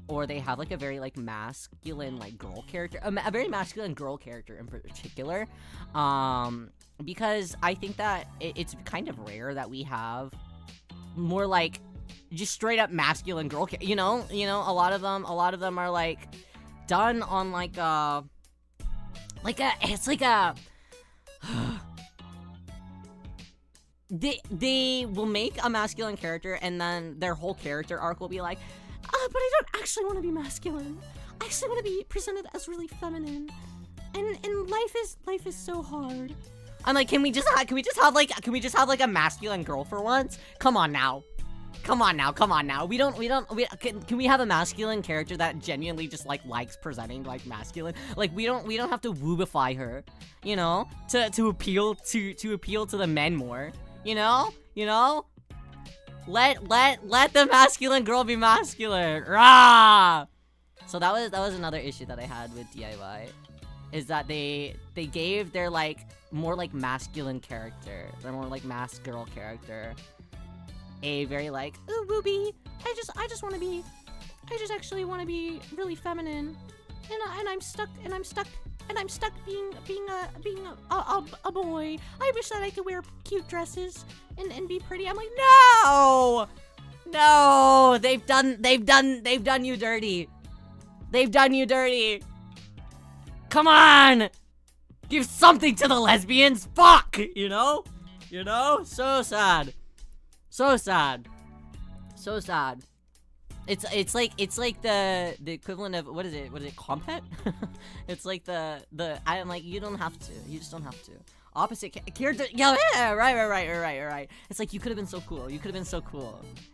or they have like a very like masculine like girl character, a very masculine girl character in particular, because I think that it's kind of rare that we have more like just straight up masculine girl, you know, a lot of them are like done on like they will make a masculine character and then their whole character arc will be like, but I don't actually want to be masculine. I actually want to be presented as really feminine. And life is so hard. I'm like, can we just have like a masculine girl for once? Come on now. Come on now. Can we have a masculine character that genuinely just like likes presenting like masculine? Like we don't have to woobify her, you know, to appeal to the men more, you know? Let the masculine girl be masculine. Rah! So that was another issue that I had with DIY, is that they gave their like more like masculine character, their more like mask girl character, a very like, ooh booby, I just actually want to be really feminine, and I'm stuck being a boy. I wish that I could wear cute dresses and be pretty. I'm like, no, they've done you dirty. They've done you dirty. Come on, give something to the lesbians. Fuck, you know, so sad. It's like the equivalent of what is it compet? It's like the I'm like, you just don't have to. Opposite character, yeah, right. It's like, you could have been so cool,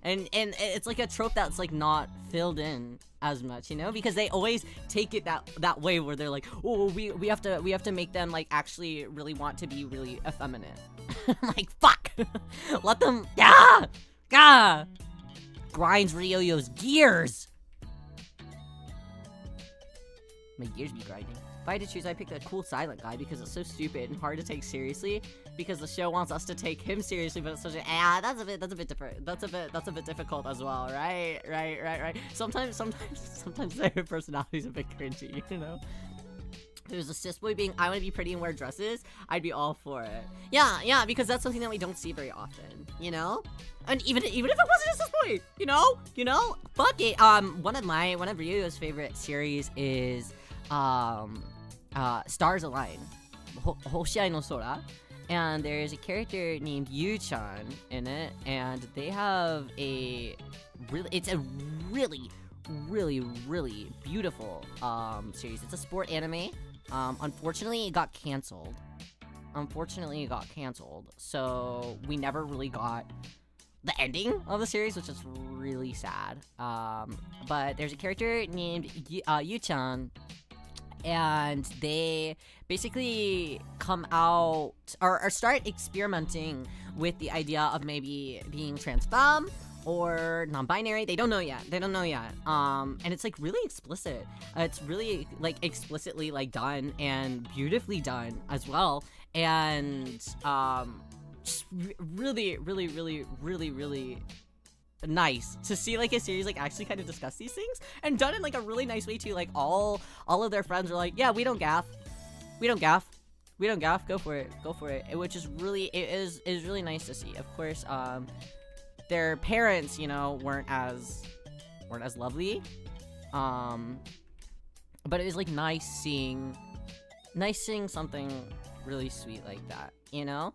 and it's like a trope that's like not filled in as much, you know, because they always take it that way, where they're like, oh, we have to make them like actually really want to be really effeminate. I'm like, fuck, let them, yeah, grinds Ryoyo's gears. My gears be grinding. If I had to choose, I'd pick the cool silent guy, because it's so stupid and hard to take seriously, because the show wants us to take him seriously, but it's such a, that's a bit different. That's a bit difficult as well, right? Sometimes their personality's a bit cringy, you know? If there's a cis boy being, I want to be pretty and wear dresses, I'd be all for it. Yeah, because that's something that we don't see very often, you know? And even if it wasn't a cis boy, you know? Fuck it. One of Ryoyo's favorite series is Stars Align, Hoshii no Sora, and there's a character named Yu-chan in it, and they have it's a really beautiful series. It's a sport anime. Unfortunately it got canceled, so we never really got the ending of the series, which is really sad. But there's a character named Yu-chan, and they basically come out or start experimenting with the idea of maybe being trans femme or non-binary. They don't know yet. And it's like really explicit. It's really like explicitly like done and beautifully done as well. And just really nice to see like a series like actually kind of discuss these things, and done in like a really nice way too. Like all of their friends are like, yeah, we don't gaff, go for it, which is really, is really nice to see. Of course, their parents, you know, weren't as lovely, but it was like nice seeing something really sweet like that, you know,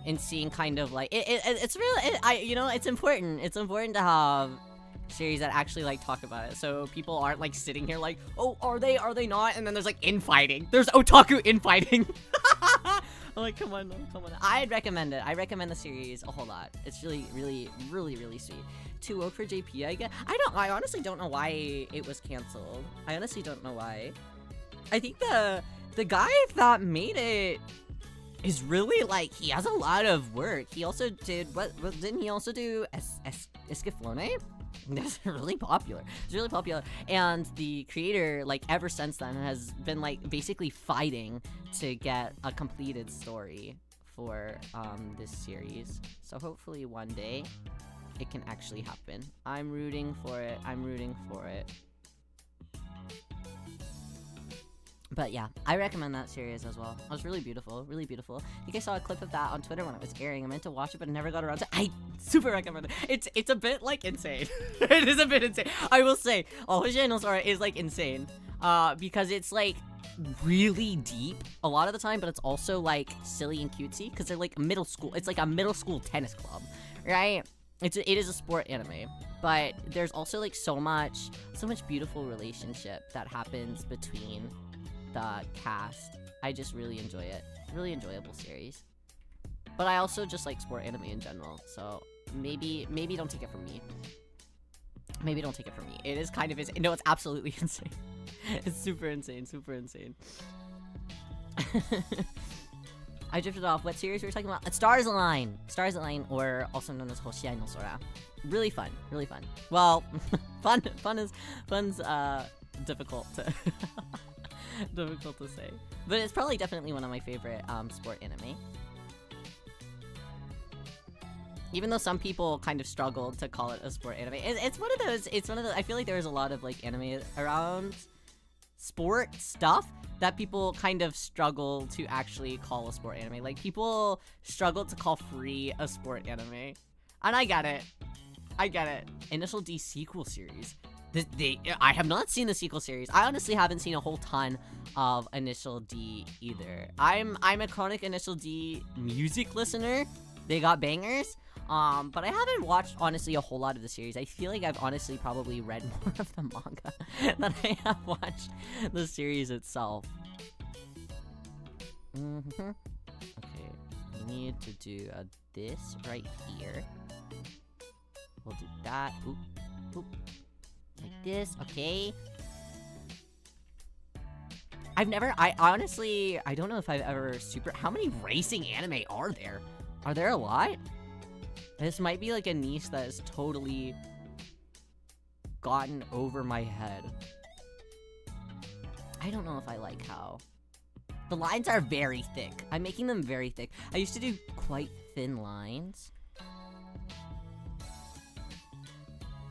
and seeing kind of like it's really, it's important to have series that actually like talk about it, so people aren't like sitting here like, oh, are they not, and then there's like infighting, there's otaku infighting. I'm like, come on. I'd recommend it. I recommend the series a whole lot. It's really sweet. Too woke for JP, I guess. I honestly don't know why it was canceled. I honestly don't know why. I think the guy that made it is really like, he has a lot of work. He also did, didn't he also do Escaflowne? That's really popular. It's really popular. And the creator, like, ever since then has been like basically fighting to get a completed story for this series. So hopefully one day it can actually happen. I'm rooting for it. But yeah, I recommend that series as well. It was really beautiful. I think I saw a clip of that on Twitter when it was airing. I meant to watch it, but I never got around to it. I super recommend it. It's a bit, like, insane. It is a bit insane. I will say, Oshi no Sora is, like, insane. Because it's, like, really deep a lot of the time, but it's also, like, silly and cutesy. Because they're, like, middle school. It's, like, a middle school tennis club, right? It is a sport anime. But there's also, like, so much beautiful relationship that happens between the cast. I just really enjoy it. Really enjoyable series. But I also just like sport anime in general, so maybe don't take it from me. Maybe don't take it from me. It is kind of insane. No, it's absolutely insane. It's super insane, super insane. I drifted off. What series were we talking about? Stars Align. Stars Align, or also known as Hoshiai no Sora. Really fun. Really fun. Well, fun's difficult to difficult to say. But it's probably definitely one of my favorite sport anime. Even though some people kind of struggled to call it a sport anime. It's one of those, I feel like there's a lot of like anime around sport stuff that people kind of struggle to actually call a sport anime. Like, people struggle to call Free a sport anime. And I get it. I get it. Initial D sequel series. I have not seen the sequel series. I honestly haven't seen a whole ton of Initial D either. I'm a chronic Initial D music listener. They got bangers. But I haven't watched, honestly, a whole lot of the series. I feel like I've honestly probably read more of the manga than I have watched the series itself. Okay, we need to do this right here. We'll do that. Oop, oop. Like this, okay. I honestly, I don't know if I've ever how many racing anime are there? Are there a lot? This might be like a niche that has totally gotten over my head. I don't know if I like how. The lines are very thick. I'm making them very thick. I used to do quite thin lines.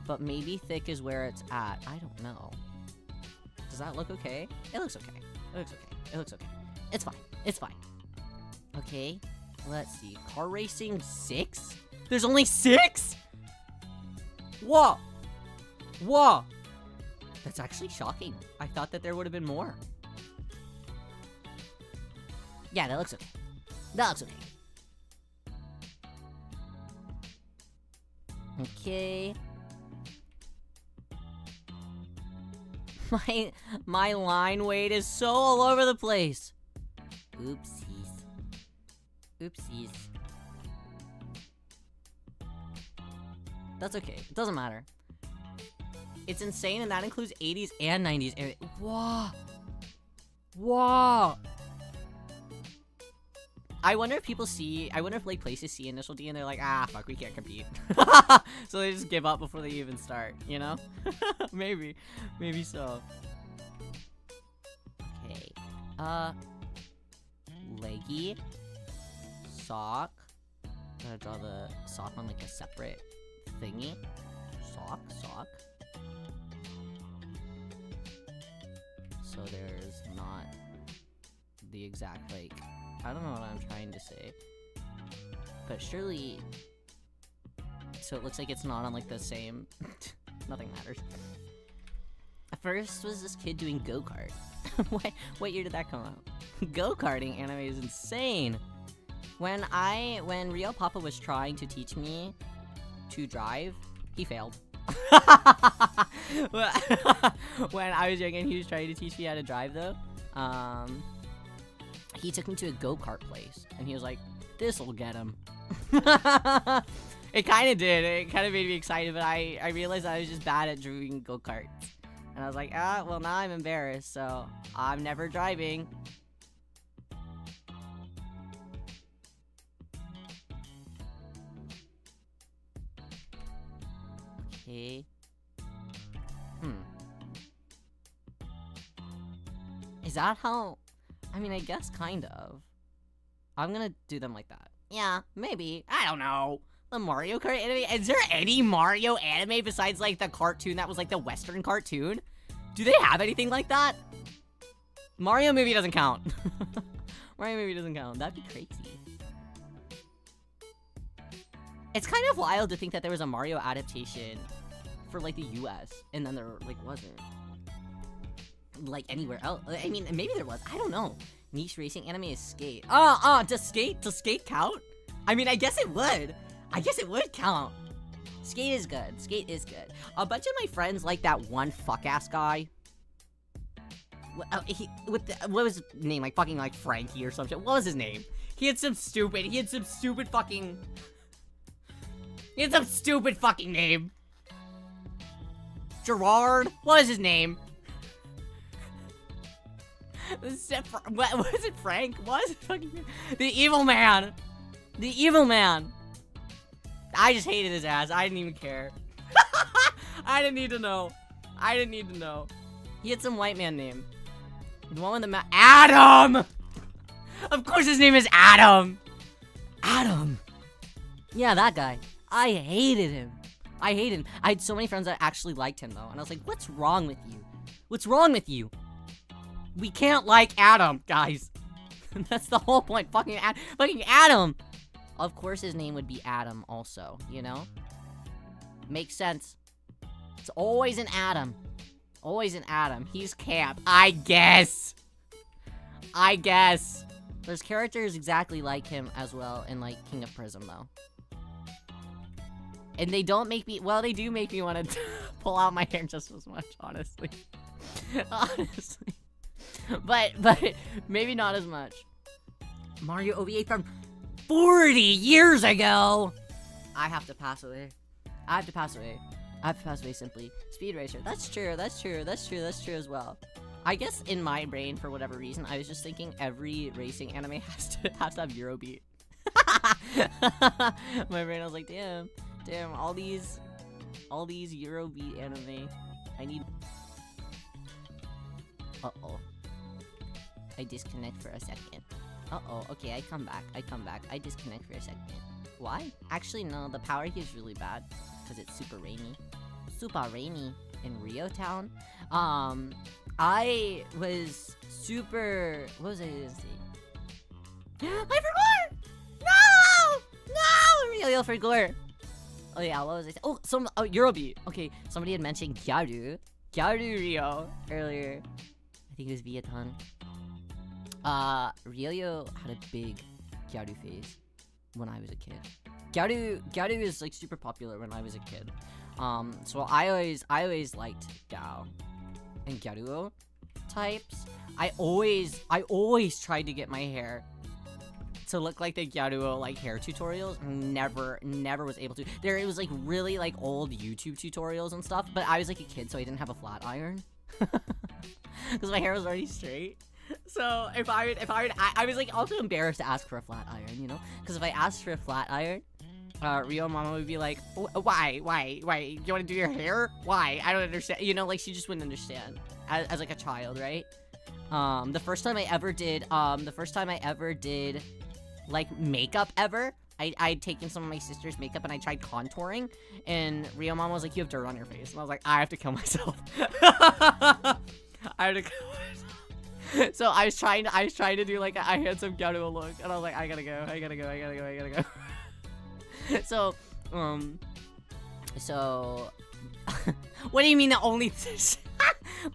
But maybe thick is where it's at. I don't know. Does that look okay? It looks okay. It looks okay. It looks okay. It's fine. It's fine. Okay. Let's see. Car racing 6? There's only 6? Whoa! Whoa! That's actually shocking. I thought that there would have been more. Yeah, that looks okay. That looks okay. Okay. My line weight is so all over the place. Oopsies. Oopsies. That's okay. It doesn't matter. It's insane, and that includes 80s and 90s. Whoa. Whoa. I wonder if like places see Initial D and they're like, ah, fuck, we can't compete. So they just give up before they even start, you know? Maybe so. Okay. Leggy. Sock. Gotta draw the sock on like a separate thingy. Sock. So there's not the exact, like, I don't know what I'm trying to say. But surely... So it looks like it's not on, like, the same... Nothing matters. First was this kid doing go-kart. What year did that come out? Go-karting anime is insane! When Riyo Papa was trying to teach me to drive, he failed. When I was young and he was trying to teach me how to drive, though, he took me to a go-kart place, and he was like, this'll get him. It kind of did. It kind of made me excited, but I realized I was just bad at driving go-karts. And I was like, well, now I'm embarrassed, so I'm never driving. Okay. Is that how... I mean, I guess kind of. I'm gonna do them like that. Yeah, maybe. I don't know. The Mario Kart anime? Is there any Mario anime besides, like, the cartoon that was, like, the Western cartoon? Do they have anything like that? Mario movie doesn't count. Mario movie doesn't count. That'd be crazy. It's kind of wild to think that there was a Mario adaptation for, like, the US, and then there, like, wasn't. Like, anywhere else. I mean, maybe there was. I don't know. Niche racing anime is Skate. Does Skate count? I mean, I guess it would. I guess it would count. Skate is good. Skate is good. A bunch of my friends like that one fuck-ass guy. What was his name? Like, fucking, like, Frankie or some shit. What was his name? He had some stupid fucking... He had some stupid fucking name. Gerard? What is his name? What was it, Frank? What is his fucking name? The Evil Man. The Evil Man. I just hated his ass. I didn't even care. I didn't need to know. I didn't need to know. He had some white man name. The one with the Adam! Of course his name is Adam! Adam! Yeah, that guy. I hated him. I hated him. I had so many friends that actually liked him, though. And I was like, what's wrong with you? What's wrong with you? We can't like Adam, guys. That's the whole point. Fucking Adam! Of course his name would be Adam also, you know? Makes sense. It's always an Adam. Always an Adam. He's camp. I guess. There's characters exactly like him as well in, like, King of Prism, though. And they don't make me... Well, they do make me want to pull out my hair just as much, honestly. Honestly. But maybe not as much. Mario OVA from 40 years ago! I have to pass away. I have to pass away simply. Speed Racer. That's true as well. I guess in my brain, for whatever reason, I was just thinking every racing anime has to have Eurobeat. My brain, I was like, damn, all these Eurobeat anime. I need... Uh-oh. I disconnect for a second. Uh-oh, okay, I come back. I disconnect for a second. Why? Actually, no, the power here is really bad. Because it's super rainy. Super rainy in Rio Town. I was super... What was I gonna say? I forgot! No! Real forgot. Oh yeah, what was I saying? Oh, Eurobeat. Okay, somebody had mentioned Otoharu Riyo earlier. I think it was Vietnam. Ryo had a big Otoharu phase when I was a kid. Otoharu is like super popular when I was a kid. So I always liked Gao and Otoharu types. I always tried to get my hair to look like the Otoharu like hair tutorials. Never was able to. It was like really like old YouTube tutorials and stuff, but I was like a kid, so I didn't have a flat iron. Because my hair was already straight. So if I was like also embarrassed to ask for a flat iron, you know? Because if I asked for a flat iron, Rio Mama would be like, why? You want to do your hair? Why? I don't understand. You know, like she just wouldn't understand as like a child, right? The first time I ever did like makeup ever, I'd taken some of my sister's makeup and I tried contouring, and Rio Mama was like, you have dirt on your face, and I was like, I have to kill myself. I have to kill myself. So I was trying to do like a handsome Gyaru look, and I was like, I gotta go. So what do you mean the only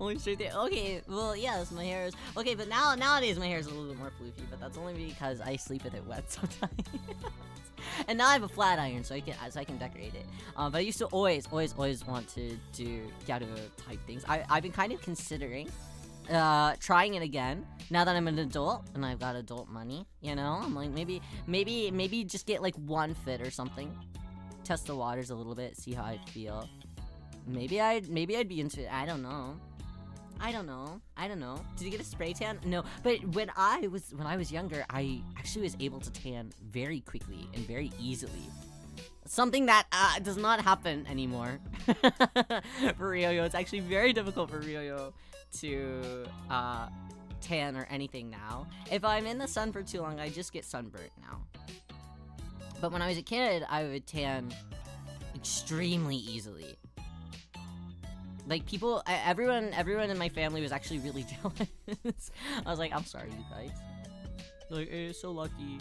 only straight there? Okay, well, yes, my hair is okay, but nowadays my hair is a little bit more floofy, but that's only because I sleep with it wet sometimes. And now I have a flat iron, so I can decorate it. But I used to always want to do Gyaru type things. I've been kind of considering trying it again now that I'm an adult and I've got adult money, you know? I'm like, maybe just get like one fit or something, test the waters a little bit, see how I feel. Maybe I'd be into it. I don't know. Did you get a spray tan? No, but when I was younger, I actually was able to tan very quickly and very easily. Something that does not happen anymore for Ryo. It's actually very difficult for Ryo to tan or anything now. If I'm in the sun for too long, I just get sunburnt now. But when I was a kid, I would tan extremely easily. Like people, everyone in my family was actually really jealous. I was like, I'm sorry, you guys. Like, so lucky.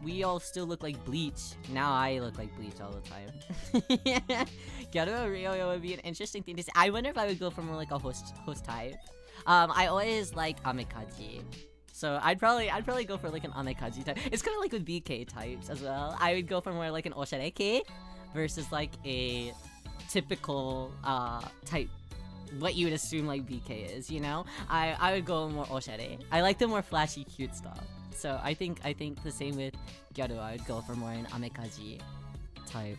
We all still look like Bleach. Now I look like Bleach all the time. Gyaru Ryo would be an interesting thing to say. I wonder if I would go for more like a host type. I always like Amekaji. So I'd probably go for like an Amekaji type. It's kind of like with BK types as well. I would go for more like an Oshareke versus like a typical type, what you would assume like BK is, you know? I would go more oshare. I like the more flashy, cute stuff. So I think the same with Gyaru. I would go for more an Amekaji type.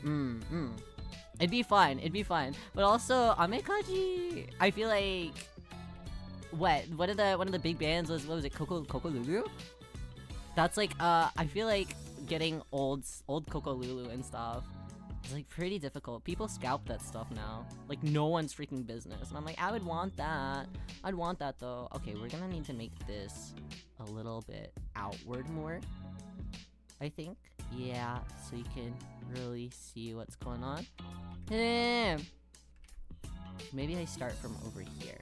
It'd be fun. It'd be fun. But also, Amekaji, I feel like one of the big bands was, what was it, Coco Lulu? That's like I feel like getting old Coco Lulu and stuff is like pretty difficult. People scalp that stuff now. Like no one's freaking business. And I'm like, I would want that. I'd want that though. Okay, we're gonna need to make this a little bit outward more, I think. Yeah, so you can really see what's going on. Maybe I start from over here.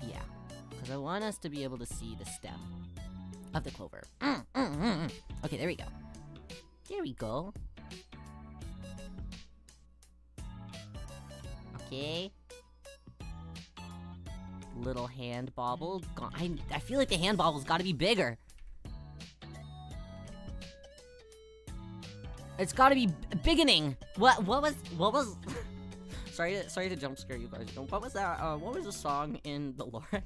Yeah, because I want us to be able to see the stem of the clover. Okay, there we go. There we go. Okay. Little hand bobble. I feel like the hand bobble's gotta be bigger. It's gotta be beginning. What was sorry to jump scare you guys. What was that? What was the song in the Lorax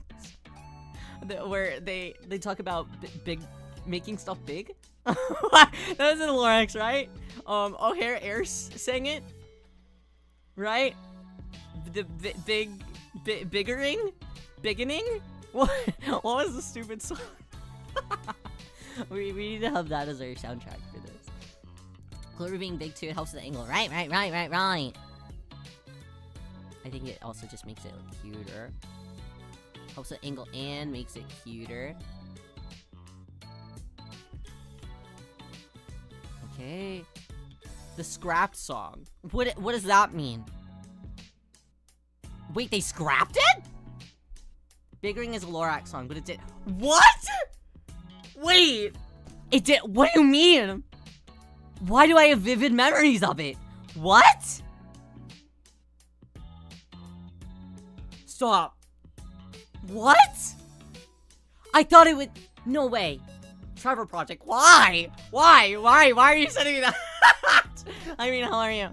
where they talk about big making stuff big? That was in the Lorax, right? O'Hare sang it, right? The beginning. What was the stupid song? we need to have that as our soundtrack for this. Clover being big too, it helps with the angle. Right. I think it also just makes it look cuter. Helps the angle and makes it cuter. Okay. The scrapped song. What does that mean? Wait, they scrapped it? Big Ring is a Lorax song, but it did. What? Wait. It did. What do you mean? Why do I have vivid memories of it? What? Stop. What? I thought it would. No way. Trevor Project. Why? Why are you sending me that? I mean, how are you?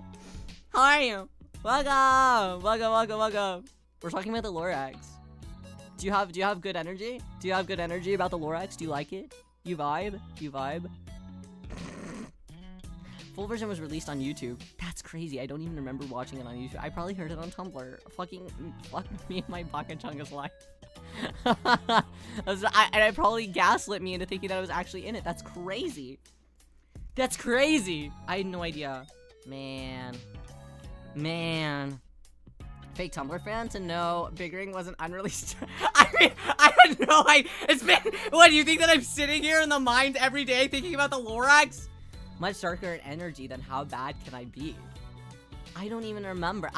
Welcome. We're talking about the Lorax. Do you have good energy? Do you have good energy about the Lorax? Do you like it? You vibe? Full version was released on YouTube. That's crazy. I don't even remember watching it on YouTube. I probably heard it on Tumblr. Fuck me and my Bakachunga's life. I probably gaslit me into thinking that I was actually in it. That's crazy. I had no idea. Man. Fake Tumblr fan to know Big Ring was an unreleased. I mean, I had no idea. It's been. What do you think that I'm sitting here in the mind every day thinking about the Lorax? Much darker in energy than how bad can I be? I don't even remember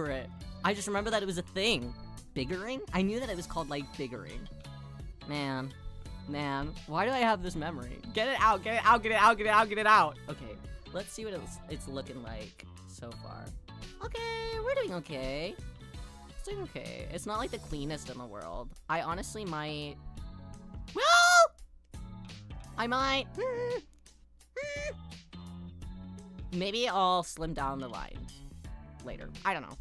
it. I just remember that it was a thing. Biggering? I knew that it was called like biggering. Man, why do I have this memory? Get it out. Okay, let's see what it's looking like so far. Okay, we're doing okay. It's doing okay. It's not like the cleanest in the world. I honestly might. Well, I might. Maybe I'll slim down the lines later. I don't know.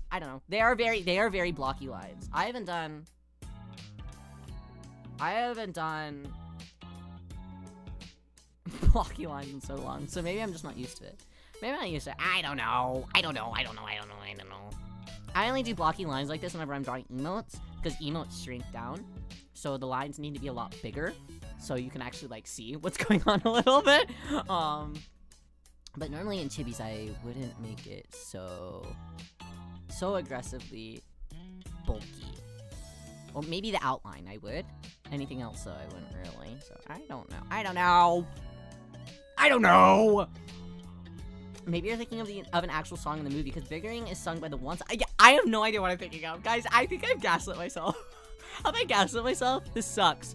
They are very blocky lines. I haven't done blocky lines in so long, so maybe I'm just not used to it. Maybe I'm not used to it. I don't know. I only do blocky lines like this whenever I'm drawing emotes, because emotes shrink down, so the lines need to be a lot bigger, so you can actually like see what's going on a little bit. But normally in chibis, I wouldn't make it so aggressively bulky. Well, maybe the outline I would. Anything else, though, I wouldn't really. So I don't know. Maybe you're thinking of an actual song in the movie, because Biggering is sung by the one. I have no idea what I'm thinking of, guys. I think I've gaslit myself. Have I gaslit myself? This sucks.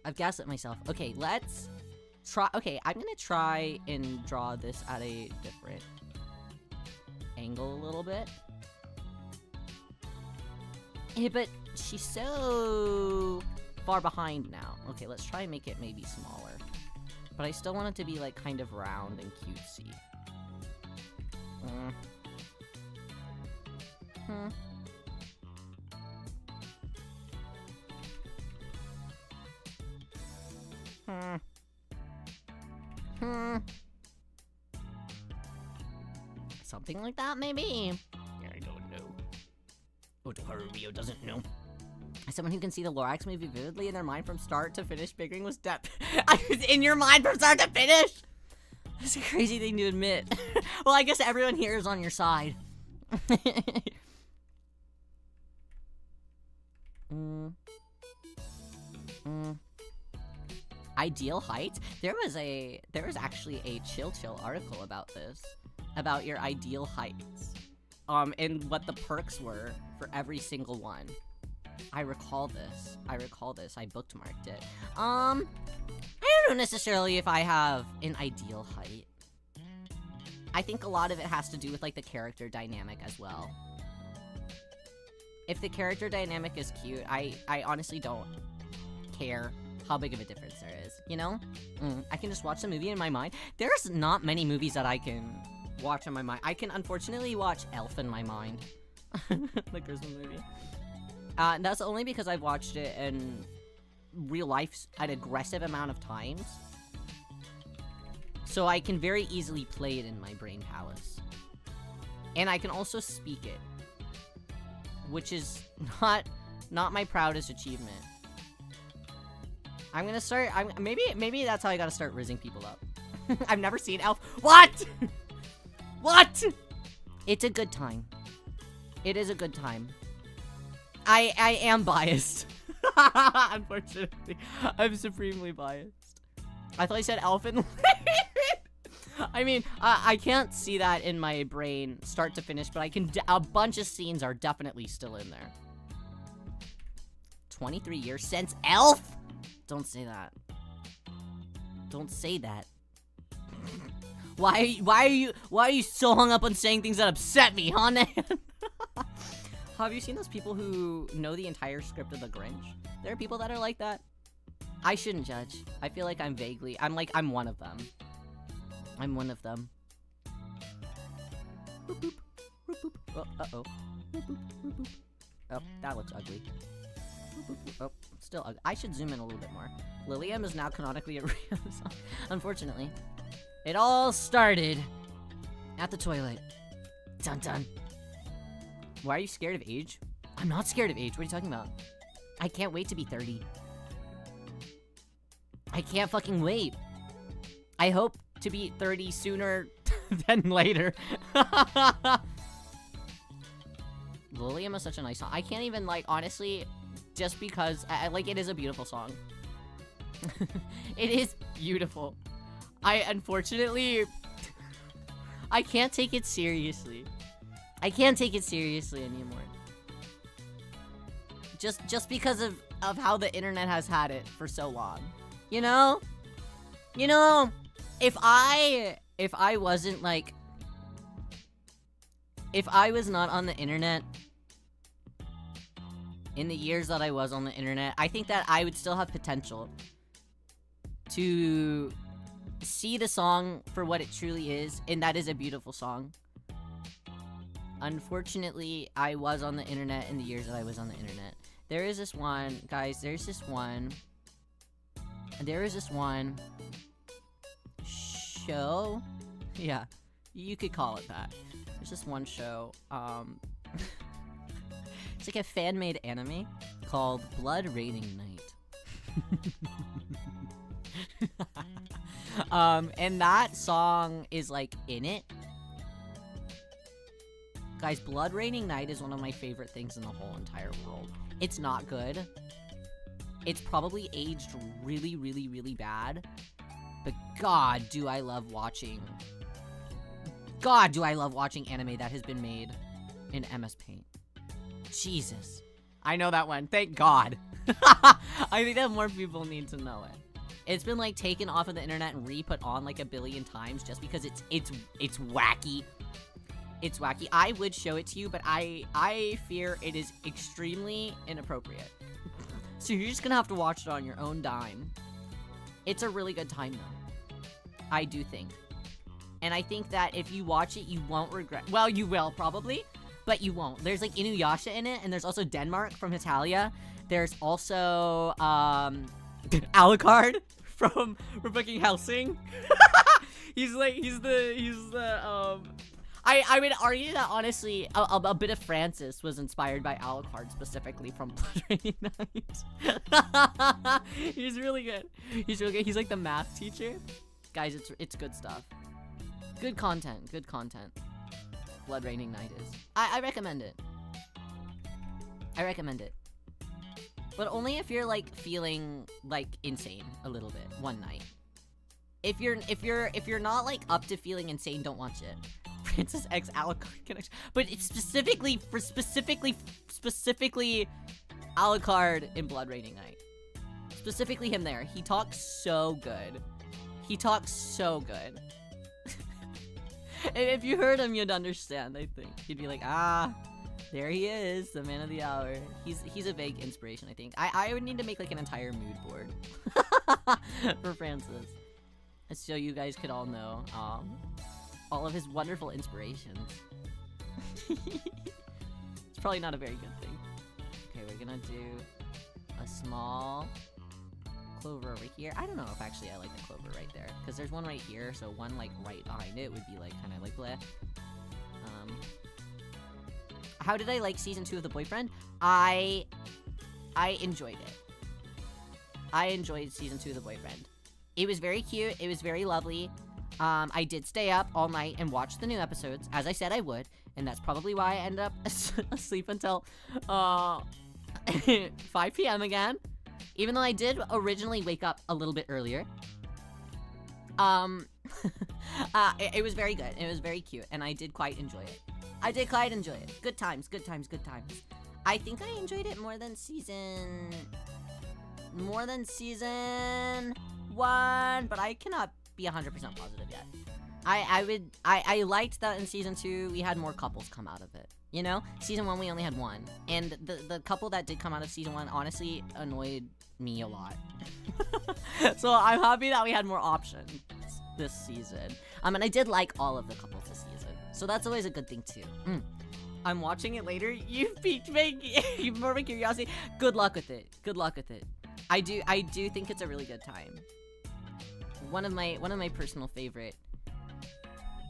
I've gaslit myself. Okay, let's try. Okay, I'm gonna try and draw this at a different angle a little bit. Yeah, but she's so far behind now. Okay, let's try and make it maybe smaller. But I still want it to be like kind of round and cutesy. Something like that, maybe? I don't know. Otoharu Riyo doesn't know. As someone who can see the Lorax movie vividly in their mind from start to finish, bickering was depth. I was in your mind from start to finish? That's a crazy thing to admit. Well, I guess everyone here is on your side. Ideal height? There was actually a chill article about this. About your ideal heights. And what the perks were for every single one. I recall this. I bookmarked it. I don't know necessarily if I have an ideal height. I think a lot of it has to do with, like, the character dynamic as well. If the character dynamic is cute, I honestly don't care how big of a difference there is, you know? I can just watch the movie in my mind. There's not many movies that I can watch in my mind. I can unfortunately watch Elf in my mind. The Christmas movie. That's only because I've watched it in real life an aggressive amount of times. So I can very easily play it in my brain palace. And I can also speak it. Which is not my proudest achievement. I'm gonna start, maybe that's how I gotta start rizzing people up. I've never seen Elf. What? What? It's a good time. It is a good time. I am biased. Unfortunately. I'm supremely biased. I thought I said Elf and I mean, I can't see that in my brain start to finish, but I can, a bunch of scenes are definitely still in there. 23 years since Elf? Don't say that. Don't say that. Why are you so hung up on saying things that upset me, huh, Nan? Have you seen those people who know the entire script of The Grinch? There are people that are like that. I shouldn't judge. I feel like I'm one of them. I'm one of them. Boop, boop. Boop, boop. Oh, uh-oh. Boop, boop. Boop, boop. Oh, that looks ugly. Boop, boop, boop. Oh, still ugly. I should zoom in a little bit more. Lilium is now canonically a Rio song. Unfortunately. It all started at the toilet. Dun dun. Why are you scared of age? I'm not scared of age. What are you talking about? I can't wait to be 30. I can't fucking wait. I hope to be 30 sooner than later. Lilium is such a nice song. I can't even, like, honestly, just because, like, it is a beautiful song. It is beautiful. Unfortunately, I can't take it seriously. I can't take it seriously anymore. Just because of how the internet has had it for so long. You know? You know, if I wasn't, like, if I was not on the internet in the years that I was on the internet, I think that I would still have potential to see the song for what it truly is, and that is a beautiful song. Unfortunately, I was on the internet in the years that I was on the internet. There is this one, guys, there is this one show? Yeah, you could call it that. There's this one show, it's like a fan-made anime called Blood Raining Night. And that song is, like, in it. Guys, Blood Raining Night is one of my favorite things in the whole entire world. It's not good. It's probably aged really, really, really bad. But God, do I love watching... God, do I love watching anime that has been made in MS Paint. Jesus. I know that one. Thank God. I think that more people need to know it. It's been, like, taken off of the internet and re-put on, like, a billion times just because it's wacky. It's wacky. I would show it to you, but I fear it is extremely inappropriate. So you're just gonna have to watch it on your own dime. It's a really good time, though. I do think. And I think that if you watch it, you won't regret. Well, you will, probably. But you won't. There's, like, Inuyasha in it, and there's also Denmark from Hitalia. There's also, Alucard from fucking Helsing. he's the I would argue that honestly a bit of Francis was inspired by Alucard specifically from Blood Raining Knight. He's really good. He's really good. He's like the math teacher. Guys, it's good stuff. Good content. Good content. Blood Raining Knight is. I recommend it. I recommend it. But only if you're like feeling like insane a little bit one night. If you're not like up to feeling insane, don't watch it. Princess X Alucard connection. But it's specifically Alucard in Blood Raining Knight. Specifically him there. He talks so good. He talks so good. And if you heard him, you'd understand, I think. You'd be like, ah, there he is, the man of the hour. He's a big inspiration, I think. I would need to make like an entire mood board for Francis. So you guys could all know all of his wonderful inspirations. It's probably not a very good thing. Okay, we're gonna do a small clover over here. I don't know if actually I like the clover right there, because there's one right here, so one like right behind it would be like kind of like bleh. How did I like season 2 of The Boyfriend? I enjoyed it. I enjoyed season 2 of The Boyfriend. It was very cute. It was very lovely. I did stay up all night and watch the new episodes, as I said I would, and that's probably why I ended up asleep until 5 p.m. again, even though I did originally wake up a little bit earlier. It was very good. It was very cute, and I did quite enjoy it. Good times, good times, good times. I think I enjoyed it more than season 1, but I cannot be 100% positive yet. I liked that in season 2 we had more couples come out of it. You know, season 1 we only had one, and the couple that did come out of season 1 honestly annoyed me a lot. So I'm happy that we had more options this season. And I did like all of the couples this season, so that's always a good thing too. I'm watching it later. You've piqued my curiosity. Good luck with it. Good luck with it. I do think it's a really good time. One of my personal favorite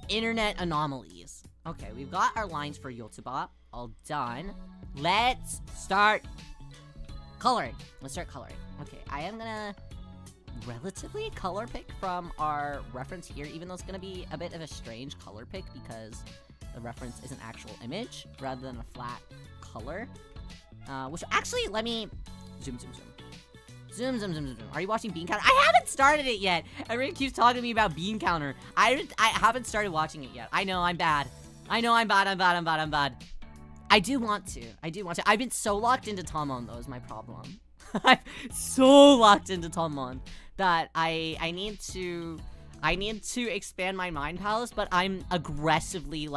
internet anomalies. Okay, we've got our lines for Yotsuba all done. Let's start coloring. Okay, I am gonna relatively color pick from our reference here, even though it's gonna be a bit of a strange color pick because the reference is an actual image rather than a flat color. Which actually, let me zoom. Zoom. Are you watching Bean Counter? I haven't started it yet. Everyone keeps talking to me about Bean Counter. I haven't started watching it yet. I know, I'm bad. I'm bad. I do want to. I've been so locked into Tomon, though, is my problem. I'm so locked into Tomon that I need to expand my mind palace, but I'm aggressively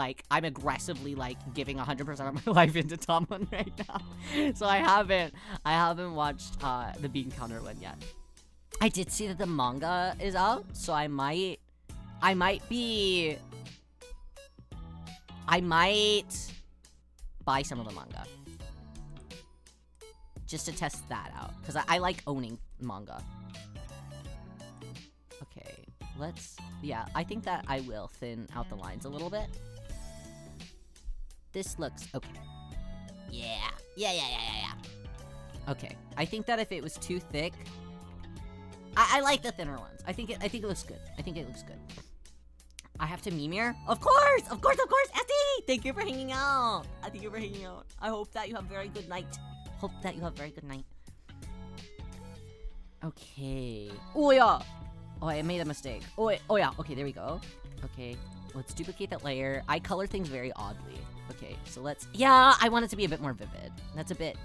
giving 100% of my life into Tomon right now. So I haven't watched the Bean Counter one yet. I did see that the manga is out, so I might buy some of the manga just to test that out, because I like owning manga. Okay. I think that I will thin out the lines a little bit. This looks okay. Yeah. Okay, I think that if it was too thick, I like the thinner ones. I think it looks good. I have to Mimir? Of course! Esty! Thank you for hanging out. I hope that you have a very good night. Okay. Oh yeah! Oh, I made a mistake. Oh yeah. Okay, there we go. Okay, let's duplicate that layer. I color things very oddly. Okay, so let's... Yeah, I want it to be a bit more vivid. It's a bit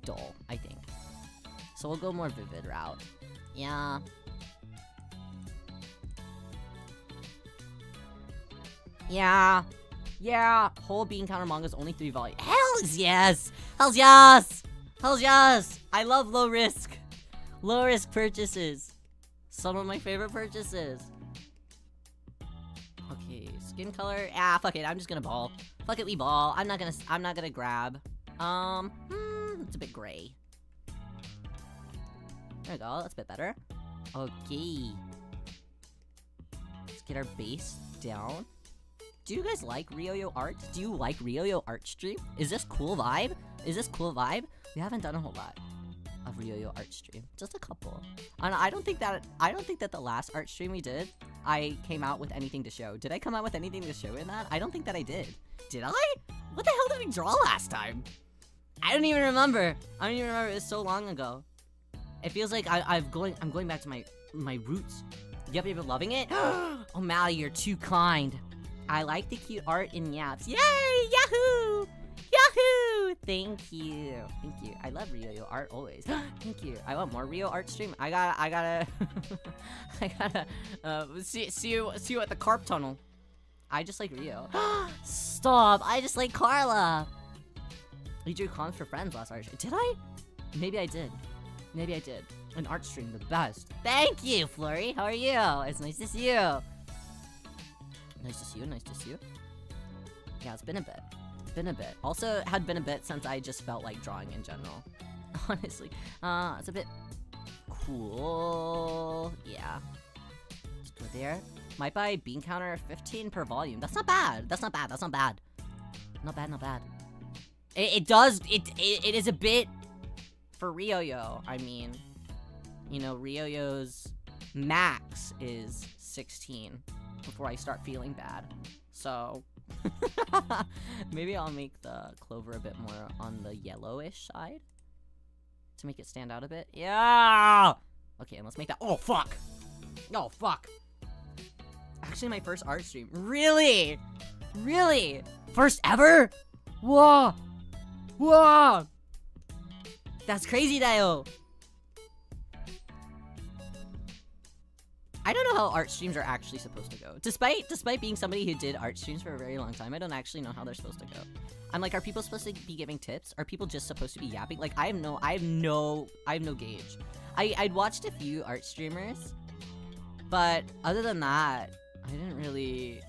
dull, I think. So we'll go more vivid route. Yeah. Whole Bean Counter manga is only 3 volumes. Hells yes! I love low risk purchases. Some of my favorite purchases. Okay, skin color. Fuck it. I'm just gonna ball. Fuck it, we ball. I'm not gonna grab. It's a bit gray. There we go. That's a bit better. Okay. Let's get our base down. Do you guys like Ryo art? Do you like Ryo art stream? Is this cool vibe? Is this cool vibe? We haven't done a whole lot of Ryo art stream. Just a couple. And I don't think that the last art stream we did, I came out with anything to show. Did I come out with anything to show in that? I don't think that I did. Did I? What the hell did we draw last time? I don't even remember. I don't even remember. It was so long ago. It feels like I'm going back to my roots. Yep, you've been loving it? O'Malley, you're too kind. I like the cute art in yaps. Yay! Yahoo! Yahoo! Thank you. Thank you. I love Ryo art always. Thank you. I want more Ryo art stream. I gotta see you at the carp tunnel. I just like Ryo. Stop! I just like Carla. We drew cons for friends last art stream. Did I? Maybe I did. Maybe I did. An art stream, the best. Thank you, Flurry. How are you? It's nice to see you. Nice to see you, nice to see you. Yeah, it's been a bit. It's been a bit. Also, it had been a bit since I just felt like drawing in general. Honestly. It's a bit cool. Yeah. Just go there. Might buy bean counter 15 per volume. That's not bad. That's not bad. That's not bad. Not bad, not bad. It is a bit for Ryo. I mean, you know, Ryo's max is 16 before I start feeling bad. So maybe I'll make the clover a bit more on the yellowish side to make it stand out a bit. Yeah. Okay, and let's make that. Oh fuck. Oh fuck. Actually, my first art stream. Really? Really? First ever? Whoa. Whoa. That's crazy, Dayo. I don't know how art streams are actually supposed to go. Despite being somebody who did art streams for a very long time, I don't actually know how they're supposed to go. I'm like, are people supposed to be giving tips? Are people just supposed to be yapping? Like, I have no gauge. I'd watched a few art streamers, but other than that, I didn't really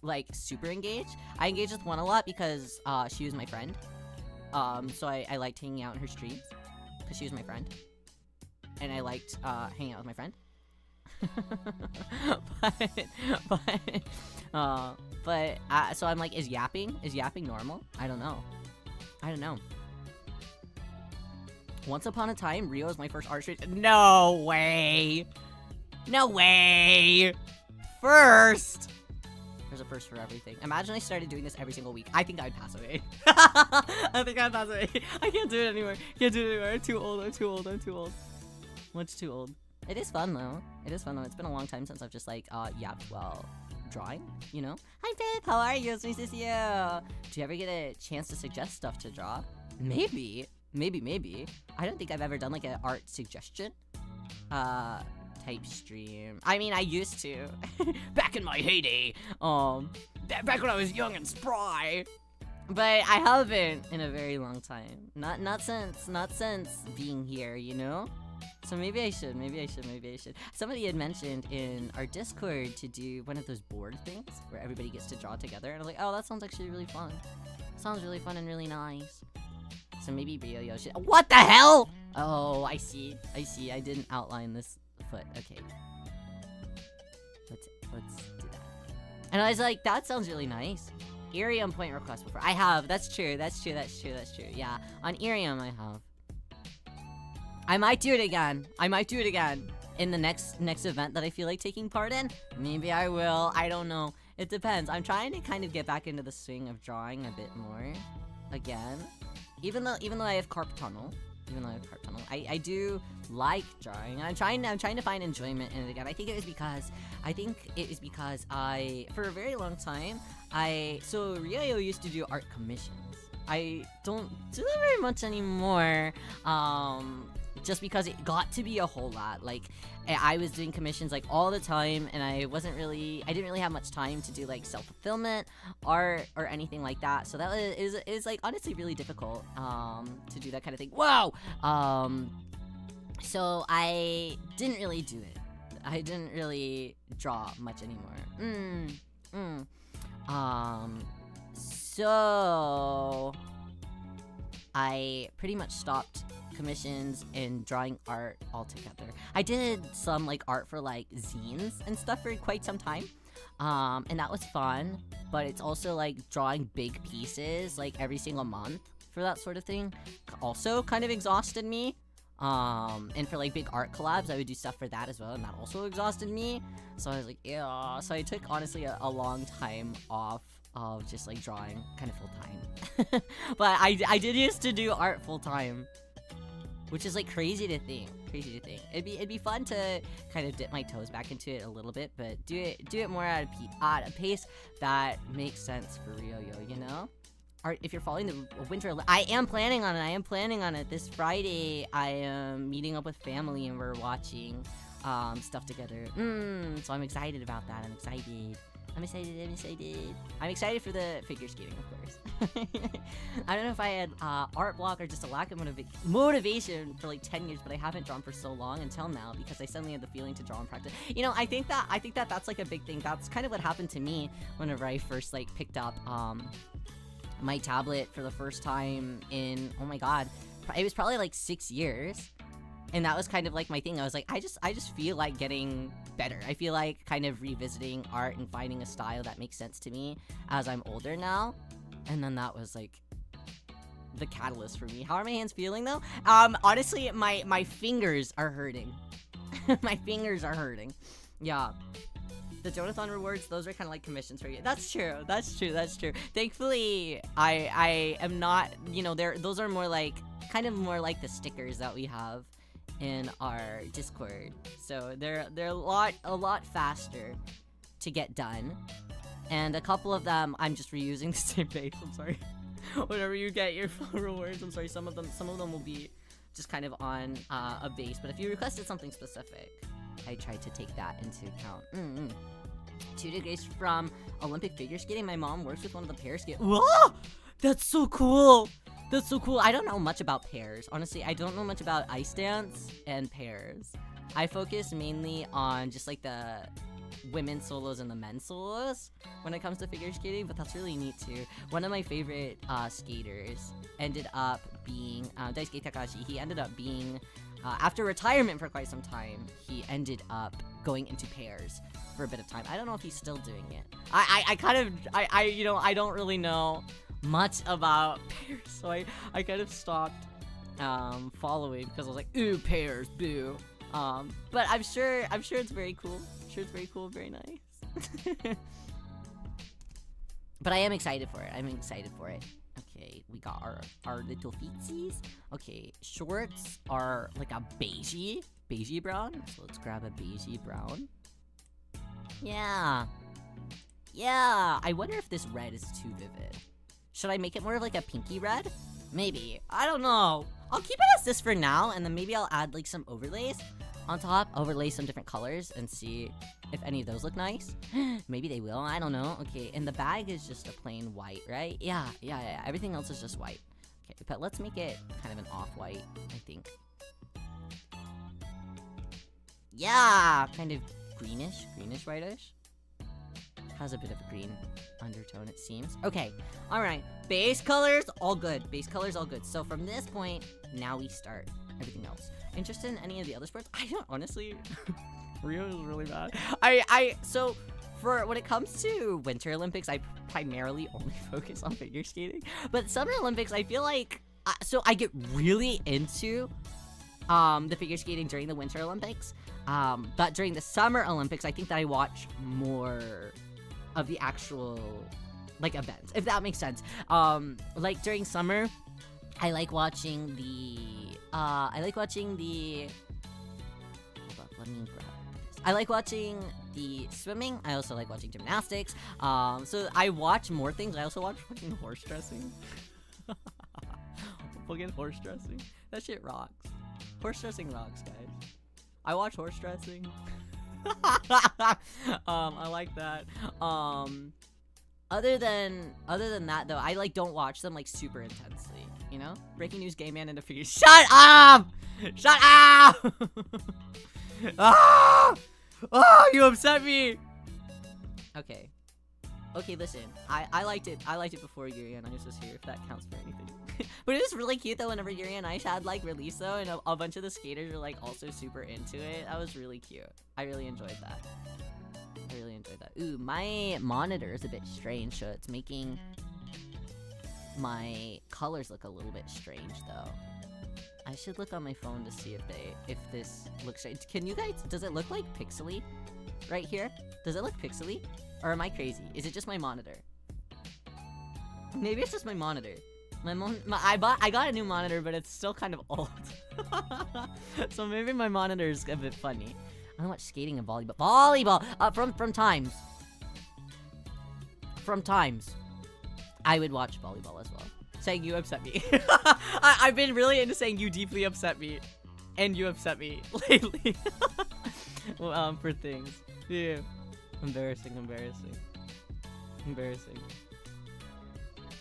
like super engage. I engaged with one a lot because she was my friend. So I liked hanging out in her streams because she was my friend, and I liked hanging out with my friend. So I'm like, is yapping normal? I don't know. Once upon a time, Rio was my first art stream. No way! First! There's a first for everything. Imagine I started doing this every single week. I think I'd pass away. I think I'd pass away. I can't do it anymore. I'm too old. Much too old. It is fun though. It's been a long time since I've just like yapped while drawing, you know? Hi Pip, how are you? It's nice to see you. Do you ever get a chance to suggest stuff to draw? Maybe. I don't think I've ever done like an art suggestion type stream. I mean, I used to. Back in my heyday. Back when I was young and spry. But I haven't in a very long time. Not since being here, you know? So maybe I should. Somebody had mentioned in our Discord to do one of those board things where everybody gets to draw together, and I was like, oh, that sounds actually really fun. Sounds really fun and really nice. So maybe Ryo should. What the hell? Oh, I see. I didn't outline this foot. Okay. Let's do that. And I was like, that sounds really nice. Irium point request before. I have. That's true. Yeah. On Irium, I have. I might do it again. In the next event that I feel like taking part in. Maybe I will. I don't know. It depends. I'm trying to kind of get back into the swing of drawing a bit more. Again. Even though I have carp tunnel. I do like drawing. And I'm trying to find enjoyment in it again. I think it is because I for a very long time so Ryo used to do art commissions. I don't do that very much anymore. Just because it got to be a whole lot. Like, I was doing commissions like all the time, and I didn't really have much time to do like self-fulfillment art or anything like that. So that is like honestly really difficult to do that kind of thing. Whoa! So I didn't really do it. I didn't really draw much anymore. So I pretty much stopped commissions and drawing art all together. I did some like art for like zines and stuff for quite some time. And that was fun, but it's also like drawing big pieces like every single month for that sort of thing also kind of exhausted me. And for like big art collabs, I would do stuff for that as well, and that also exhausted me. So I was like, yeah. So I took honestly a long time off of just like drawing kind of full time. But I did used to do art full time, which is like crazy to think. It'd be fun to kind of dip my toes back into it a little bit, but do it more at a pace that makes sense for Rio, you know? If you're following the winter, I am planning on it. This Friday, I am meeting up with family and we're watching stuff together. So I'm excited about that. I'm excited for the figure skating, of course. I don't know if I had art block or just a lack of motivation for like 10 years, but I haven't drawn for so long until now because I suddenly had the feeling to draw and practice. You know, I think that that's like a big thing. That's kind of what happened to me whenever I first like picked up my tablet for the first time in, oh my god, it was probably like 6 years. And that was kind of like my thing. I was like, I just feel like getting better. I feel like kind of revisiting art and finding a style that makes sense to me as I'm older now. And then that was like the catalyst for me. How are my hands feeling though? Honestly, my fingers are hurting. My fingers are hurting. Yeah. The Jonathan rewards, those are kind of like commissions for you. That's true. Thankfully, I am not, you know, those are more like, kind of more like the stickers that we have in our Discord. So they're a lot faster to get done. And a couple of them, I'm just reusing the same base. I'm sorry. Whenever you get your rewards, I'm sorry, some of them will be just kind of on a base. But if you requested something specific, I tried to take that into account. 2 degrees from Olympic figure skating. My mom works with one of the pair skate. Whoa! That's so cool! I don't know much about pairs. Honestly, I don't know much about ice dance and pairs. I focus mainly on just like the women's solos and the men's solos when it comes to figure skating, but that's really neat too. One of my favorite skaters ended up being Daisuke Takahashi. He ended up being after retirement for quite some time, he ended up going into pairs for a bit of time. I don't know if he's still doing it. I don't really know much about pairs, so I kind of stopped following because I was like, ooh, pairs, boo. But I'm sure it's very cool. Very nice. But I am excited for it. Okay, we got our little feetsies. Okay, shorts are like a beigey brown. So let's grab a beigey brown. Yeah. I wonder if this red is too vivid. Should I make it more of like a pinky red? Maybe. I don't know. I'll keep it as this for now, and then maybe I'll add like some overlays on top, overlay some different colors, and see if any of those look nice. Maybe they will, I don't know. Okay, and the bag is just a plain white, right? Yeah. Everything else is just white. Okay, but let's make it kind of an off-white, I think. Yeah, kind of greenish whitish. Has a bit of a green undertone, it seems. Okay, alright. Base colors, all good. So from this point, now we start everything else. Interested in any of the other sports? I don't, honestly. Rio is really bad. So, for when it comes to Winter Olympics, I primarily only focus on figure skating. But Summer Olympics, I feel like, so I get really into the figure skating during the Winter Olympics. But during the Summer Olympics, I think that I watch more of the actual, like, events, if that makes sense. Like, during summer, I like watching the, hold up, let me grab this. I like watching the swimming. I also like watching gymnastics. So I watch more things. I also watch fucking horse dressing. Fucking horse dressing. That shit rocks. Horse dressing rocks, guys. I watch horse dressing. I like that. Other than that though, I like don't watch them like super intensely, you know? Breaking news, gay man in a figure. Shut up! Ah! Oh, you upset me. Okay, listen. I liked it before Yuri and I was just here, if that counts for anything. But it was really cute though whenever Yuri and Ice had like released though, and a bunch of the skaters were like also super into it. That was really cute. I really enjoyed that. Ooh, my monitor is a bit strange, so it's making my colors look a little bit strange though. I should look on my phone to see if this looks strange. Can you guys, does it look like pixely right here? Does it look pixely? Or am I crazy? Is it just my monitor? Maybe it's just my monitor. I got a new monitor, but it's still kind of old. So maybe my monitor is a bit funny. I don't watch skating and volleyball. From times. From times. I would watch volleyball as well. Saying you upset me. I've been really into saying you deeply upset me. And you upset me lately. Well, for things. Yeah. Embarrassing.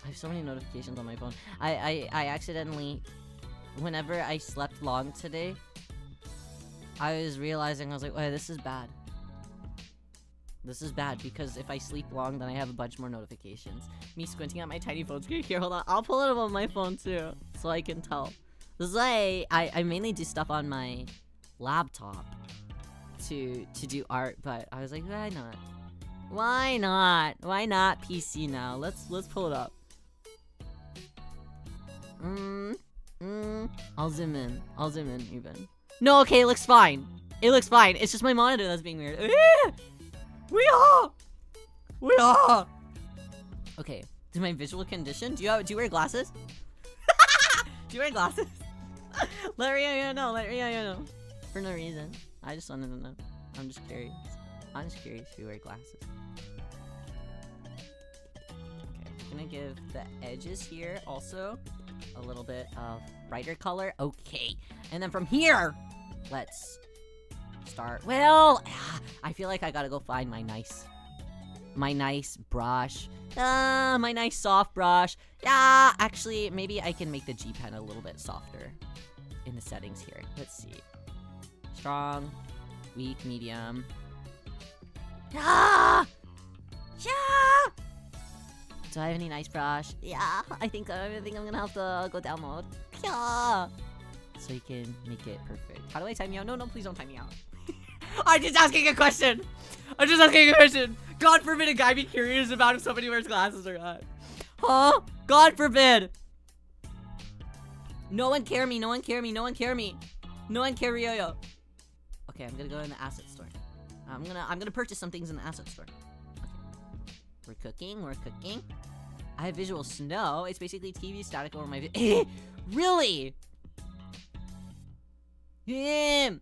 I have so many notifications on my phone. I accidentally, whenever I slept long today, I was realizing, I was like, oh, this is bad. This is bad, because if I sleep long, then I have a bunch more notifications. Me squinting at my tiny phone screen. Here, hold on. I'll pull it up on my phone, too, so I can tell. This is why I mainly do stuff on my laptop to do art, but I was like, why not? Why not? Why not PC now? Let's pull it up. I'll zoom in even. No, okay, it looks fine. It's just my monitor that's being weird. We are. Okay, to my visual condition. Do you wear glasses? Do you wear glasses? Let Riyo know. For no reason. I just wanted to know. I'm just curious if you wear glasses. Okay, I'm gonna give the edges here also a little bit of brighter color. Okay, and then from here, let's start. Well, I feel like I gotta go find my nice brush. My nice soft brush. Yeah, actually, maybe I can make the G pen a little bit softer in the settings here. Let's see. Strong, weak, medium. Yeah! Do I have any nice brush? Yeah, I think I'm gonna have to go download. Yeah! So you can make it perfect. How do I time you out? No, please don't time me out. I'm just asking a question. God forbid a guy be curious about if somebody wears glasses or not. Huh? God forbid. No one care me. No one care Riyo. Okay, I'm gonna go in the asset store. I'm gonna purchase some things in the asset store. Okay. We're cooking. I have visual snow. It's basically TV static over my really? I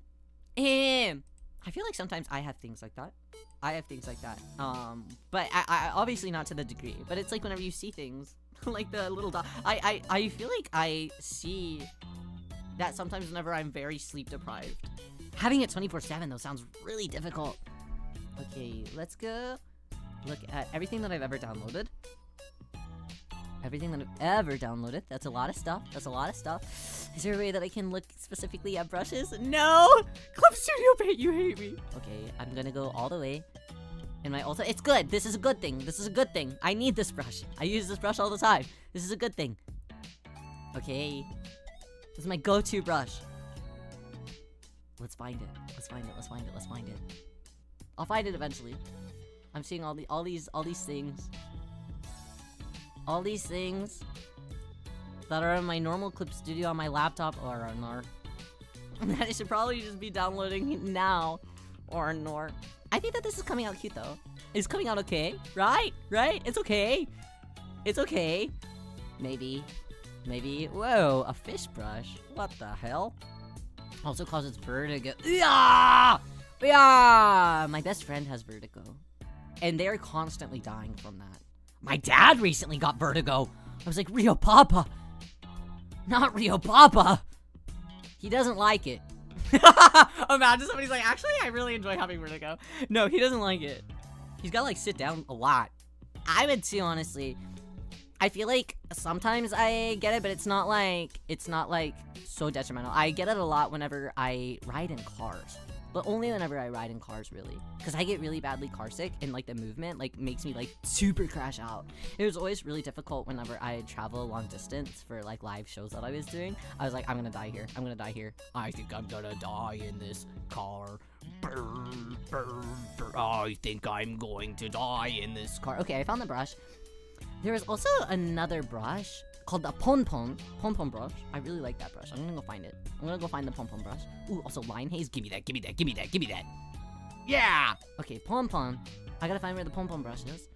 feel like sometimes I have things like that. But I obviously not to the degree. But it's like whenever you see things, like the little dot. I feel like I see that sometimes whenever I'm very sleep deprived. Having it 24/7 though sounds really difficult. Okay, let's go look at everything that I've ever downloaded. That's a lot of stuff. Is there a way that I can look specifically at brushes? No! Clip Studio Paint, you hate me. Okay, I'm gonna go all the way. In my Ulta, it's good. This is a good thing. I need this brush. I use this brush all the time. This is a good thing. Okay. This is my go-to brush. Let's find it. I'll find it eventually. I'm seeing all these things. All these things that are in my normal Clip Studio on my laptop or nor. That I should probably just be downloading now or nor. I think that this is coming out cute though. It's coming out okay, right? It's okay. Maybe. Whoa, a fish brush. What the hell? Also causes vertigo. Yeah. My best friend has vertigo, and they're constantly dying from that. My dad recently got vertigo. I was like, Riyo Papa. Not Riyo Papa. He doesn't like it. Imagine somebody's like, actually, I really enjoy having vertigo. No, he doesn't like it. He's gotta like sit down a lot. I would too, honestly. I feel like sometimes I get it, but it's not like so detrimental. I get it a lot whenever I ride in cars. but only whenever I ride in cars, really, because I get really badly car sick, and like the movement like makes me like super crash out. It was always really difficult whenever I travel long distance for like live shows that I was doing. I was like, I'm gonna die here. I'm gonna die here. I think I'm gonna die in this car. Brr, brr, brr. I think I'm going to die in this car. Okay, I found the brush. There was also another brush called the pon brush. I really like that brush. I'm gonna go find it. I'm gonna go find the pon brush. Ooh, also line haze. Give me that, give me that, give me that, give me that. Yeah! Okay, pon. I gotta find where the pon brush is.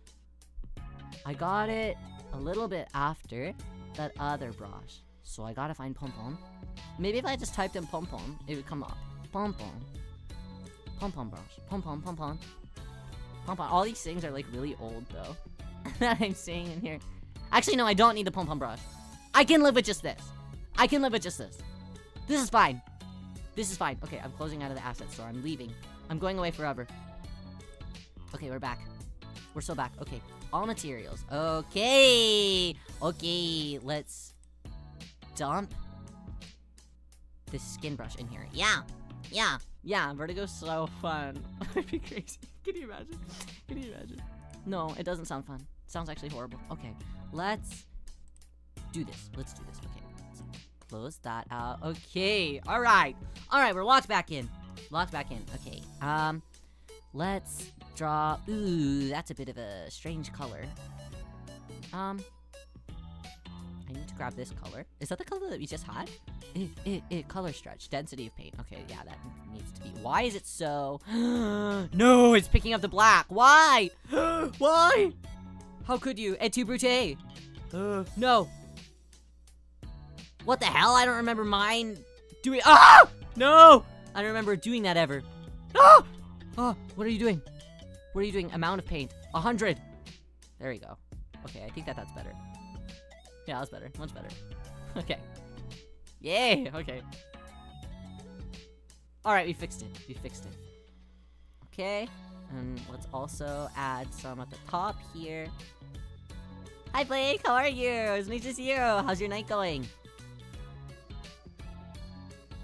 I got it a little bit after that other brush. So I gotta find pon. Maybe if I just typed in pon, it would come up. Pon brush. Pon. All these things are like really old though. That I'm seeing in here. Actually, no, I don't need the pom-pom brush. I can live with just this. This is fine. Okay, I'm closing out of the asset store. I'm leaving. I'm going away forever. Okay, we're back. We're so back. Okay, all materials. Okay, let's dump this skin brush in here. Yeah, Vertigo's so fun. It'd be crazy. Can you imagine? No, it doesn't sound fun. It sounds actually horrible. Okay, let's do this. Okay, let's close that out. Okay, all right, we're locked back in. Okay, let's draw. Ooh, that's a bit of a strange color. I need to grab this color. Is that the color that we just had? Color stretch, density of paint. Okay, yeah, that needs to be. Why is it so? No, it's picking up the black. Why? Why? How could you? Et tu brute? No. What the hell? I don't remember mine doing. Ah! No! I don't remember doing that ever. Ah! Oh, what are you doing? Amount of paint. 100. There you go. Okay, I think that's better. Yeah, that's better. Much better. Okay. Yay! Okay. Alright, we fixed it. Okay. And let's also add some at the top here. Hi, Blake! How are you? It's nice to see you! How's your night going?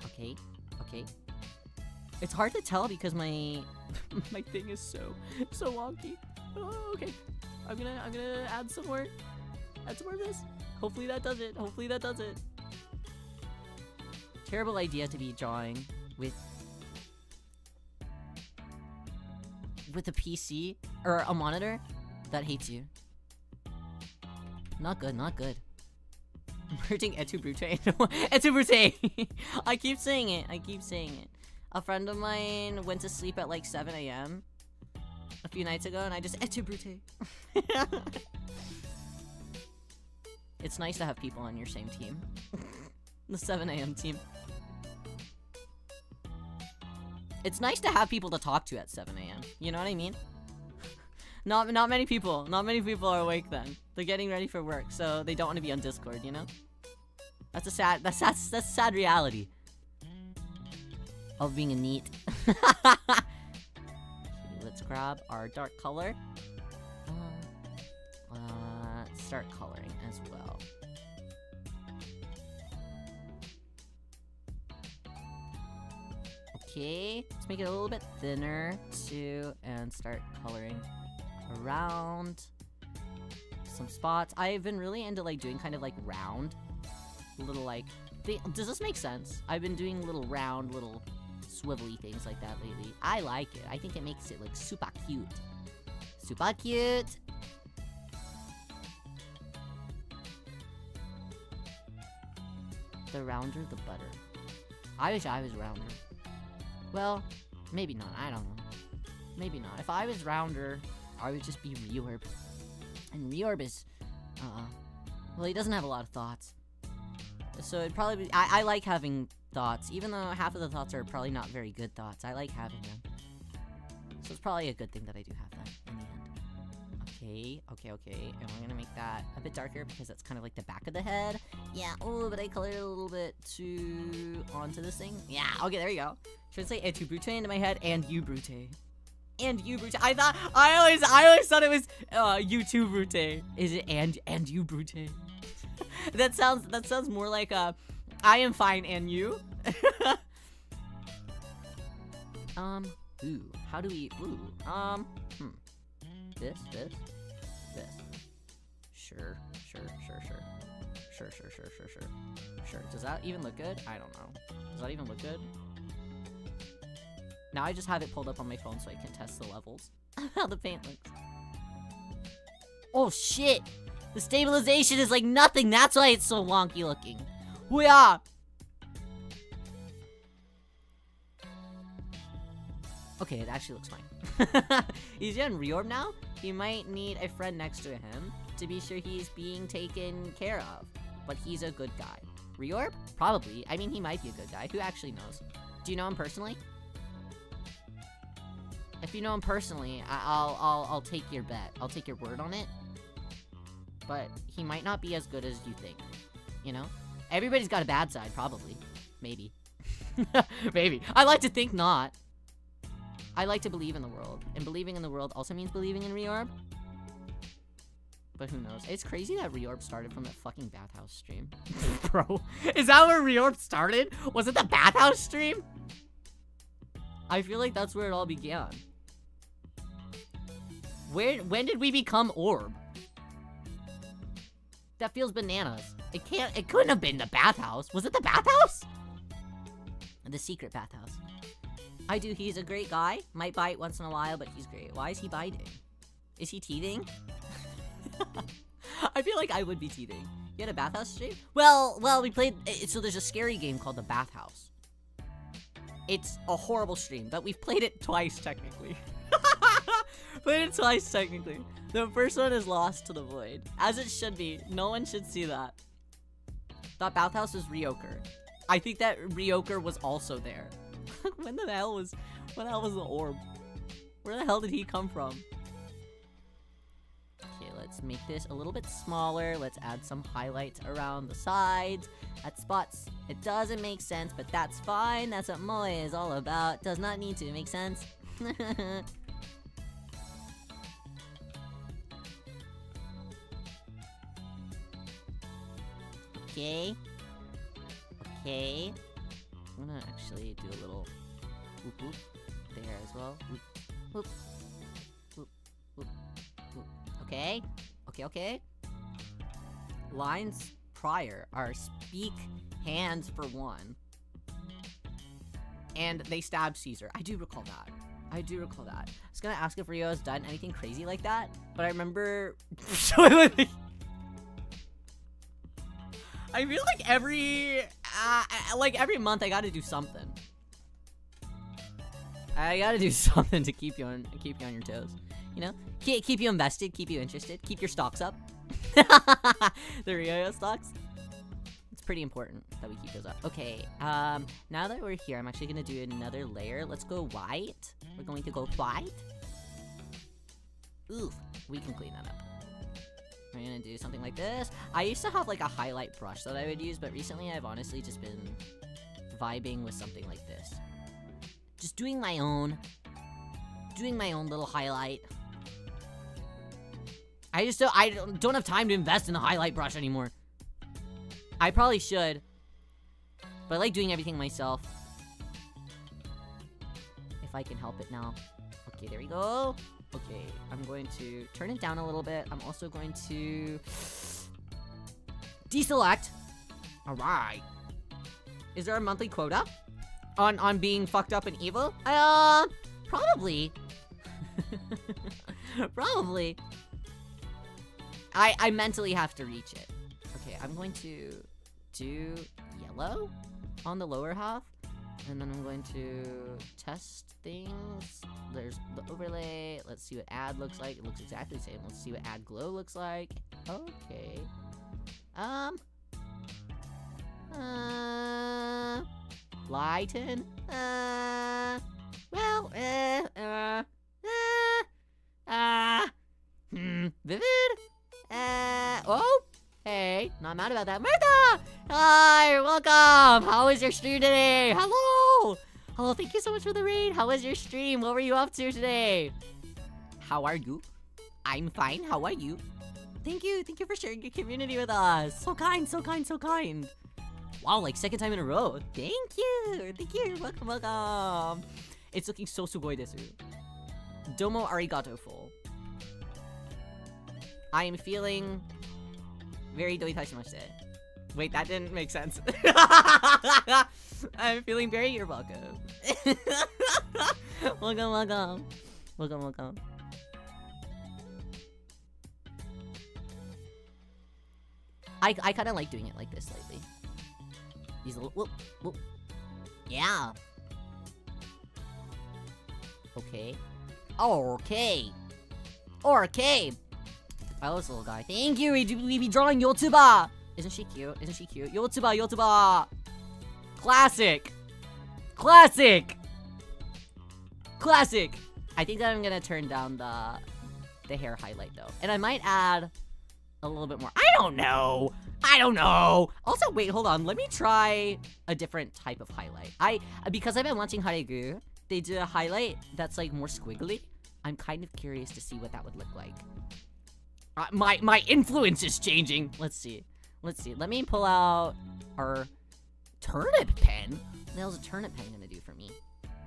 Okay. It's hard to tell because my my thing is so wonky. Oh, okay. I'm gonna add some more of this. Hopefully that does it. Terrible idea to be drawing with a PC or a monitor that hates you. Not good. Merging et tu brute. Et tu brute. I keep saying it. A friend of mine went to sleep at like 7 a.m. a few nights ago, and I just et tu brute. It's nice to have people on your same team. The 7 a.m. team. It's nice to have people to talk to at 7 a.m. You know what I mean? Not many people are awake then. They're getting ready for work, so they don't want to be on Discord, you know? That's a sad reality of being a NEET. Okay, let's grab our dark color. Start coloring as well. Okay, let's make it a little bit thinner too, and start coloring around some spots. I've been really into like doing kind of like round, little like. Does this make sense? I've been doing little round, little swivelly things like that lately. I like it. I think it makes it like super cute. Super cute. The rounder, the better. I wish I was rounder. Well, maybe not. I don't know. Maybe not. If I was rounder, I would just be Reorb. And Reorb is, well, he doesn't have a lot of thoughts. So it'd probably be, I like having thoughts, even though half of the thoughts are probably not very good thoughts. I like having them. So it's probably a good thing that I do have them in the end. Okay. And we're gonna make that a bit darker because that's kind of like the back of the head. Yeah, oh, but I colored it a little bit too onto this thing. Yeah, okay, there you go. Translate et tu brute into my head, and you brute. I always thought it was you too brute. Is it and you brute? that sounds more like I am fine and you. Ooh, how do we, this. Sure. Does that even look good? I don't know. Does that even look good? Now I just have it pulled up on my phone so I can test the levels. How the paint looks. Oh shit! The stabilization is like nothing, that's why it's so wonky looking. Hoo-yah! Okay, it actually looks fine. He's getting reorb now? He might need a friend next to him to be sure he's being taken care of. But he's a good guy. Reorb? Probably. I mean, he might be a good guy. Who actually knows? Do you know him personally? If you know him personally, I'll take your bet. I'll take your word on it. But he might not be as good as you think. You know? Everybody's got a bad side, probably. Maybe. Maybe. I like to think not. I like to believe in the world. And believing in the world also means believing in Reorb. But who knows? It's crazy that Reorb started from that fucking bathhouse stream. Bro, is that where Reorb started? Was it the bathhouse stream? I feel like that's where it all began. When did we become Orb? That feels bananas. It couldn't have been the bathhouse. Was it the bathhouse? The secret bathhouse. He's a great guy. Might bite once in a while, but he's great. Why is he biting? Is he teething? I feel like I would be teething. You had a bathhouse stream? Well, we played, so there's a scary game called the Bathhouse. It's a horrible stream, but we've played it twice, technically. The first one is lost to the void. As it should be. No one should see that. That bathhouse was Ryoker. I think that Ryoker was also there. When the hell was the orb? Where the hell did he come from? Okay, let's make this a little bit smaller. Let's add some highlights around the sides. At spots, it doesn't make sense, but that's fine. That's what Moe is all about. Does not need to make sense. Okay. I'm gonna actually do a little whoop whoop there as well. Whoop whoop whoop whoop whoop. Okay. Lines prior are speak hands for one. And they stab Caesar. I do recall that. I was gonna ask if Rio has done anything crazy like that, but I remember I feel like every month I gotta do something. I gotta do something to keep you on your toes. You know, keep you invested, keep you interested, keep your stocks up. The Rio stocks. It's pretty important that we keep those up. Okay. Now that we're here, I'm actually gonna do another layer. Let's go white. We're going to go white. Oof. We can clean that up. We're gonna do something like this. I used to have like a highlight brush that I would use, but recently I've honestly just been vibing with something like this. Just doing my own little highlight. I don't have time to invest in the highlight brush anymore. I probably should, but I like doing everything myself. If I can help it now. Okay, there we go. Okay, I'm going to turn it down a little bit. I'm also going to deselect. All right. Is there a monthly quota on being fucked up and evil? Probably. Probably. I mentally have to reach it. Okay, I'm going to do yellow on the lower half. And then I'm going to test things. There's the overlay. Let's see what add looks like. It looks exactly the same. Let's see what add glow looks like. Okay. Lighten. Vivid. Oh. Hey, not mad about that. Martha! Hi, welcome! How was your stream today? Hello! Hello, thank you so much for the raid. How was your stream? What were you up to today? How are you? I'm fine. How are you? Thank you for sharing your community with us. So kind. Wow, like second time in a row. Thank you. Welcome. It's looking so sugoi desu. Domo arigato full. I am feeling very doitashimashite. Wait, that didn't make sense. I'm feeling very you're welcome. Welcome, welcome. Welcome, welcome. I kind of like doing it like this lately. These little whoop, whoop. Yeah. Okay. Okay. Okay. I love this little guy. Thank you. We be drawing Yotsuba. Isn't she cute? Isn't she cute? Yotsuba, Yotsuba. Classic. Classic. Classic. I think that I'm gonna turn down the hair highlight though, and I might add a little bit more. I don't know. I don't know. Also, wait, hold on. Let me try a different type of highlight. Because I've been watching Haregu, they do a highlight that's like more squiggly. I'm kind of curious to see what that would look like. My influence is changing. Let's see. Let's see. Let me pull out our turnip pen. What the hell's a turnip pen gonna do for me?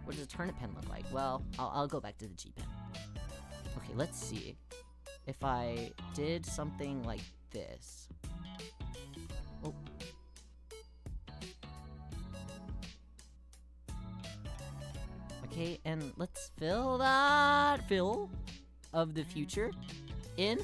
What does a turnip pen look like? Well, I'll go back to the G pen. Okay, let's see. If I did something like this. Oh. Okay, and let's fill that fill of the future in.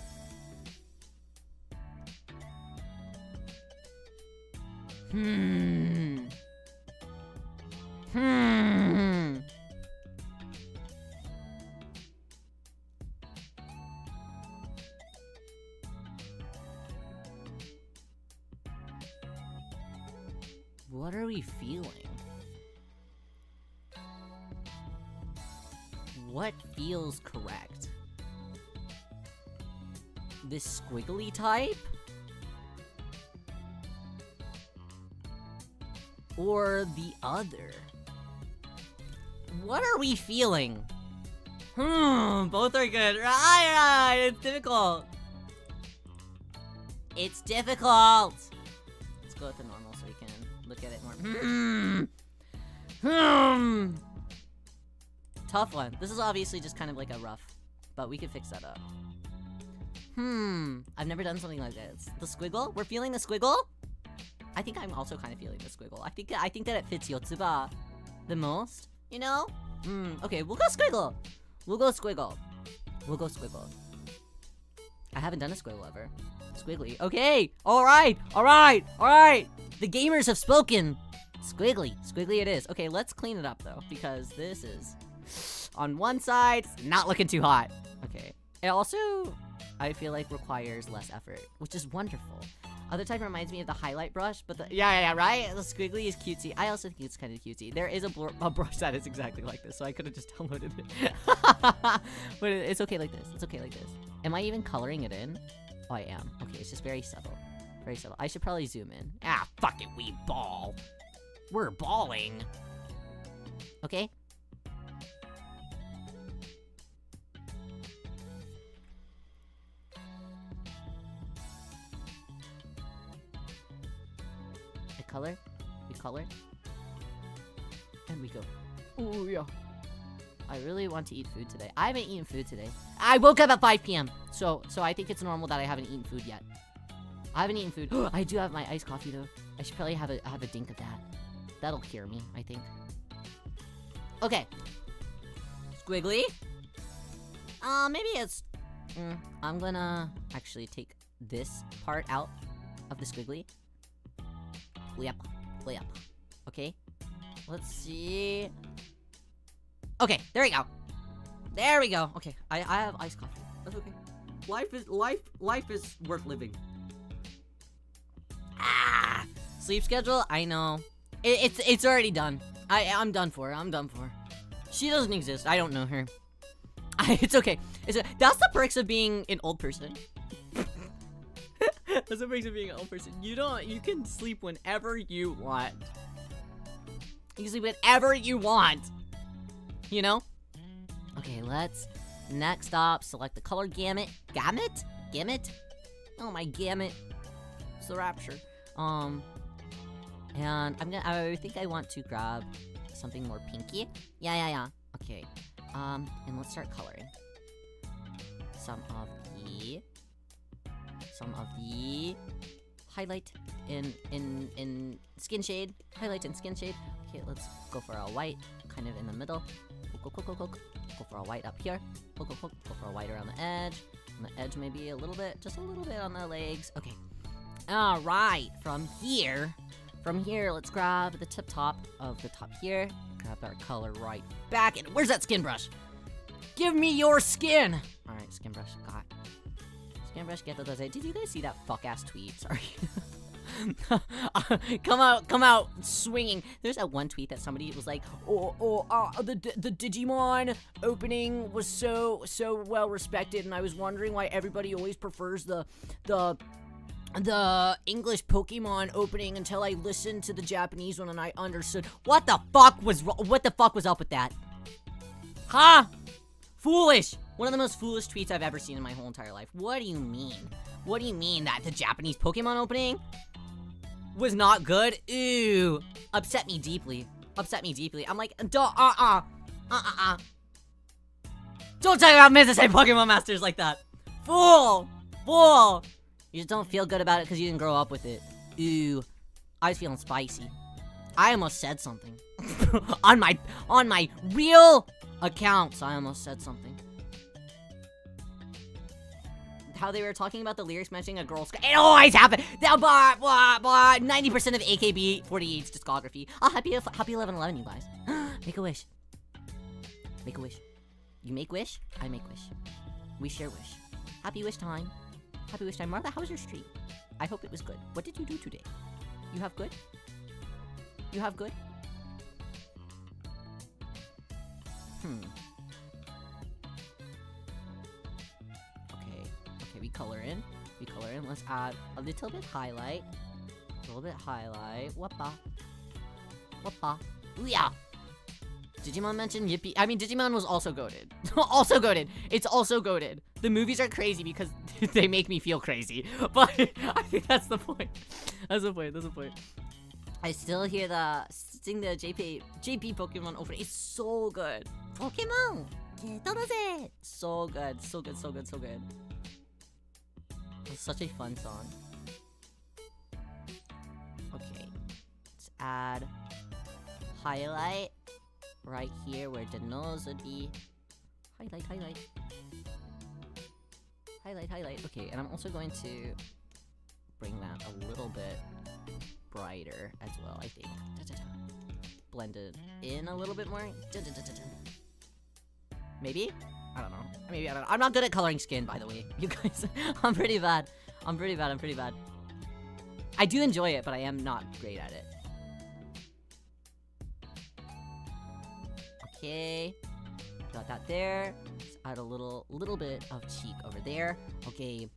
What are we feeling? What feels correct? This squiggly type? Or the other? What are we feeling? Both are good. Right, it's difficult. It's difficult. Let's go with the normal so we can look at it more. Tough one. This is obviously just kind of like a rough, but we could fix that up. I've never done something like this. The squiggle? We're feeling the squiggle? I think I'm also kind of feeling the squiggle. I think that it fits Yotsuba the most, you know? Okay, we'll go squiggle. We'll go squiggle. We'll go squiggle. I haven't done a squiggle ever. Squiggly. Okay. Alright. Alright. Alright. The gamers have spoken. Squiggly. Squiggly it is. Okay, let's clean it up though, because this is on one side, not looking too hot. Okay. It also, I feel like, requires less effort, which is wonderful. Other type reminds me of the highlight brush, but yeah, right? The squiggly is cutesy. I also think it's kind of cutesy. There is a brush that is exactly like this, so I could have just downloaded it. But it's okay like this. It's okay like this. Am I even coloring it in? Oh, I am. Okay, it's just very subtle. Very subtle. I should probably zoom in. Ah, fuck it, we ball. We're balling. Okay. Color, we color, and we go. Oh yeah. I really want to eat food today. I haven't eaten food today. I woke up at 5 p.m. So I think it's normal that I haven't eaten food yet. I haven't eaten food. I do have my iced coffee though. I should probably have a dink of that. That'll cure me, I think. Okay. Squiggly. Maybe it's. I'm gonna actually take this part out of the squiggly. Yep. Okay. Let's see. Okay, there we go. There we go. Okay, I have iced coffee. That's okay. Life is worth living. Ah, sleep schedule. I know. It's already done. I'm done for. I'm done for. She doesn't exist. I don't know her. It's okay. That's the perks of being an old person. That's what makes it being an old person. You can sleep whenever you want. You can sleep whenever you want. You know? Okay, let's next up select the color gamut. Gamut? Oh my gamut. It's the rapture. And I think I want to grab something more pinky. Yeah. Okay. And let's start coloring. Some of the highlight in skin shade. Highlight in skin shade. Okay, let's go for a white, kind of in the middle. Go for a white up here. Go for a white around the edge. On the edge, maybe a little bit, just a little bit on the legs. Okay. All right. From here, let's grab the top of the top here. Grab our color right back. And where's that skin brush? Give me your skin. All right, skin brush. Got. Skin brush. Get those. Did you guys see that fuck ass tweet? Sorry. Come out swinging. There's that one tweet that somebody was like, the Digimon opening was so well respected, and I was wondering why everybody always prefers the English Pokemon opening until I listened to the Japanese one and I understood. What the fuck was up with that? Huh? Foolish. One of the most foolish tweets I've ever seen in my whole entire life. What do you mean? What do you mean that the Japanese Pokemon opening was not good? Ew. Upset me deeply. I'm like, don't talk about Mrs. and Pokemon Masters like that. Fool. You just don't feel good about it because you didn't grow up with it. Ew. I was feeling spicy. I almost said something. on my real accounts, I almost said something. How they were talking about the lyrics mentioning a girl's... It always happens! 90% of AKB48's discography. Oh, happy 11/11, you guys. Make a wish. Make a wish. You make wish, I make wish. We share wish. Happy wish time. Happy wish time. Martha, how was your stream? I hope it was good. What did you do today? You have good? You have good? Okay, we color in. Let's add a little bit highlight. Wappa. Ooh-yeah. Digimon mentioned Yippee. I mean, Digimon was also goated. It's also goated. The movies are crazy because they make me feel crazy. But I think that's the point. That's the point. I still hear the JP Pokemon over. It's so good. Pokemon. So good. It's such a fun song. Okay. Let's add highlight right here where the nose would be. Highlight. Okay, and I'm also going to bring that a little bit brighter as well, I think. Blend it in a little bit more. Maybe? I don't know. I'm not good at coloring skin, by the way. You guys, I'm pretty bad. I do enjoy it, but I am not great at it. Okay. Got that there. Let's add a little bit of cheek over there. Okay.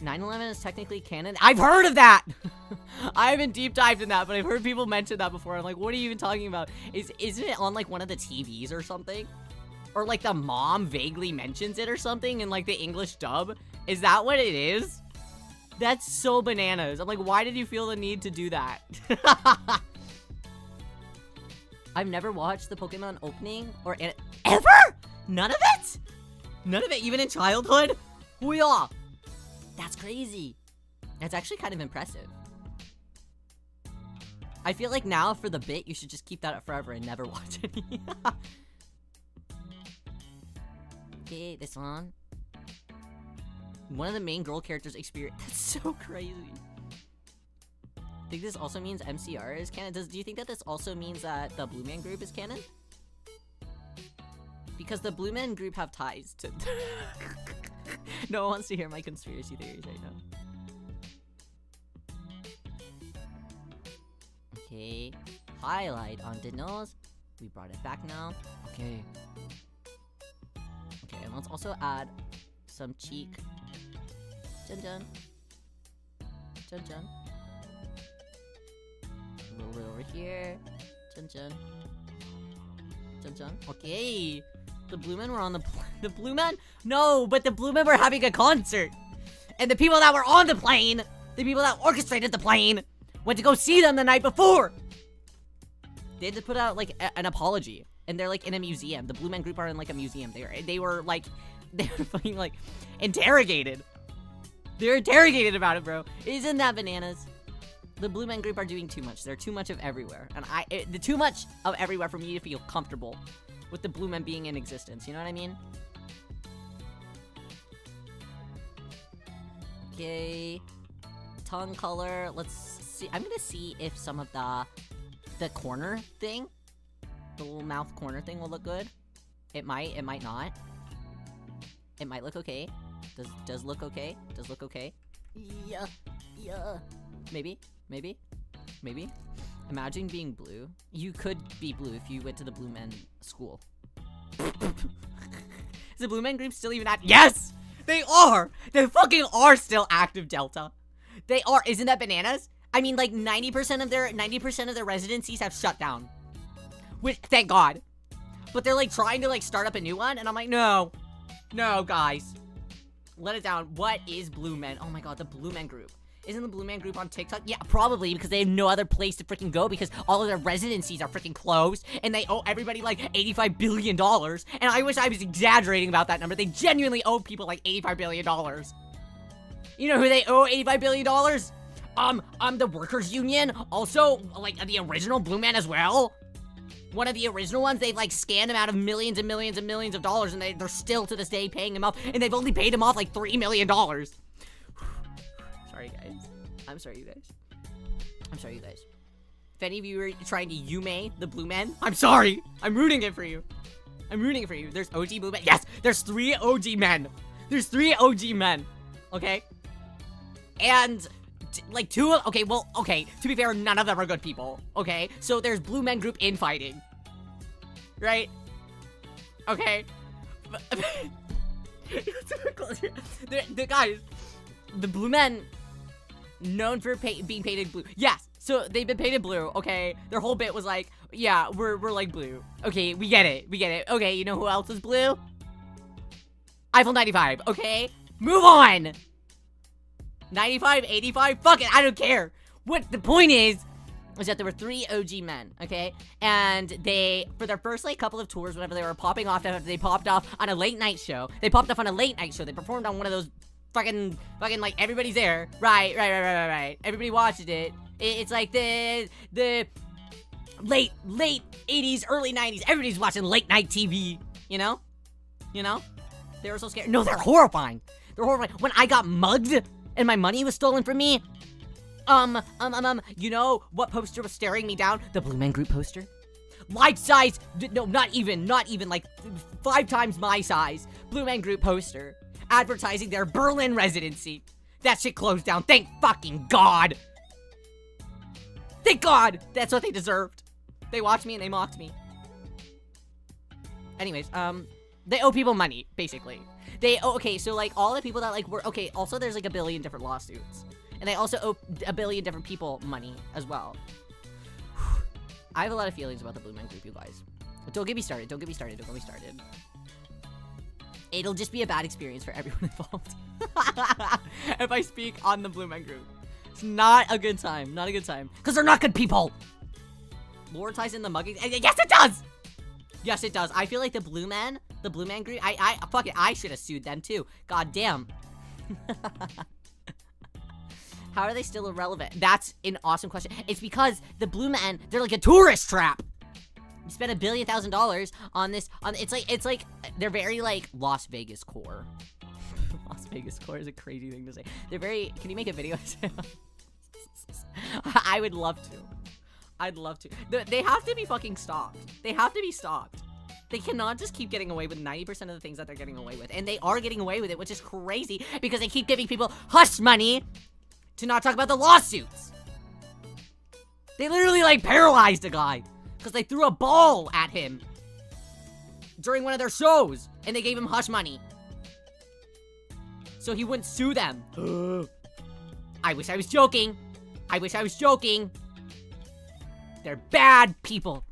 9/11 is technically canon. I've heard of that! I haven't deep dived in that, but I've heard people mention that before. I'm like, what are you even talking about? Isn't it on like one of the TVs or something? Or like the mom vaguely mentions it or something in like the English dub? Is that what it is? That's so bananas. I'm like, why did you feel the need to do that? I've never watched the Pokemon opening or ever? None of it? None of it, even in childhood? Hoo-yah! That's crazy. That's actually kind of impressive. I feel like now for the bit, you should just keep that up forever and never watch any. Okay, this one. One of the main girl characters experience. That's so crazy. I think this also means MCR is canon. Do you think that this also means that the Blue Man Group is canon? Because the Blue Man Group have ties to... No one wants to hear my conspiracy theories right now. Okay. Highlight on the nose. We brought it back now. Okay. Okay, and let's also add some cheek. Jun. A little bit over here. Jun. Okay. The Blue Men were on the Blue Men? No, but the Blue Men were having a concert. And the people that were on the plane, the people that orchestrated the plane, went to go see them the night before. They had to put out, like, an apology. and they're like in a museum. The Blue Man Group are in like a museum. They were fucking like interrogated. They're interrogated about it, bro. Isn't that bananas? The Blue Man Group are doing too much. They're too much of everywhere, and the too much of everywhere for me to feel comfortable with the Blue Men being in existence. You know what I mean? Okay, tongue color. Let's see. I'm gonna see if some of the corner thing, the little mouth corner thing, will look good. It might. It might not. It might look okay. Does look okay. Does look okay. Yeah. Maybe. Imagine being blue. You could be blue if you went to the Blue Men school. Is the Blue Men Group still even active? Yes! They are! They fucking are still active, Delta. They are. Isn't that bananas? I mean, like, 90% of their residencies have shut down. Which, thank God. But they're, like, trying to, like, start up a new one, and I'm like, no. No, guys. Let it down. What is Blue Men? Oh my God, the Blue Men Group. Isn't the Blue Man Group on TikTok? Yeah, probably, because they have no other place to freaking go because all of their residencies are freaking closed, and they owe everybody like $85 billion, and I wish I was exaggerating about that number. They genuinely owe people like $85 billion. You know who they owe $85 billion? The workers' union, also, like, the original Blue Man as well. One of the original ones, they've, like, scanned him out of millions and millions and millions of dollars, and they're still, to this day, paying him off, and they've only paid him off, like, $3 million. Sorry, guys. I'm sorry, you guys. If any of you are trying to Yume the Blue Men, I'm sorry. I'm rooting it for you. There's OG Blue Men. Yes, there's 3 OG men. Okay? And, like, 2 of... Okay, well, okay. To be fair, none of them are good people. Okay? So there's Blue Men Group infighting. Right? Okay? The guys... The Blue Men... known for being painted blue. Yes, so they've been painted blue, okay? Their whole bit was like, yeah, we're like blue. Okay, we get it. Okay, you know who else is blue? Eiffel 95, okay? Move on! 95, 85, fuck it, I don't care. What the point is that there were 3 OG men, okay? And they, for their first, like, couple of tours, whenever they were popping off, after they popped off on a late night show, they performed on one of those fucking, like, everybody's there. Right. Everybody watched it. It's like the late 80s, early 90s. Everybody's watching late night TV, you know? They were so scared. No, they're horrifying. When I got mugged and my money was stolen from me, you know what poster was staring me down? The Blue Man Group poster. Life size, no, not even, like, 5 times my size. Blue Man Group poster. Advertising their Berlin residency. That shit closed down. Thank fucking God. Thank God. That's what they deserved. They watched me and they mocked me. Anyways, they owe people money, basically. Okay, so, like, all the people that, like, were, okay, also there's, like, a billion different lawsuits. And they also owe a billion different people money as well. I have a lot of feelings about the Blue Man Group, you guys. Don't get me started. It'll just be a bad experience for everyone involved. If I speak on the Blue Man Group. It's not a good time. Because they're not good people. Lore ties in the mugging. Yes, it does. I feel like the Blue Man Group, fuck it, I should have sued them too. God damn. How are they still irrelevant? That's an awesome question. It's because the Blue Men, they're like a tourist trap. You spend $1 billion on this, it's like, they're very, like, Las Vegas core. Las Vegas core is a crazy thing to say. They're very, can you make a video? I would love to. I'd love to. They have to be fucking stopped. They cannot just keep getting away with 90% of the things that they're getting away with. And they are getting away with it, which is crazy, because they keep giving people hush money to not talk about the lawsuits. They literally, like, paralyzed a guy. Because they threw a ball at him during one of their shows, and they gave him hush money. So he wouldn't sue them. I wish I was joking. They're bad people.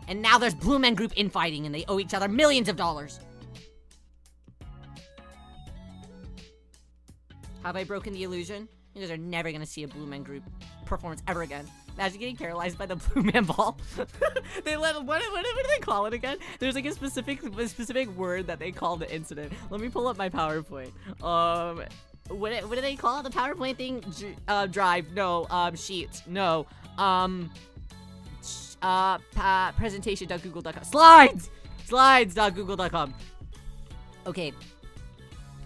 And now there's Blue Men Group infighting, and they owe each other millions of dollars. Have I broken the illusion? You guys are never gonna see a Blue Men Group performance ever again. Imagine getting paralyzed by the blue man ball. They let what do they call it again? There's like a specific word that they call the incident. Let me pull up my PowerPoint. What do they call it? The PowerPoint thing? Drive? No. Sheets? No. Presentation.google.com. Slides! Slides.google.com. Okay.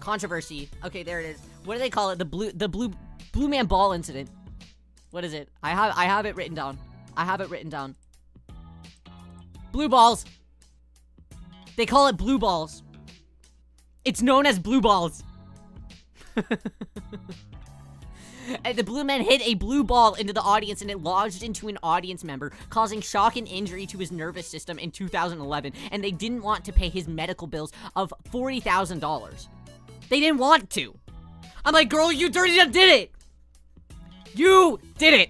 Controversy. Okay, there it is. What do they call it? The blue man ball incident. What is it? I have it written down. I have it written down. Blue balls. They call it blue balls. It's known as blue balls. And the blue man hit a blue ball into the audience and it lodged into an audience member, causing shock and injury to his nervous system in 2011. And they didn't want to pay his medical bills of $40,000. They didn't want to. I'm like, girl, you dirty did it. You did it.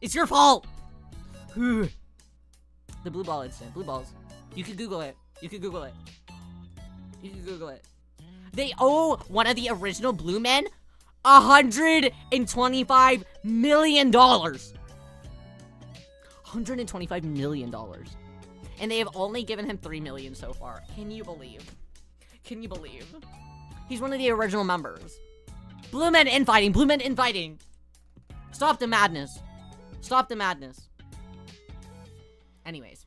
It's your fault. The blue ball incident. Blue balls. You can Google it. You can Google it. You can Google it. They owe one of the original blue men $125 million. $125 million. And they have only given him $3 million so far. Can you believe? Can you believe? He's one of the original members. Blue men infighting. Blue men infighting. Stop the madness. Stop the madness. Anyways.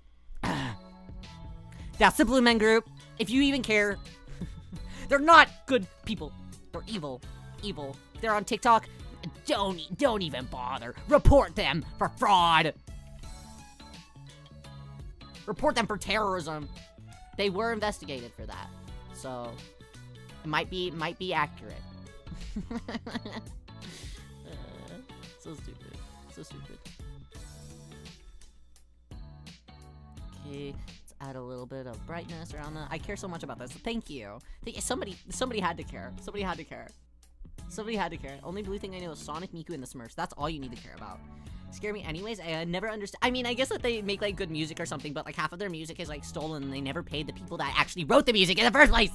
That's the blue men group. If you even care. They're not good people. They're evil. Evil. They're on TikTok. Don't even bother. Report them for fraud. Report them for terrorism. They were investigated for that. So it might be accurate. So stupid. So stupid. Okay, let's add a little bit of brightness around that. I care so much about this. Thank you. Somebody had to care. Somebody had to care. Somebody had to care. Only blue thing I know is Sonic, Miku, and the Smurfs. That's all you need to care about. Scare me anyways. I never understand. I mean, I guess that they make like good music or something, but like half of their music is like stolen and they never paid the people that actually wrote the music in the first place.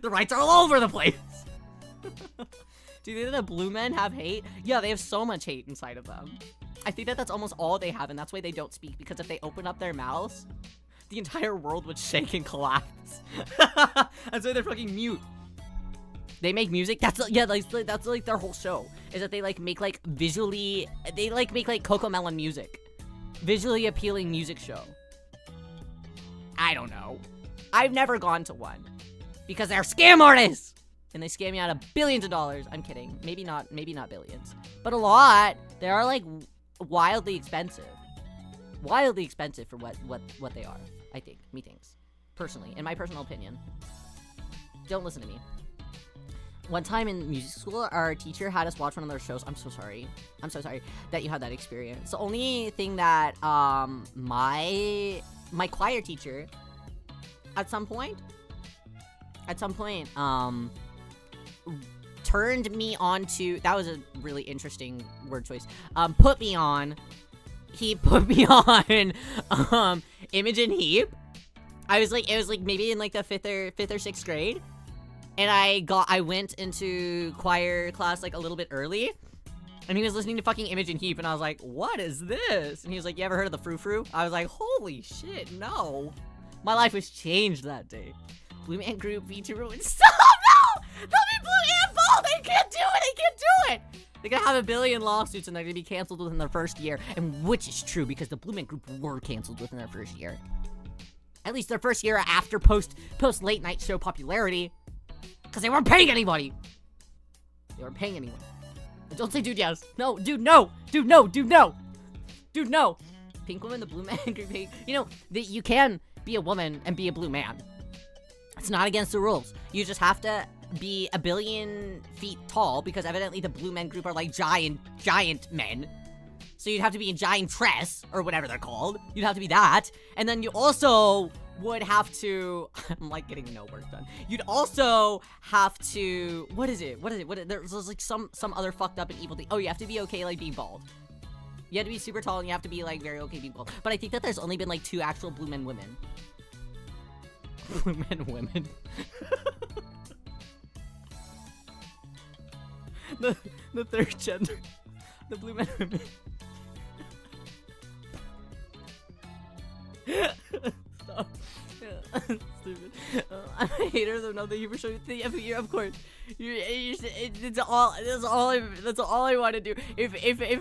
The rights are all over the place. Do you think that the blue men have hate? Yeah, they have so much hate inside of them. I think that that's almost all they have, and that's why they don't speak, because if they open up their mouths, the entire world would shake and collapse. That's why they're fucking mute. They make music. That's like their whole show. Is that they like make like visually. They like make like Cocomelon music, visually appealing music show. I don't know. I've never gone to one because they're scam artists and they scam me out of billions of dollars. I'm kidding. Maybe not billions, but a lot. They are like wildly expensive. Wildly expensive for what they are. I think. Methinks. Personally, in my personal opinion. Don't listen to me. One time in music school, our teacher had us watch one of their shows. I'm so sorry. I'm so sorry that you had that experience. The only thing that my choir teacher at some point turned me on to, that was a really interesting word choice. He put me on Imogen Heap. It was like maybe in like the fifth or 6th grade. And I went into choir class like a little bit early. And he was listening to fucking Imogen Heap, and I was like, what is this? And he was like, you ever heard of the Frou Frou? I was like, holy shit, no. My life was changed that day. Blue Man Group, V2 Ruin. Stop, no! They'll be blue and bald! They can't do it! They can't do it! They're gonna have a billion lawsuits, and they're gonna be canceled within their first year. And which is true, because the Blue Man Group were canceled within their first year. At least their first year after post late night show popularity. Because they weren't paying anybody. They weren't paying anyone. Don't say dude yes. No, dude no. Dude no. Dude no. Dude no. Pink woman, the blue man. You know, you can be a woman and be a blue man. It's not against the rules. You just have to be a billion feet tall, because evidently the blue men group are like giant men. So you'd have to be a giantress, or whatever they're called. You'd have to be that. And then you also would have to, I'm like getting no work done. You'd also have to, what is it? There's like some other fucked up and evil thing. Oh, you have to be okay like being bald. You have to be super tall, and you have to be like very okay being bald. But I think that there's only been like 2 actual blue men women. Blue men women. the third gender. The blue men women. Stop. Stupid. I'm a hater though. No, thank you for showing the FU. Of course, that's all. That's all I want to do. If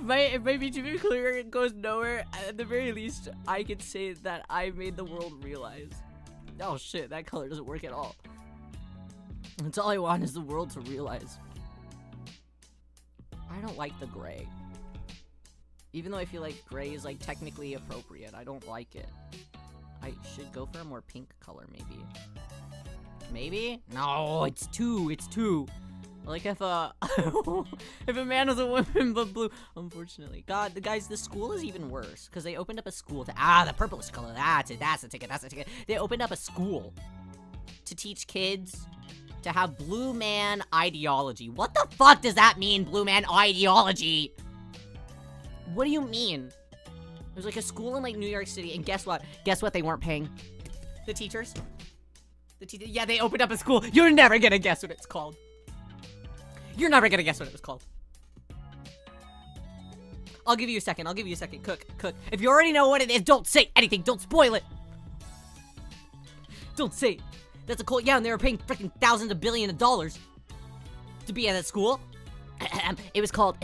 my VTuber career goes nowhere, at the very least, I can say that I made the world realize. Oh shit, that color doesn't work at all. That's all I want is the world to realize. I don't like the gray. Even though I feel like gray is like technically appropriate, I don't like it. I should go for a more pink color, maybe. Maybe? No, it's two. Like if a if a man was a woman but blue. Unfortunately, God, the school is even worse because they opened up a school to the purplish color. That's it. That's the ticket. That's the ticket. They opened up a school to teach kids to have blue man ideology. What the fuck does that mean, blue man ideology? What do you mean? There's like a school in like New York City, and guess what? Guess what they weren't paying? The teachers? Yeah, they opened up a school. You're never gonna guess what it's called. You're never gonna guess what it was called. I'll give you a second. Cook. If you already know what it is, don't say anything. Don't spoil it. Don't say it. That's a cool. Yeah, and they were paying freaking thousands of billions of dollars to be at that school. It was called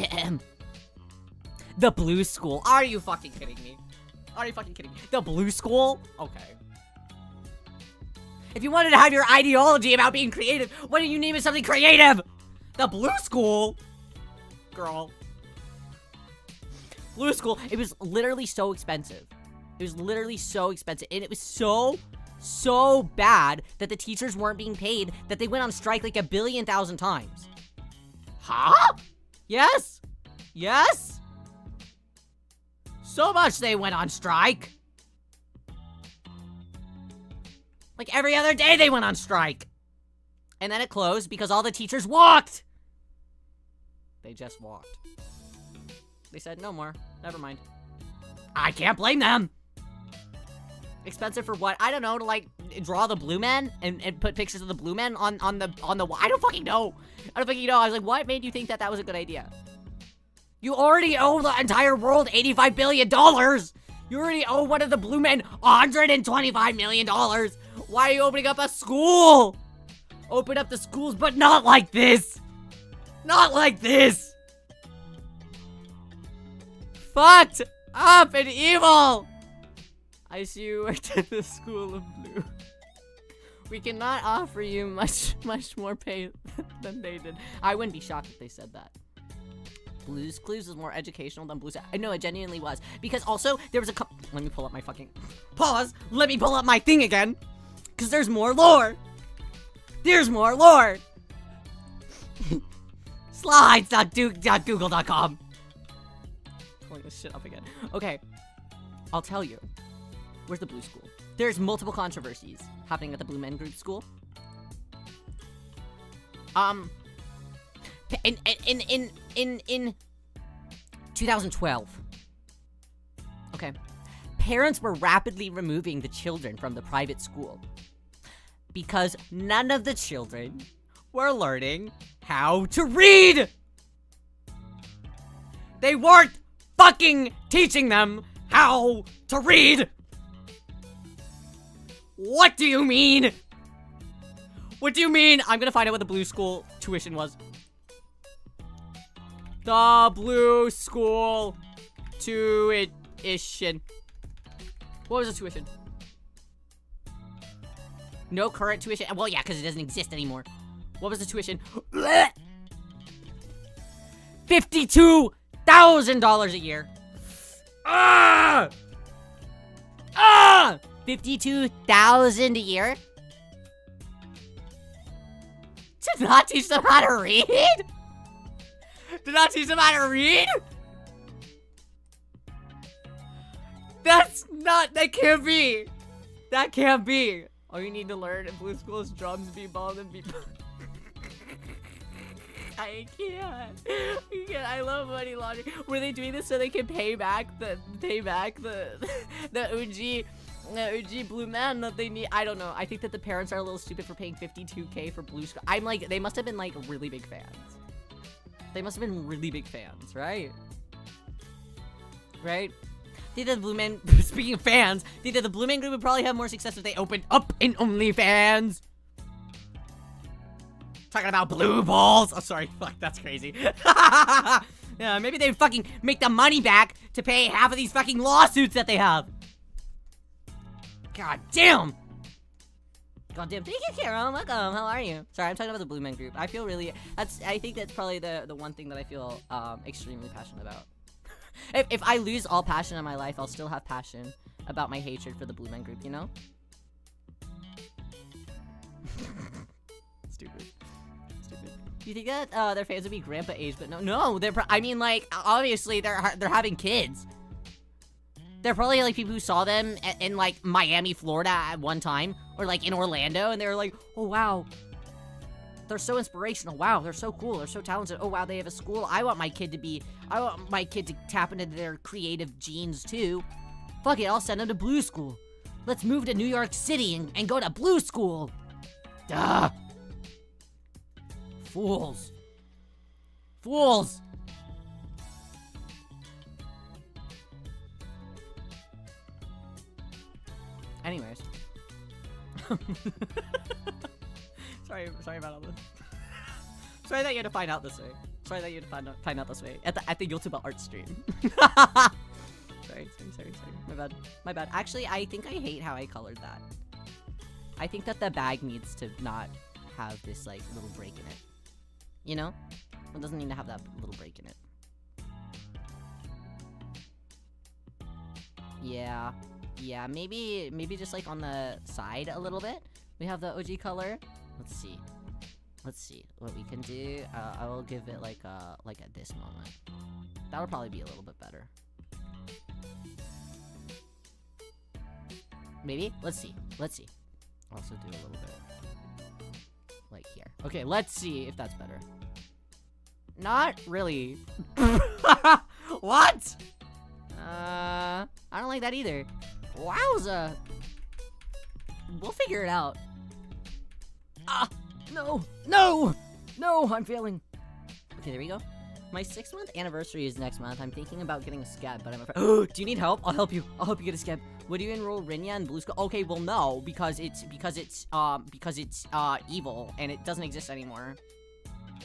the Blue School. Are you fucking kidding me? The Blue School? Okay. If you wanted to have your ideology about being creative, why didn't you name it something creative? The Blue School? Girl. Blue School. It was literally so expensive. And it was so bad that the teachers weren't being paid that they went on strike like 1 billion thousand times. Huh? Yes? So much they went on strike. Like every other day they went on strike. And then it closed because all the teachers walked. They just walked. They said, no more. Never mind. I can't blame them. Expensive for what? I don't know, to like draw the blue men and put pictures of the blue men on the wall. I don't fucking know. I was like, what made you think that was a good idea? You already owe the entire world $85 billion. You already owe one of the blue men $125 million. Why are you opening up a school? Open up the schools, but not like this. Not like this. Fucked up and evil. I see you worked at the School of Blue. We cannot offer you much more pay than they did. I wouldn't be shocked if they said that. Blue's Clues is more educational than Blue's. I know, it genuinely was. Because also, there was a let me pull up my fucking... Pause! Let me pull up my thing again! Because there's more lore! Slides.google.com. Pulling this shit up again. Okay. I'll tell you. Where's the Blue School? There's multiple controversies happening at the Blue Men Group School. In 2012. Okay. Parents were rapidly removing the children from the private school because none of the children were learning how to read. They weren't fucking teaching them how to read. What do you mean? What do you mean? I'm gonna find out what the Blue School tuition was. The Blue School tuition. What was the tuition? No current tuition. Well, yeah, because it doesn't exist anymore. What was the tuition? $52,000 a year. $52,000 a year? To not teach them how to read? That can't be. All you need to learn in Blue School is drums, b-ball, and b-ball. I can't. I love money laundering. Were they doing this so they can pay back the OG blue man that they need? I don't know. I think that the parents are a little stupid for paying $52K for Blue School. I'm like, they must have been like really big fans. They must have been really big fans, right? Right? Think that the Blue Man, speaking of fans, think that the Blue Man Group would probably have more success if they opened up in OnlyFans. Talking about blue balls. Oh, sorry. Fuck, that's crazy. Yeah, maybe they'd fucking make the money back to pay half of these fucking lawsuits that they have. God damn. God damn. Thank you, Carol. Welcome. How are you? Sorry, I'm talking about the Blue Man Group. I feel really, I think that's probably the one thing that I feel extremely passionate about. If I lose all passion in my life, I'll still have passion about my hatred for the Blue Man Group, you know? Stupid. Do you think that their fans would be grandpa age? But no, I mean, like, obviously they're having kids. They're probably like people who saw them in like Miami, Florida at one time, or like in Orlando, and they were like, oh wow, they're so inspirational. Wow, they're so cool. They're so talented. Oh wow, they have a school. I want my kid to tap into their creative genes too. Fuck it, I'll send him to Blue School. Let's move to New York City and go to Blue School. Duh. Fools. Fools. Anyways. Sorry about all this. Sorry that you had to find out this way. Sorry that you had to find out this way at the YouTube art stream. Sorry. My bad. Actually, I think I hate how I colored that. I think that the bag needs to not have this like little break in it. You know? It doesn't need to have that little break in it. Yeah, maybe just like on the side a little bit. We have the OG color. Let's see what we can do. I will give it like at this moment. That would probably be a little bit better. Maybe? Let's see. Also do a little bit like here. Okay, let's see if that's better. Not really. What? I don't like that either. Wowza. We'll figure it out. No, I'm failing. Okay, there we go. My 6-month anniversary is next month. I'm thinking about getting a scab, but I'm afraid. Do you need help? I'll help you get a scab. Would you enroll Rinya in Blue School? Okay, well no, because it's evil and it doesn't exist anymore.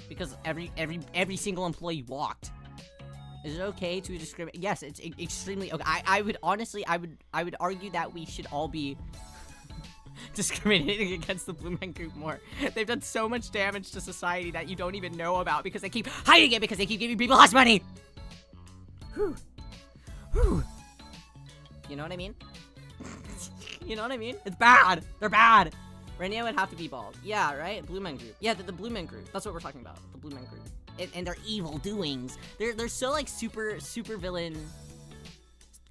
Because every single employee walked. Is it okay to discriminate? Yes, it's extremely okay. I would honestly, I would argue that we should all be discriminating against the Blue Man Group more. They've done so much damage to society that you don't even know about because they keep hiding it because they keep giving people less money. Whew. You know what I mean? You know what I mean? It's bad. They're bad. Renia would have to be bald. Yeah, right? Blue Man Group. Yeah, the Blue Man Group. That's what we're talking about. The Blue Man Group. And their evil doings. They're so like super villain,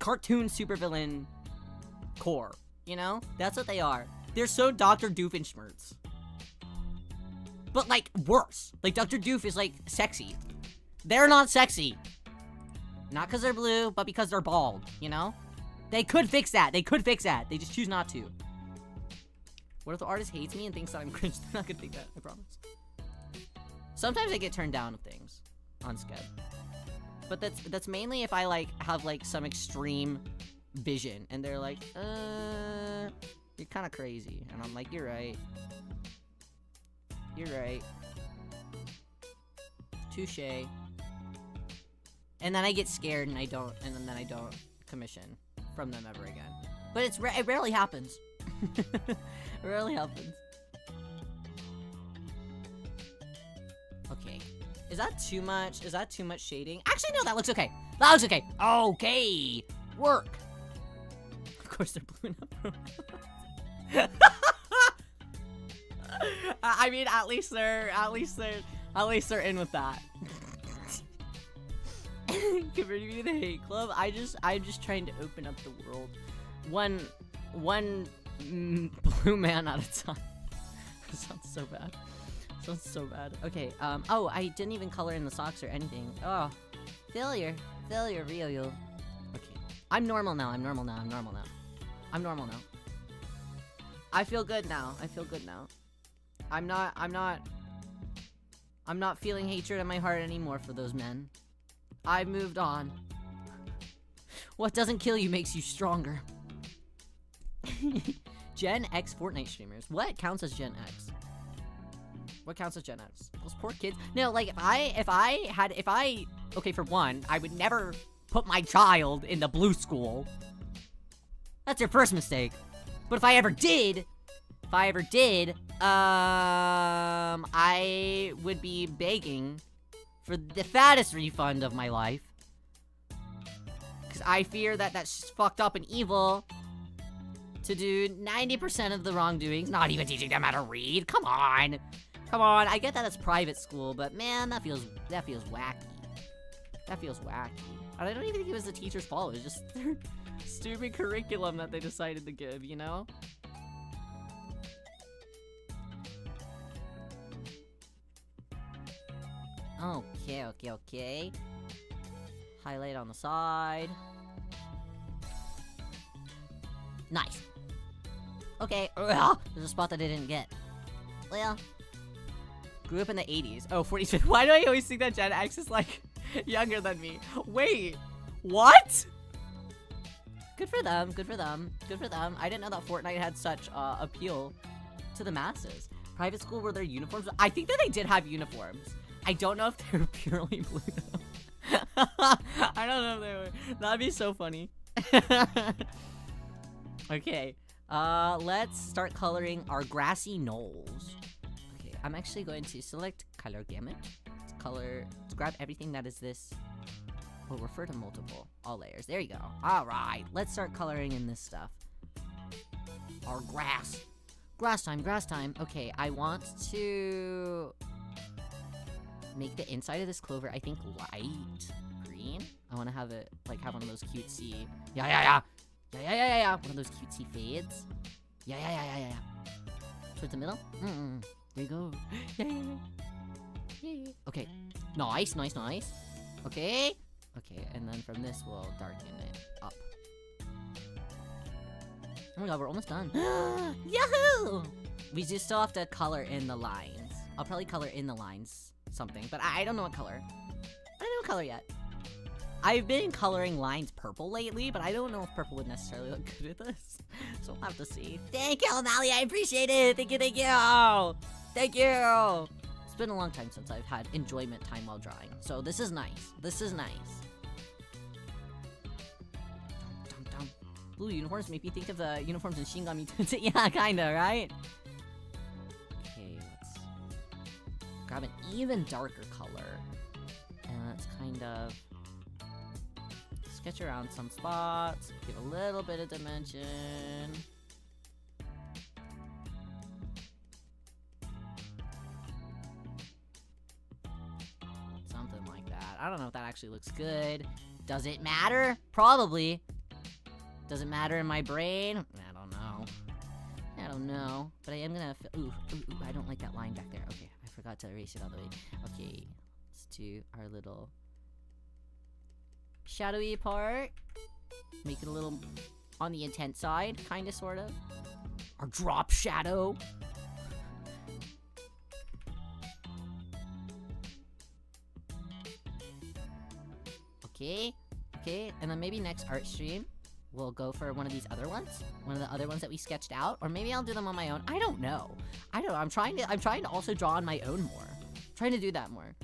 cartoon super villain core. You know? That's what they are. They're so Dr. Doofenshmirtz. But like worse. Like Dr. Doof is like sexy. They're not sexy. Not because they're blue, but because they're bald. You know? They could fix that. They just choose not to. What if the artist hates me and thinks that I'm cringe? They're not gonna think that, I promise. Sometimes I get turned down of things on Sked. But that's mainly if I like have like some extreme vision and they're like, you're kind of crazy. And I'm like, you're right. Touche. And then I get scared and then I don't commission from them ever again. But it rarely happens. It rarely happens. Okay. Is that too much? Is that too much shading? Actually, no, that looks okay. That looks okay. Okay. Work. Of course they're blue enough. I mean, at least they're in with that. Converting me to the hate club. I'm just trying to open up the world. One blue man at a time. That sounds so bad. Sounds so bad. Okay, oh, I didn't even color in the socks or anything. Oh, failure, Riyo. Okay, I'm normal now. I feel good now. I'm not I'm not feeling hatred in my heart anymore for those men. I've moved on. What doesn't kill you makes you stronger. Gen X Fortnite streamers. What counts as Gen X? What counts as Gen X? Those poor kids. No, like, okay, for one, I would never put my child in the blue school. That's your first mistake. But if I ever did, I would be begging for the fattest refund of my life. Because I fear that that's just fucked up and evil to do 90% of the wrongdoings, not even teaching them how to read. Come on. Come on, I get that it's private school, but man, that feels wacky. That feels wacky. And I don't even think it was the teacher's fault, it was just their stupid curriculum that they decided to give, you know? Okay. Highlight on the side. Nice. Okay, there's a spot that I didn't get. Well, grew up in the 80s. Oh, 46. Why do I always think that Gen X is, like, younger than me? Wait, what? Good for them, good for them, good for them. I didn't know that Fortnite had such appeal to the masses. Private school, were there uniforms? I think that they did have uniforms. I don't know if they were purely blue, though. I don't know if they were. That'd be so funny. Okay, let's start coloring our grassy knolls. Okay, I'm actually going to select color gamut. Let's grab everything that is this. Or refer to multiple. All layers. There you go. Alright, let's start coloring in this stuff. Our grass. Grass time. Okay, I want to make the inside of this clover, I think, light green. I want to have it, like, have one of those cutesy... Yeah. One of those cutesy fades. Yeah. Towards the middle. There you go. Yeah. Okay. Nice. Okay, and then from this, we'll darken it up. Oh my god, we're almost done. Yahoo! We just still have to color in the lines. I'll probably color in the lines something, but I don't know what color. I don't know what color yet. I've been coloring lines purple lately, but I don't know if purple would necessarily look good at this. So we'll have to see. Thank you, O'Malley, I appreciate it! Thank you! Thank you! It's been a long time since I've had enjoyment time while drawing, so this is nice. Blue uniforms make me think of the uniforms in Shin Megami Tensei. Yeah, kinda, right? Okay, let's grab an even darker color. And let's kind of sketch around some spots, give a little bit of dimension. Something like that. I don't know if that actually looks good. Does it matter? Probably. Does it matter in my brain? I don't know. But I am gonna... Ooh, I don't like that line back there. Okay, I forgot to erase it all the way. Okay, let's do our little shadowy part. Make it a little on the intense side, kinda, sorta. Our drop shadow. Okay, and then maybe next art stream, we'll go for one of these other ones. One of the other ones that we sketched out. Or maybe I'll do them on my own. I don't know. I'm trying to also draw on my own more. I'm trying to do that more.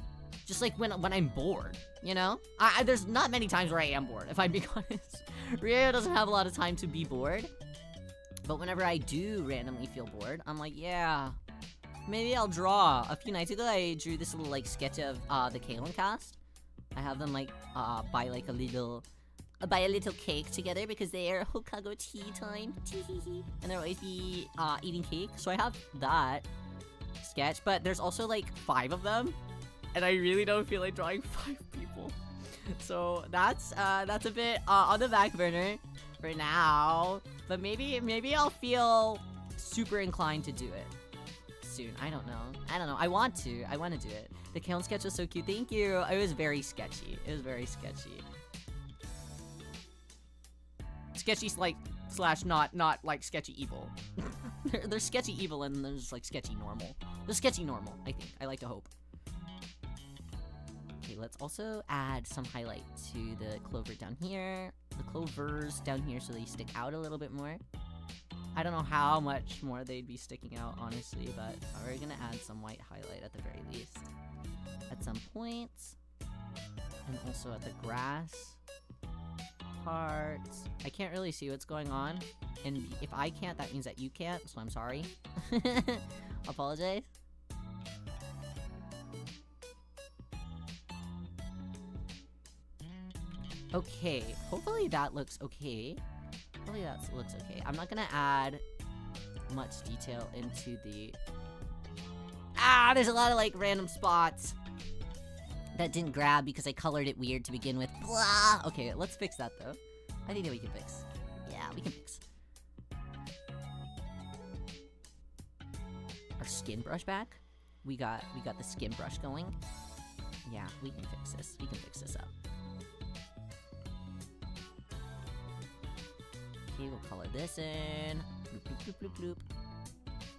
Just like when I'm bored, you know? There's not many times where I am bored, if I'm being honest. Riyo doesn't have a lot of time to be bored. But whenever I do randomly feel bored, I'm like, yeah, maybe I'll draw. A few nights ago, I drew this little, like, sketch of the Kalen cast. I have them, like, buy a little cake together because they are Hokago tea time. And they'll always be eating cake. So I have that sketch, but there's also like 5 of them. And I really don't feel like drawing 5 people. So that's a bit on the back burner for now. But maybe I'll feel super inclined to do it soon. I don't know. I want to do it. The Kalen sketch was so cute. Thank you. It was very sketchy. Sketchy slash not like sketchy evil. There's sketchy evil and there's like sketchy normal. There's sketchy normal, I think. I like to hope. Okay, let's also add some highlight to the clover down here. The clovers down here so they stick out a little bit more. I don't know how much more they'd be sticking out, honestly, but we're gonna add some white highlight at the very least. At some points. And also at the grass parts. I can't really see what's going on. And if I can't, that means that you can't, so I'm sorry. Apologize. Okay, hopefully that looks okay. Hopefully that looks okay. I'm not gonna add much detail into the... Ah, there's a lot of like random spots that didn't grab because I colored it weird to begin with. Blah! Okay, let's fix that though. I think that we can fix. Yeah, we can fix. Our skin brush back. We got the skin brush going. Yeah, we can fix this. We can fix this up. Okay, we'll color this in. Bloop, bloop, bloop, bloop, bloop.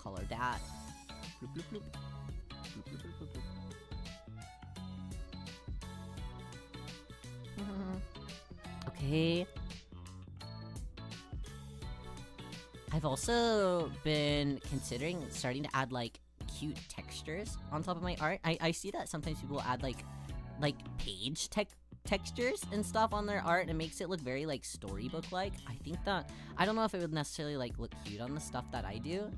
Color that. Bloop, bloop, bloop. Bloop, bloop, bloop, bloop, bloop. Okay. I've also been considering starting to add like cute textures on top of my art. I see that sometimes people add like page textures and stuff on their art, and it makes it look very like storybook-like. I think that, I don't know if it would necessarily like look cute on the stuff that I do,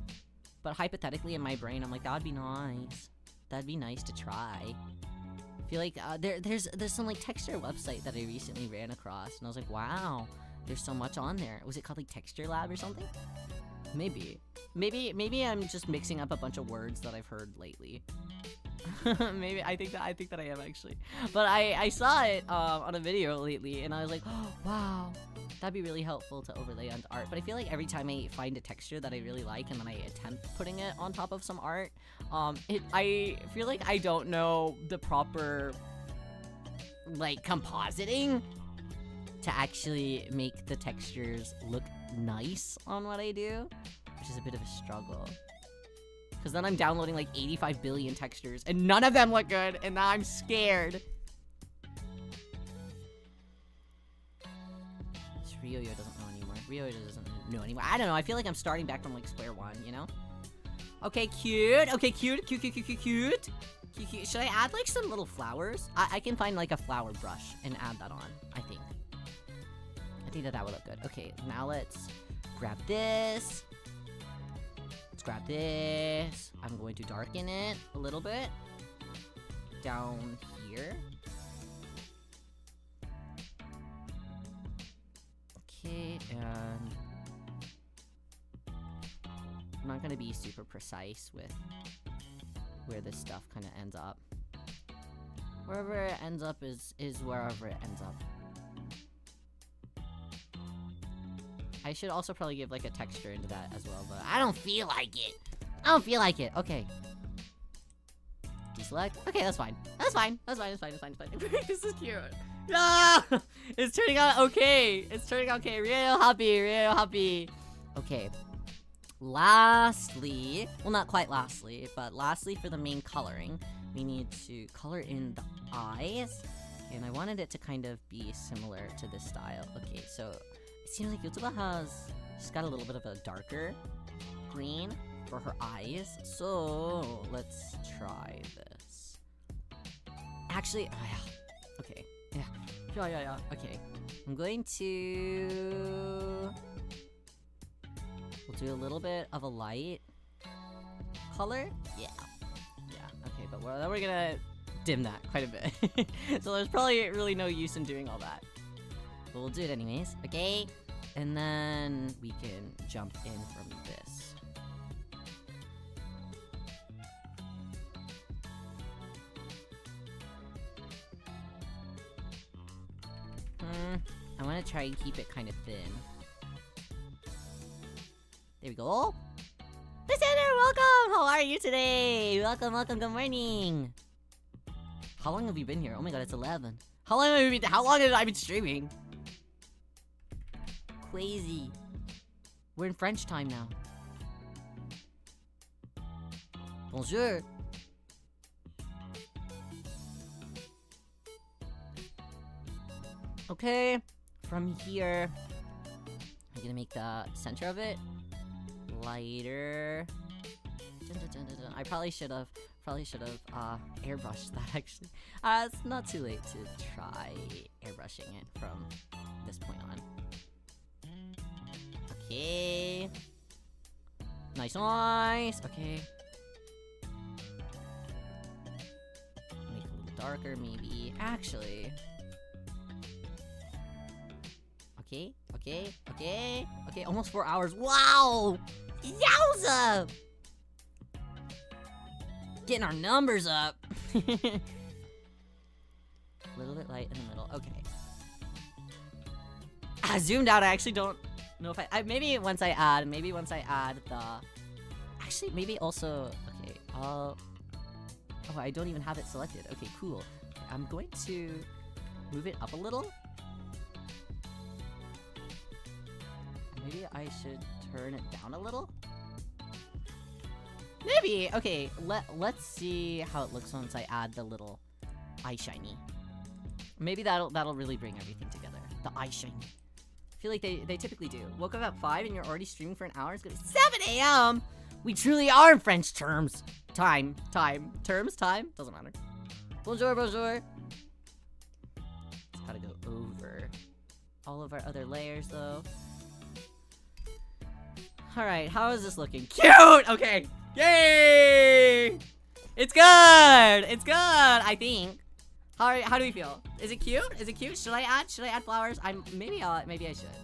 but hypothetically in my brain I'm like, that would be nice. That'd be nice to try. I feel like there's some like texture website that I recently ran across, and I was like, wow, there's so much on there. Was it called like Texture Lab or something? Maybe I'm just mixing up a bunch of words that I've heard lately. Maybe I think that I am actually. But I saw it on a video lately, and I was like, oh, wow, that'd be really helpful to overlay onto art. But I feel like every time I find a texture that I really like and then I attempt putting it on top of some art, I feel like I don't know the proper like compositing to actually make the textures look nice on what I do, which is a bit of a struggle. Because then I'm downloading like 85 billion textures, and none of them look good, and now I'm scared. Riyo doesn't know anymore. Riyo doesn't know anymore. I don't know, I feel like I'm starting back from like square one, you know? Okay, cute. Okay, cute. Cute. Should I add like some little flowers? I can find like a flower brush and add that on, I think. I think that would look good. Okay, now let's grab this. Let's grab this. I'm going to darken it a little bit. Down here. Okay, and I'm not gonna be super precise with where this stuff kind of ends up. Wherever it ends up is wherever it ends up. I should also probably give like a texture into that as well, but I don't feel like it. Okay. Deselect. Okay, that's fine. That's fine. This is cute. Ah! It's turning out okay. Real happy. Okay. Lastly, well, not quite lastly, but lastly for the main coloring, we need to color in the eyes, and I wanted it to kind of be similar to this style. Okay, so it seems like she's got a little bit of a darker green for her eyes, so let's try this. Actually, okay, yeah, okay, I'm going to... We'll do a little bit of a light color. Yeah, okay, but then we're gonna dim that quite a bit. So there's probably really no use in doing all that. But we'll do it anyways, okay? And then we can jump in from this. I want to try and keep it kind of thin. There we go. Listener, welcome! How are you today? Welcome, good morning. How long have you been here? Oh my god, it's 11. How long have I been streaming? Crazy. We're in French time now. Bonjour. Okay, from here, I'm gonna make the center of it lighter. Dun, dun, dun, dun, dun. I probably should have airbrushed that actually. It's not too late to try airbrushing it from this point on. Okay. Nice. Okay. Make it a little darker, maybe. Actually. Okay. Almost 4 hours. Wow! Yowza! Getting our numbers up. A little bit light in the middle. Okay. Zoomed out. I actually don't know if I maybe once I add the. Actually, maybe also. Okay. Oh, I don't even have it selected. Okay, cool. I'm going to move it up a little. Maybe I should turn it down a little. Maybe. Okay, let's see how it looks once I add the little eye shiny. Maybe that'll really bring everything together. The eye shiny. I feel like they typically do. Woke up at 5 and you're already streaming for an hour. It's gonna be 7 a.m. We truly are in French terms. Time. Doesn't matter. Bonjour. Just gotta go over all of our other layers though. Alright, how is this looking? Cute! Okay. Yay! It's good! I think. How do we feel? Is it cute? Should I add flowers? Maybe I should.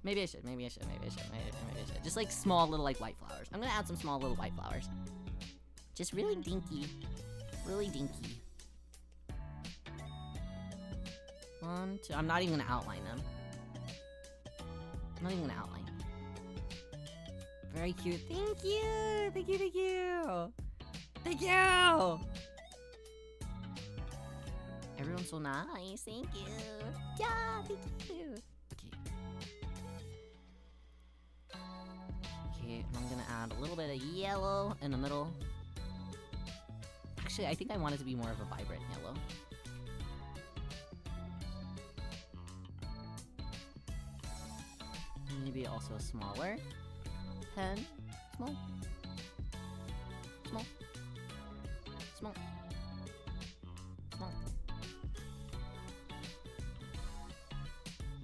Maybe I should. Just like small little like white flowers. I'm gonna add some small little white flowers. Just really dinky. One, two. I'm not even gonna outline them. Very cute. Thank you. Everyone's so nice. Thank you. Yeah, thank you. Okay, and I'm gonna add a little bit of yellow in the middle. Actually, I think I want it to be more of a vibrant yellow. Maybe also a smaller pen. Small.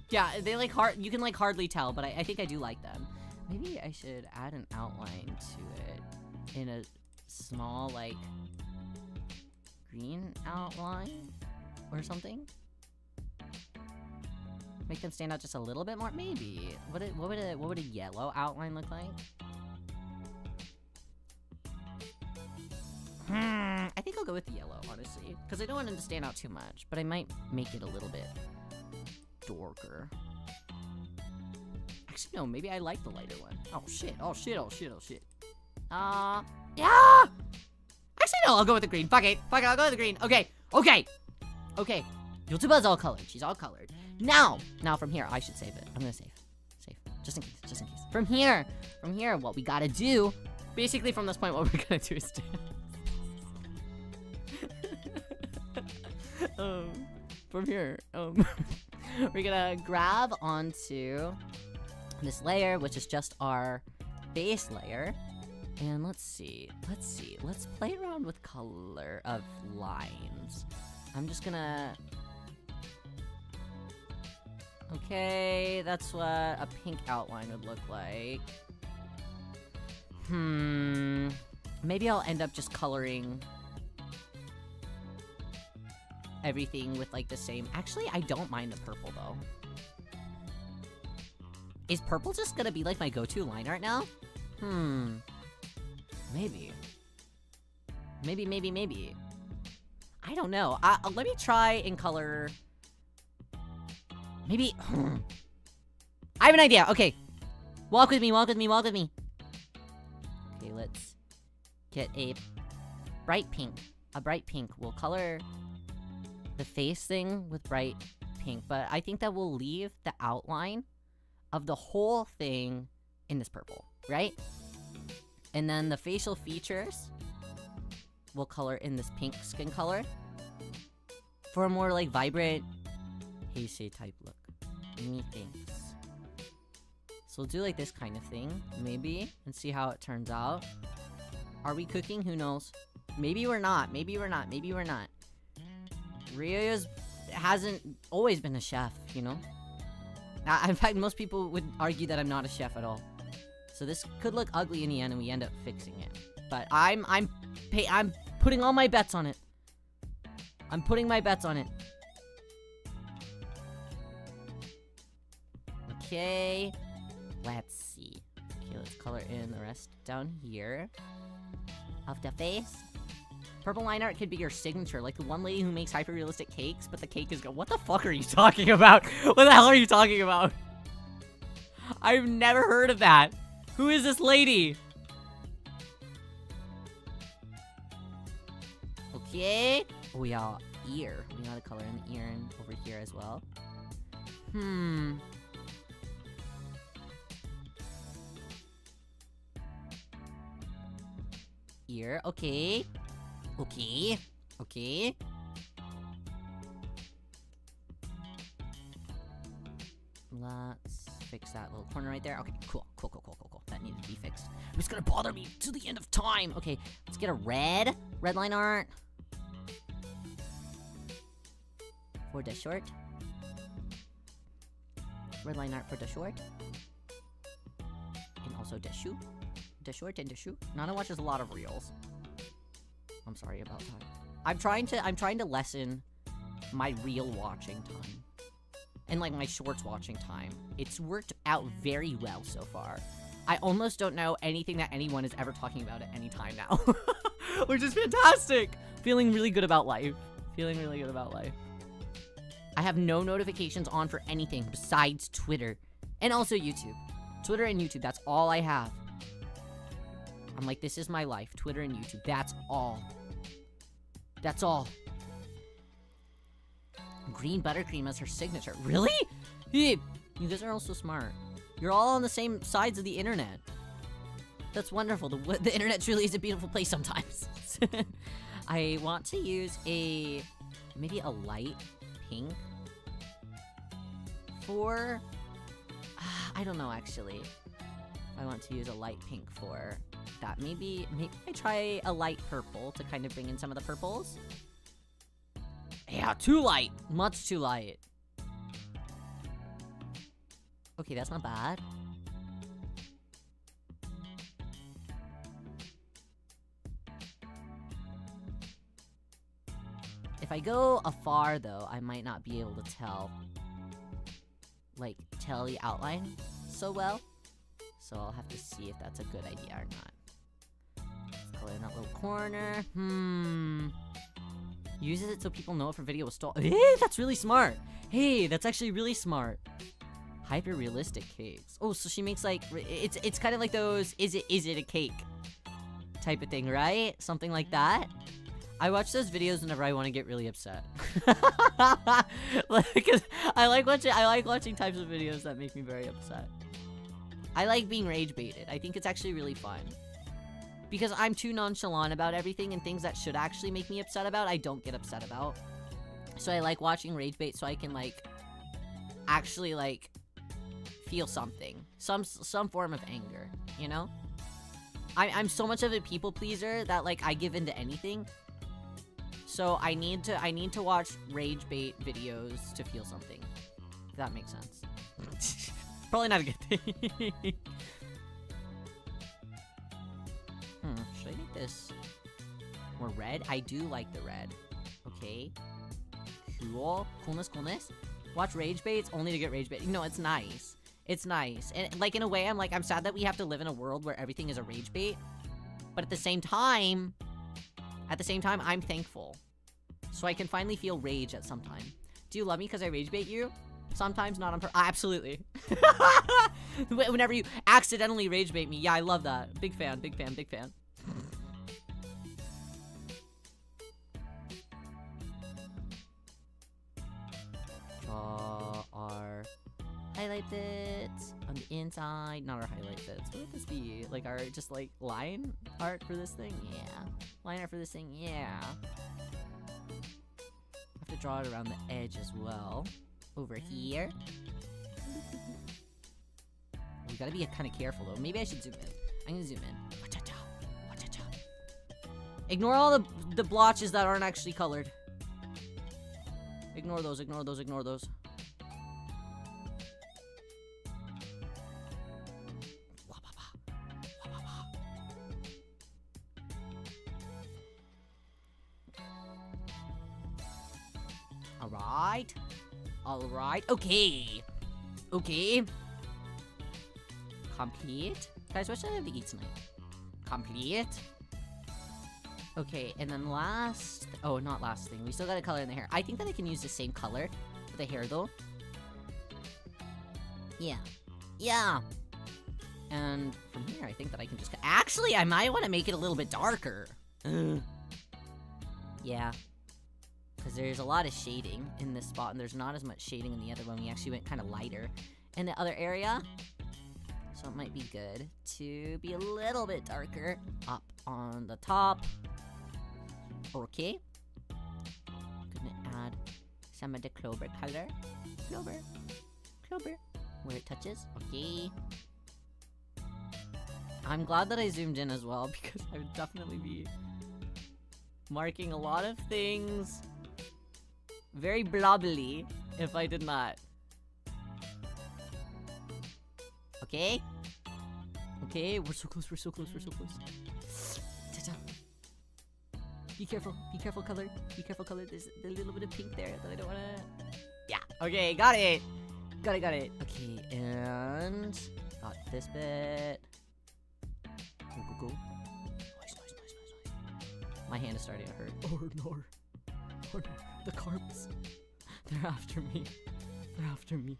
Yeah, they like you can like hardly tell, but I think I do like them. Maybe I should add an outline to it in a small like green outline or something. Make them stand out just a little bit more, maybe. What would a yellow outline look like? I think I'll go with the yellow, honestly, because I don't want it to stand out too much, but I might make it a little bit darker. Actually, no, maybe I like the lighter one. Oh shit. Yeah! Actually, no, I'll go with the green. Fuck it, I'll go with the green. Okay. Yotuba's all colored. She's all colored. Now from here, I should save it. I'm gonna save. Just in case. From here, what we gotta do, basically from this point, what we're gonna do is from here, we're gonna grab onto this layer, which is just our base layer. And let's play around with color of lines. I'm just gonna... Okay, that's what a pink outline would look like. Maybe I'll end up just coloring everything with like the same... Actually, I don't mind the purple though. Is purple just gonna be like my go-to line art now? Maybe. I don't know. Let me try and color... Maybe... I have an idea. Okay. Walk with me. Okay, let's get a bright pink. We'll color the face thing with bright pink, but I think that we'll leave the outline of the whole thing in this purple, right? And then the facial features we'll color in this pink skin color for a more like vibrant Heisei type look. Methinks. So we'll do like this kind of thing, maybe, and see how it turns out. Are we cooking? Who knows? Maybe we're not. Maybe we're not. Maybe we're not. Riyo hasn't always been a chef, you know? In fact, most people would argue that I'm not a chef at all. So this could look ugly in the end, and we end up fixing it. But I'm putting all my bets on it. I'm putting my bets on it. Okay. Let's see. Okay, let's color in the rest down here of the face. Purple line art could be your signature, like the one lady who makes hyper-realistic cakes, but the cake is what the fuck are you talking about? What the hell are you talking about? I've never heard of that. Who is this lady? Okay. Oh yeah, ear. We gotta color in the ear and over here as well. Ear, okay. Okay. Okay. Let's fix that little corner right there. Okay, cool. That needed to be fixed. It's gonna bother me to the end of time. Okay, let's get a red line art for the short. Red line art for the short. And also the shoe. The short and the shoe. Nana watches a lot of reels. I'm sorry about that. I'm trying to lessen my reel watching time. And like my shorts watching time. It's worked out very well so far. I almost don't know anything that anyone is ever talking about at any time now. Which is fantastic! Feeling really good about life. I have no notifications on for anything besides Twitter. And also YouTube. Twitter and YouTube, that's all I have. I'm like, this is my life. Twitter and YouTube, that's all. That's all. Green buttercream as her signature. Really? You guys are all so smart. You're all on the same sides of the internet. That's wonderful. The internet truly is a beautiful place sometimes. I want to use maybe a light pink for, I don't know actually. I want to use a light pink for that. Maybe I try a light purple to kind of bring in some of the purples. Yeah, too light. Much too light. Okay, that's not bad. If I go afar, though, I might not be able to tell the outline so well. So I'll have to see if that's a good idea or not. Let's color in that little corner. Uses it so people know if her video was stolen. Hey, that's really smart. Hey, that's actually really smart. Hyper-realistic cakes. Oh, so she makes like, it's kind of like those, is it a cake type of thing, right? Something like that. I watch those videos whenever I want to get really upset. Because I like watching types of videos that make me very upset. I like being rage baited. I think it's actually really fun. Because I'm too nonchalant about everything, and things that should actually make me upset about, I don't get upset about. So I like watching rage bait so I can actually feel something. Some form of anger, you know? I'm so much of a people pleaser that I give into anything. So I need to watch rage bait videos to feel something. If that makes sense. Probably not a good thing. Should I make this more red? I do like the red. Okay. Cool. Coolness. Watch rage baits only to get rage bait. No, it's nice. It's nice. And in a way, I'm sad that we have to live in a world where everything is a rage bait. But at the same time, I'm thankful. So I can finally feel rage at some time. Do you love me because I rage bait you? Sometimes, not on purpose. Absolutely. Whenever you accidentally rage bait me. Yeah, I love that. Big fan. Draw our highlight bits on the inside. Not our highlight bits. What would this be? Our just line art for this thing? Yeah. Line art for this thing? Yeah. Have to draw it around the edge as well. over here. We gotta be kind of careful though. Maybe I should zoom in. I'm gonna zoom in. Wa-cha-cha. Wa-cha-cha. Ignore all the blotches that aren't actually colored. Ignore those, ignore those, ignore those. Alright. Alright. Okay. Okay. Complete. Guys, what should I have to eat tonight? Complete. Okay, and then last... Oh, not last thing. We still gotta color in the hair. I think that I can use the same color for the hair, though. Yeah. Yeah. And from here, I think that I can just... Actually, I might want to make it a little bit darker. Yeah. Because there's a lot of shading in this spot, and there's not as much shading in the other one. We actually went kind of lighter in the other area. So it might be good to be a little bit darker up on the top. Okay. Gonna add some of the clover color. Clover. Clover. Where it touches. Okay. I'm glad that I zoomed in as well, because I would definitely be marking a lot of things very blobbly if I did not. Okay? Okay, we're so close, we're so close, we're so close. Ta-ta. Be careful, color. Be careful, color. There's a little bit of pink there that I don't wanna... Yeah, okay, got it! Got it. Okay, and... got this bit. Go. Nice. My hand is starting to hurt. Oh no. The carps. They're after me.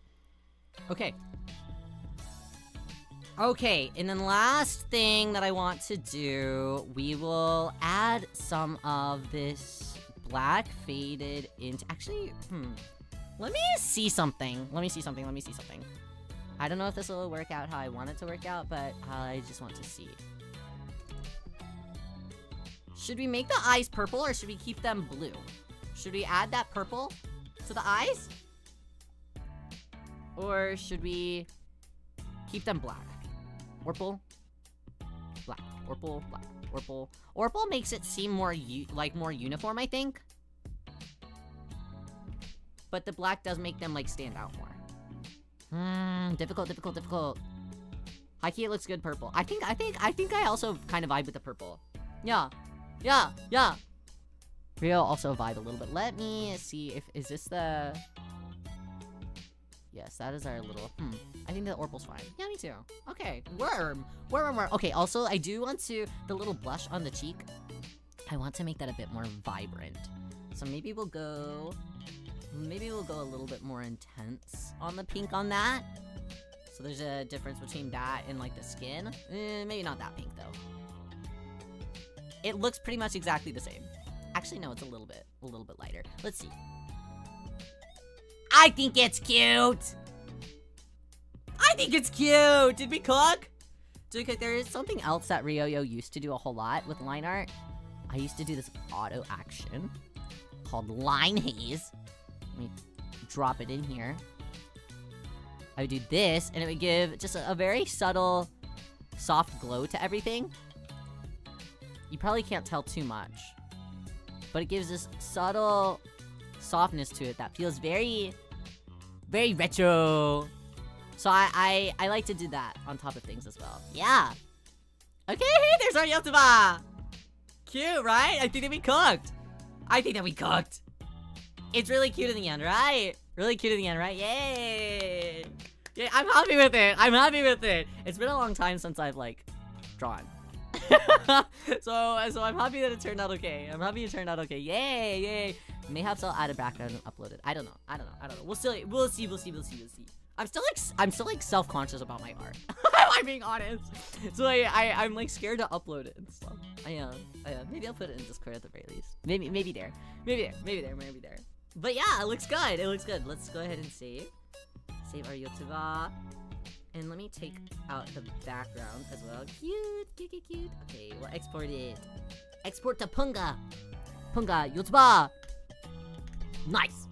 Okay. Okay, and then last thing that I want to do, we will add some of this black faded into... Actually, let me see something. I don't know if this will work out how I want it to work out, but I just want to see. Should we make the eyes purple, or should we keep them blue? Should we add that purple to the eyes? Or should we keep them black? Orpal? Black. Orpal, black. Orpal. Orpal makes it seem more more uniform, I think. But the black does make them stand out more. Difficult. High-key, it looks good purple. I think I also kind of vibe with the purple. Yeah. Riyo also vibe a little bit. Let me see if... Is this the... Yes, that is our little... I think the Orpal's fine. Yeah, me too. Okay. Worm. Okay, also, I do want to... The little blush on the cheek, I want to make that a bit more vibrant. So maybe we'll go... a little bit more intense on the pink on that. So there's a difference between that and, the skin. Maybe not that pink, though. It looks pretty much exactly the same. Actually, no, it's a little bit lighter. Let's see. I think it's cute! Did we cook? There is something else that Riyo used to do a whole lot with line art. I used to do this auto action called line haze. Let me drop it in here. I would do this, and it would give just a very subtle, soft glow to everything. You probably can't tell too much, but it gives this subtle softness to it that feels very, very retro. So I like to do that on top of things as well. Yeah. Okay, there's our yotuba. Cute, right? I think that we cooked. It's really cute in the end, right? Yay. Yeah, I'm happy with it. It's been a long time since I've drawn. so I'm happy that it turned out okay. Yay. Mayhaps I'll add a background and upload it. I don't know. We'll see. I'm still self-conscious about my art. I'm being honest. So I'm scared to upload it and stuff. I am. Maybe I'll put it in Discord at the very least. Maybe there. But yeah, it looks good. Let's go ahead and save our yotuba. And let me take out the background as well. Cute. Okay, we'll export it. Export to Punga, yotuba. Nice.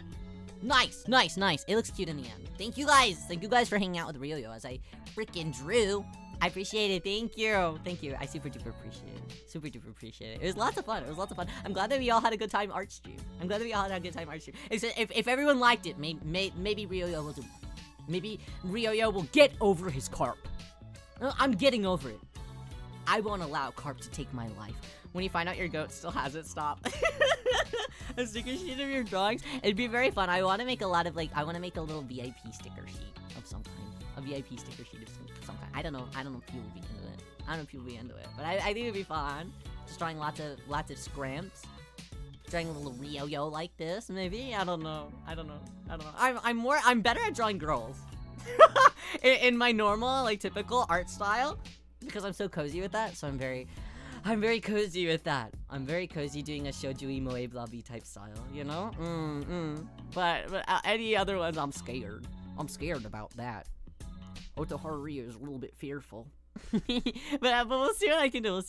Nice, nice, nice. It looks cute in the end. Thank you guys for hanging out with Riyo as I freaking drew. I appreciate it. Thank you. I super duper appreciate it. It was lots of fun. I'm glad that we all had a good time art stream. If everyone liked it, maybe Riyo will do. Maybe Riyo will get over his carp. I'm getting over it. I won't allow carp to take my life. When you find out your goat still hasn't stopped. A sticker sheet of your drawings. It'd be very fun. I want to make a lot of I want to make a little VIP sticker sheet of some kind. A VIP sticker sheet of some kind. I don't know if people will be into it. But I think it'd be fun. Just drawing lots of scramps. Drawing a little Riyo like this, maybe. I don't know. I'm better at drawing girls. in my normal, typical art style. Because I'm so cozy with that, so I'm very cozy with that. I'm very cozy doing a shoujo moe blobby type style, you know? But any other ones, I'm scared. I'm scared about that. Otoharu Riyo is a little bit fearful. but we'll see what I can do.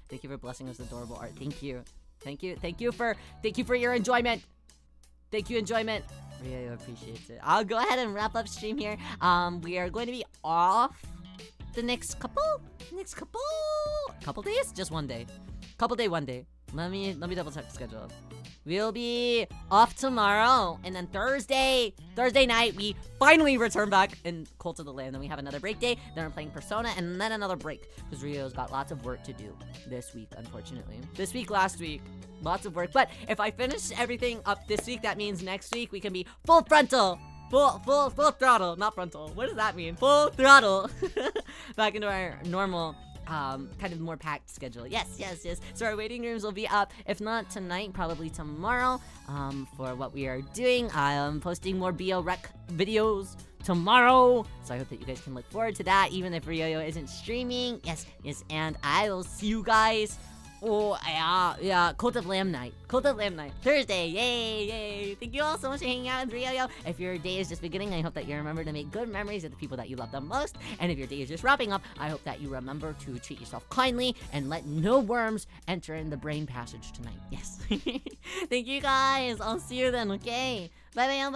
Thank you for blessing us with adorable art. Thank you for your enjoyment. Riyo appreciates it. I'll go ahead and wrap up stream here. We are going to be off the next couple days? Just one day. One day. Let me double check the schedule. We'll be off tomorrow, and then Thursday night, we finally return back in Cult of the Lamb. Then we have another break day, then we're playing Persona, and then another break, because Rio's got lots of work to do this week, unfortunately. Last week, lots of work. But if I finish everything up this week, that means next week we can be full frontal. Full throttle, not frontal. What does that mean? Full throttle. Back into our normal, kind of more packed schedule. Yes. So our waiting rooms will be up, if not tonight, probably tomorrow, for what we are doing. I am posting more BL Rec videos tomorrow, so I hope that you guys can look forward to that, even if Riyo isn't streaming. Yes, and I will see you guys. Oh, yeah, Cult of Lamb night. Thursday, yay. Thank you all so much for hanging out with Riyo. If your day is just beginning, I hope that you remember to make good memories of the people that you love the most. And if your day is just wrapping up, I hope that you remember to treat yourself kindly and let no worms enter in the brain passage tonight. Yes. Thank you guys. I'll see you then, okay? Bye-bye.